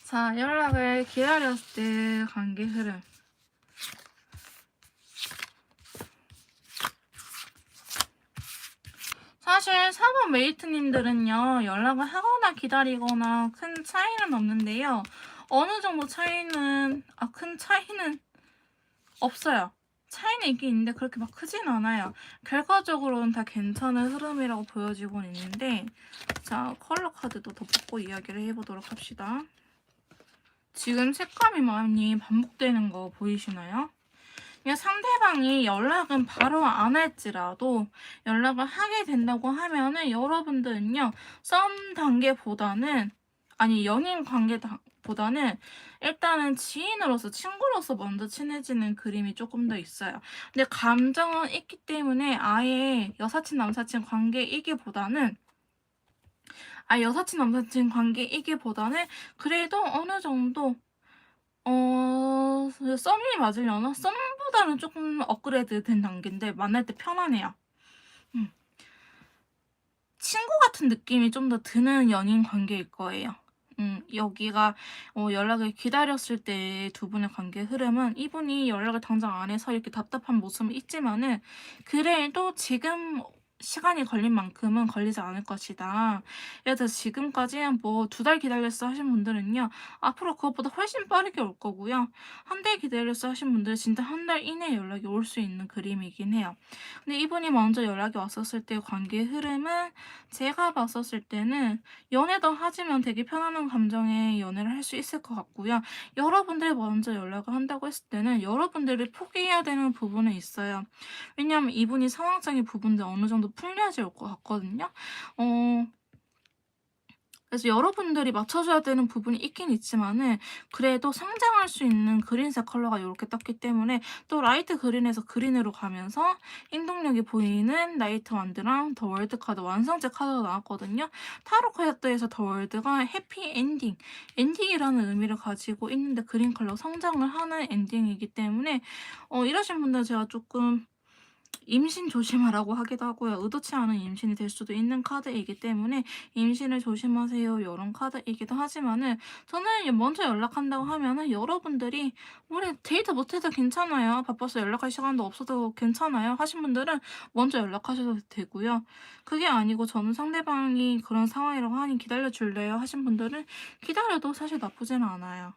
자, 연락을 기다렸을 때 관계 흐름. 사실 4번 메이트님들은요, 연락을 하거나 기다리거나 큰 차이는 없는데요. 어느 정도 차이는, 큰 차이는 없어요. 차이는 있긴 있는데 그렇게 막 크진 않아요. 결과적으로는 다 괜찮은 흐름이라고 보여지고 있는데, 자, 컬러 카드도 더 뽑고 이야기를 해보도록 합시다. 지금 색감이 많이 반복되는 거 보이시나요? 그냥 상대방이 연락은 바로 안 할지라도 연락을 하게 된다고 하면은 여러분들은요, 썸 단계보다는, 아니, 연인 관계보다는 일단은 지인으로서, 친구로서 먼저 친해지는 그림이 조금 더 있어요. 근데 감정은 있기 때문에 아예 여사친, 남사친 관계이기보다는 그래도 어느 정도 썸이 맞으려나? 썸보다는 조금 업그레이드 된 단계인데 만날 때 편하네요. 친구 같은 느낌이 좀 더 드는 연인 관계일 거예요. 여기가 연락을 기다렸을 때 두 분의 관계 흐름은 이분이 연락을 당장 안 해서 이렇게 답답한 모습은 있지만은 그래도 지금 시간이 걸린 만큼은 걸리지 않을 것이다. 그래서 지금까지 뭐 2달 기다렸어 하신 분들은요, 앞으로 그것보다 훨씬 빠르게 올 거고요. 1달 기다렸어 하신 분들은 진짜 1달 이내에 연락이 올 수 있는 그림이긴 해요. 근데 이분이 먼저 연락이 왔었을 때 관계 흐름은 제가 봤었을 때는 연애도 하지만 되게 편안한 감정의 연애를 할 수 있을 것 같고요. 여러분들이 먼저 연락을 한다고 했을 때는 여러분들이 포기해야 되는 부분은 있어요. 왜냐하면 이분이 상황적인 부분들 어느 정도 풀려질 것 같거든요. 그래서 여러분들이 맞춰줘야 되는 부분이 있긴 있지만은 그래도 상장할 수 있는 그린색 컬러가 이렇게 떴기 때문에 또 라이트 그린에서 그린으로 가면서 행동력이 보이는 나이트 완드랑 더 월드 카드 완성체 카드가 나왔거든요. 타로 카드에서 더 월드가 해피 엔딩이라는 의미를 가지고 있는데 그린 컬러 성장을 하는 엔딩이기 때문에 이러신 분들 제가 조금 임신 조심하라고 하기도 하고요. 의도치 않은 임신이 될 수도 있는 카드이기 때문에 임신을 조심하세요. 이런 카드이기도 하지만은 저는 먼저 연락한다고 하면은 여러분들이 우리 데이트 못해도 괜찮아요. 바빠서 연락할 시간도 없어도 괜찮아요. 하신 분들은 먼저 연락하셔도 되고요. 그게 아니고 저는 상대방이 그런 상황이라고 하니 기다려줄래요? 하신 분들은 기다려도 사실 나쁘지는 않아요.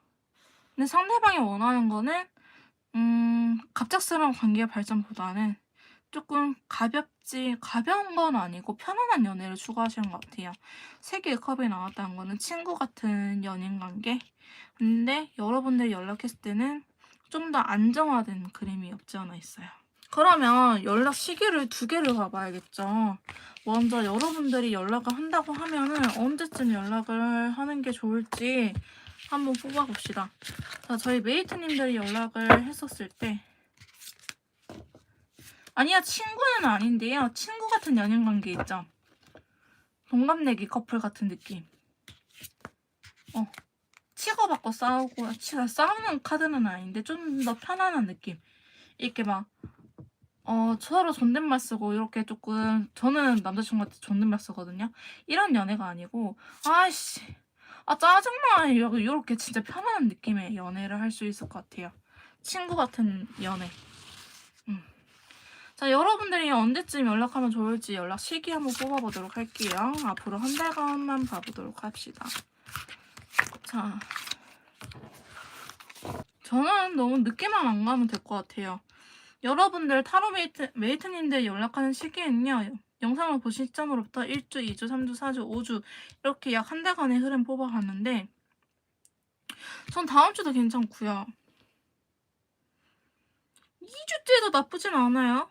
근데 상대방이 원하는 거는 갑작스러운 관계 발전보다는 조금 가벼운 건 아니고 편안한 연애를 추구하시는 것 같아요. 3개의 컵이 나왔다는 거는 친구 같은 연인 관계? 근데 여러분들이 연락했을 때는 좀 더 안정화된 그림이 없지 않아 있어요. 그러면 연락 시기를 2개를 봐봐야겠죠. 먼저 여러분들이 연락을 한다고 하면은 언제쯤 연락을 하는 게 좋을지 한번 뽑아봅시다. 자, 저희 메이트님들이 연락을 했었을 때, 아니야, 친구는 아닌데요. 친구 같은 연인 관계 있죠. 동갑내기 커플 같은 느낌. 치고받고 싸우고, 싸우는 카드는 아닌데 좀 더 편안한 느낌. 이렇게 막 서로 존댓말 쓰고 이렇게 조금, 저는 남자친구한테 존댓말 쓰거든요. 이런 연애가 아니고 아이씨, 짜증나, 이렇게 진짜 편안한 느낌의 연애를 할 수 있을 것 같아요. 친구 같은 연애. 자, 여러분들이 언제쯤 연락하면 좋을지 연락 시기 한번 뽑아보도록 할게요. 앞으로 한 달간만 봐보도록 합시다. 자, 저는 너무 늦게만 안 가면 될 것 같아요. 여러분들 타로 메이트님들 연락하는 시기는요, 영상을 보신 시점으로부터 1주, 2주, 3주, 4주, 5주 이렇게 약 한 달간의 흐름 뽑아봤는데 전 다음 주도 괜찮고요. 2주째도 나쁘진 않아요.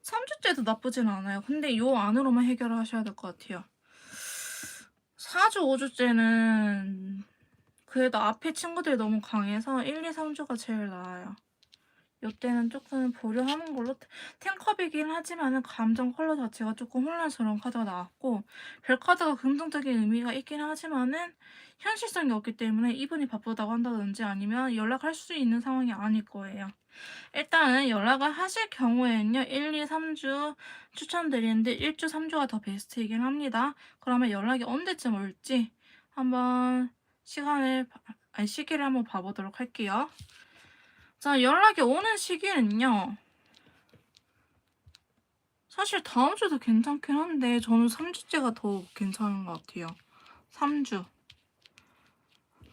3주째도 나쁘진 않아요. 근데 요 안으로만 해결을 하셔야 될 것 같아요. 4주, 5주째는 그래도 앞에 친구들이 너무 강해서 1, 2, 3주가 제일 나아요. 요때는 조금 보류하는 걸로. 탱컵이긴 하지만은 감정 컬러 자체가 조금 혼란스러운 카드가 나왔고, 별 카드가 긍정적인 의미가 있긴 하지만은 현실성이 없기 때문에 이분이 바쁘다고 한다든지 아니면 연락할 수 있는 상황이 아닐 거예요. 일단은 연락을 하실 경우에는요, 1, 2, 3주 추천드리는데 1주, 3주가 더 베스트이긴 합니다. 그러면 연락이 언제쯤 올지 한번 시기를 한번 봐보도록 할게요. 자, 연락이 오는 시기는요, 사실 다음 주도 괜찮긴 한데 저는 3주째가 더 괜찮은 것 같아요. 3주.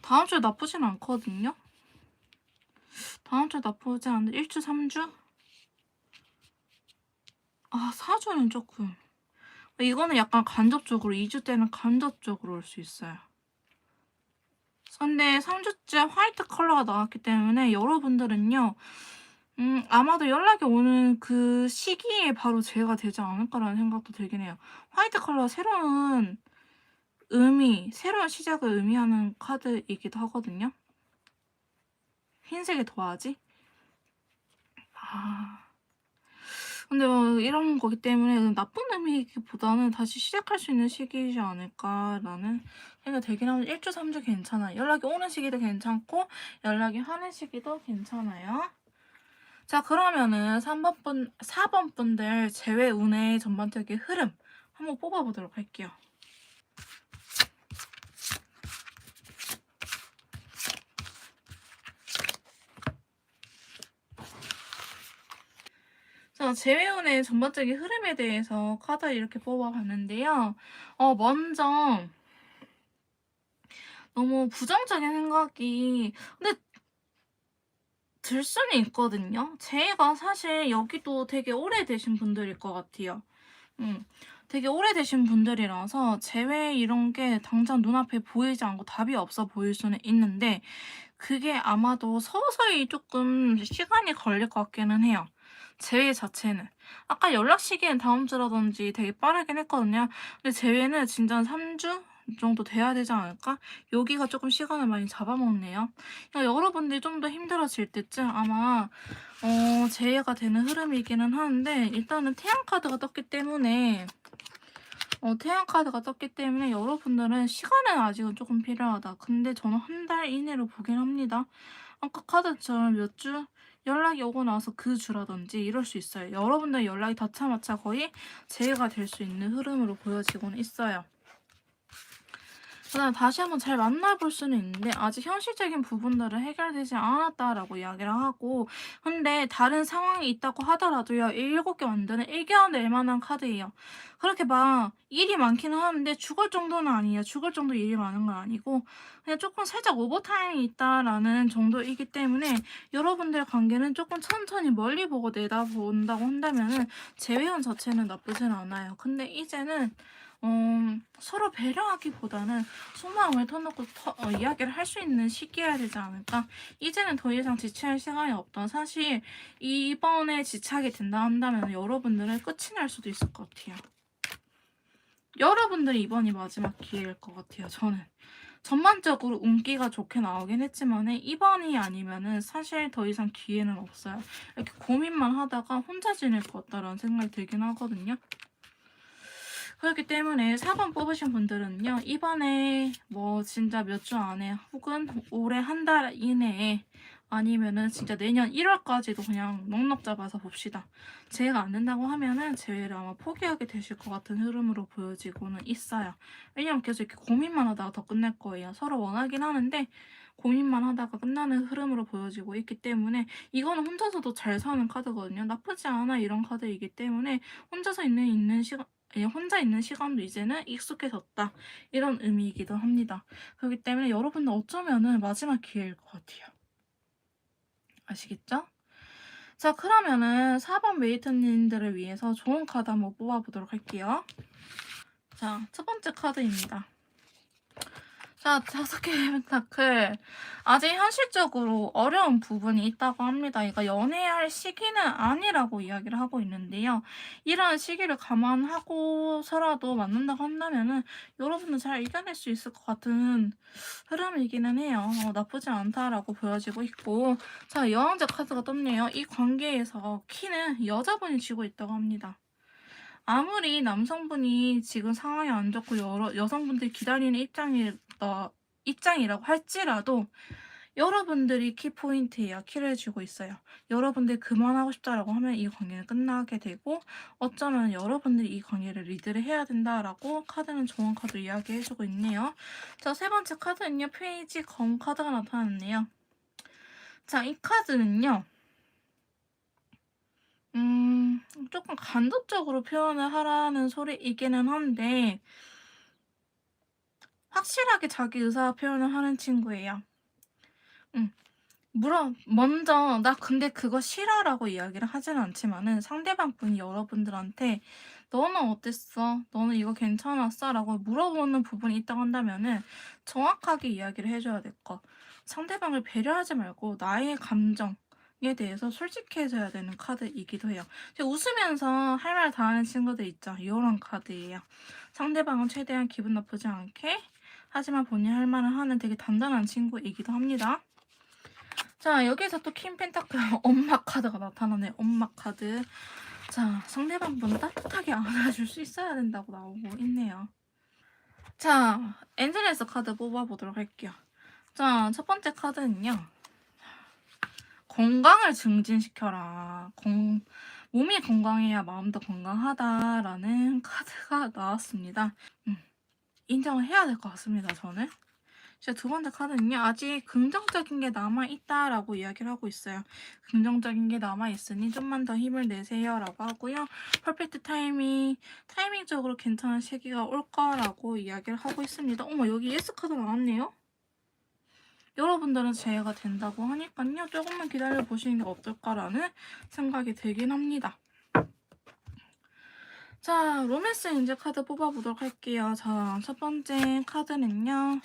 다음 주 나쁘진 않거든요. 다음 주 나쁘지 않은데 1주, 3주? 아, 4주는 조금. 이거는 약간 간접적으로, 2주 때는 간접적으로 올 수 있어요. 근데 3주째 화이트 컬러가 나왔기 때문에 여러분들은요, 아마도 연락이 오는 그 시기에 바로 제외가 되지 않을까라는 생각도 들긴 해요. 화이트 컬러가 새로운 새로운 시작을 의미하는 카드이기도 하거든요. 흰색의 도화지? 아. 근데 이런 거기 때문에 나쁜 의미이기보다는 다시 시작할 수 있는 시기이지 않을까라는 생각이 들긴 하는데 1주, 3주 괜찮아요. 연락이 오는 시기도 괜찮고 연락이 하는 시기도 괜찮아요. 자, 그러면은 4번 분들 제외 운의 전반적인 흐름 한번 뽑아보도록 할게요. 자, 제외운의 전반적인 흐름에 대해서 카드를 이렇게 뽑아봤는데요. 먼저 너무 부정적인 생각이 근데 들 수는 있거든요. 제가 사실 여기도 되게 오래되신 분들일 것 같아요. 되게 오래되신 분들이라서 재회 이런 게 당장 눈앞에 보이지 않고 답이 없어 보일 수는 있는데 그게 아마도 서서히 조금 시간이 걸릴 것 같기는 해요. 재회 자체는. 아까 연락 시기엔 다음 주라든지 되게 빠르긴 했거든요. 근데 재회는 진짜 3주 정도 돼야 되지 않을까? 여기가 조금 시간을 많이 잡아먹네요. 그러니까 여러분들이 좀 더 힘들어질 때쯤 아마 재해가 되는 흐름이기는 하는데 일단은 태양 카드가 떴기 때문에 여러분들은 시간은 아직은 조금 필요하다. 근데 저는 한 달 이내로 보긴 합니다. 아까 카드처럼 몇 주 연락이 오고 나서 그 주라든지 이럴 수 있어요. 여러분들 연락이 다차마차 거의 재해가 될 수 있는 흐름으로 보여지고는 있어요. 그다음 다시 한번 잘 만나볼 수는 있는데 아직 현실적인 부분들은 해결되지 않았다라고 이야기를 하고 근데 다른 상황이 있다고 하더라도요. 7개 만드는 일견낼 만한 카드예요. 그렇게 막 일이 많기는 하는데 죽을 정도는 아니에요. 죽을 정도 일이 많은 건 아니고 그냥 조금 살짝 오버타임이 있다라는 정도이기 때문에 여러분들 관계는 조금 천천히 멀리 보고 내다본다고 한다면은 재회원 자체는 나쁘진 않아요. 근데 이제는 서로 배려하기보다는 속마음을 터놓고 이야기를 할 수 있는 시기여야 되지 않을까? 이제는 더 이상 지체할 시간이 없다. 사실 이번에 지체하게 된다 한다면 여러분들은 끝이 날 수도 있을 것 같아요. 여러분들이 이번이 마지막 기회일 것 같아요. 저는. 전반적으로 운기가 좋게 나오긴 했지만 이번이 아니면은 사실 더 이상 기회는 없어요. 이렇게 고민만 하다가 혼자 지낼 것 같다라는 생각이 들긴 하거든요. 그렇기 때문에 4번 뽑으신 분들은요. 이번에 뭐 진짜 몇 주 안에 혹은 올해 한 달 이내에 아니면은 진짜 내년 1월까지도 그냥 넉넉 잡아서 봅시다. 재해가 안 된다고 하면은 재해를 아마 포기하게 되실 것 같은 흐름으로 보여지고는 있어요. 왜냐면 계속 이렇게 고민만 하다가 더 끝날 거예요. 서로 원하긴 하는데 고민만 하다가 끝나는 흐름으로 보여지고 있기 때문에 이거는 혼자서도 잘 사는 카드거든요. 나쁘지 않아 이런 카드이기 때문에 혼자서 혼자 있는 시간도 이제는 익숙해졌다. 이런 의미이기도 합니다. 그렇기 때문에 여러분들 어쩌면은 마지막 기회일 것 같아요. 아시겠죠? 자, 그러면은 4번 메이트님들을 위해서 좋은 카드 한번 뽑아보도록 할게요. 자, 첫 번째 카드입니다. 자, 5개의 펜타클. 아직 현실적으로 어려운 부분이 있다고 합니다. 이거 연애할 시기는 아니라고 이야기를 하고 있는데요. 이런 시기를 감안하고서라도 만난다고 한다면은 여러분은 잘 이겨낼 수 있을 것 같은 흐름이기는 해요. 나쁘지 않다라고 보여지고 있고. 자, 여왕제 카드가 떴네요. 이 관계에서 키는 여자분이 쥐고 있다고 합니다. 아무리 남성분이 지금 상황이 안 좋고 여성분들이 기다리는 입장이라고 할지라도 여러분들이 키포인트예요. 키를 쥐고 있어요. 여러분들이 그만하고 싶다라고 하면 이 관계는 끝나게 되고 어쩌면 여러분들이 이 관계를 리드를 해야 된다라고 카드는 좋은 카드 이야기해주고 있네요. 자, 세 번째 카드는요. 페이지 검 카드가 나타났네요. 자, 이 카드는요. 조금 간접적으로 표현을 하라는 소리이기는 한데 확실하게 자기 의사 표현을 하는 친구예요. 물론 먼저 "나 근데 그거 싫어."라고 이야기를 하지는 않지만은 상대방 분이 여러분들한테 "너는 어땠어? 너는 이거 괜찮았어?"라고 물어보는 부분이 있다고 한다면은 정확하게 이야기를 해 줘야 될 거. 상대방을 배려하지 말고 나의 감정에 대해서 솔직해져야 되는 카드이기도 해요. 웃으면서 할 말 다 하는 친구들 있죠. 요런 카드예요. 상대방은 최대한 기분 나쁘지 않게 하지만 본인이 할 말을 하는 되게 단단한 친구이기도 합니다. 자, 여기서 또 퀸 펜타클 엄마 카드가 나타나네. 엄마 카드. 자, 상대방분을 따뜻하게 안아줄 수 있어야 된다고 나오고 있네요. 자, 엔젤레스 카드 뽑아보도록 할게요. 자, 첫 번째 카드는요. 건강을 증진시켜라. 몸이 건강해야 마음도 건강하다라는 카드가 나왔습니다. 인정을 해야 될 것 같습니다, 저는. 제 두 번째 카드는요. 아직 긍정적인 게 남아있다라고 이야기를 하고 있어요. 긍정적인 게 남아있으니 좀만 더 힘을 내세요라고 하고요. 퍼펙트 타이밍적으로 괜찮은 시기가 올 거라고 이야기를 하고 있습니다. 어머, 여기 예스 카드 나왔네요. 여러분들은 재해가 된다고 하니까요. 조금만 기다려보시는 게 어떨까라는 생각이 들긴 합니다. 자, 로맨스 엔젤 카드 뽑아보도록 할게요. 자, 첫 번째 카드는요.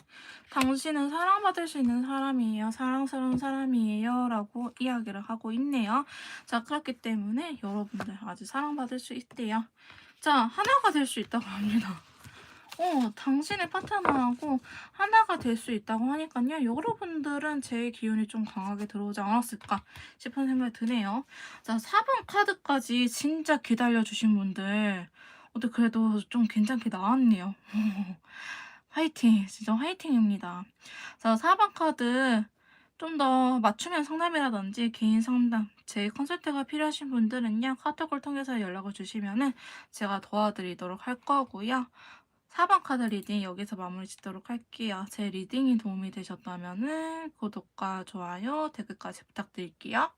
당신은 사랑받을 수 있는 사람이에요. 사랑스러운 사람이에요. 라고 이야기를 하고 있네요. 자, 그렇기 때문에 여러분들 아직 사랑받을 수 있대요. 자, 하나가 될 수 있다고 합니다. 당신의 파트너하고 하나가 될 수 있다고 하니까요. 여러분들은 제 기운이 좀 강하게 들어오지 않았을까 싶은 생각이 드네요. 자, 4번 카드까지 진짜 기다려주신 분들 그래도 좀 괜찮게 나왔네요. 화이팅! 진짜 화이팅입니다. 자, 4번 카드 좀 더 맞춤형 상담이라든지 개인 상담, 제 컨설트가 필요하신 분들은요. 카톡을 통해서 연락을 주시면은 제가 도와드리도록 할 거고요. 4번 카드 리딩 여기서 마무리 짓도록 할게요. 제 리딩이 도움이 되셨다면 구독과 좋아요, 댓글까지 부탁드릴게요.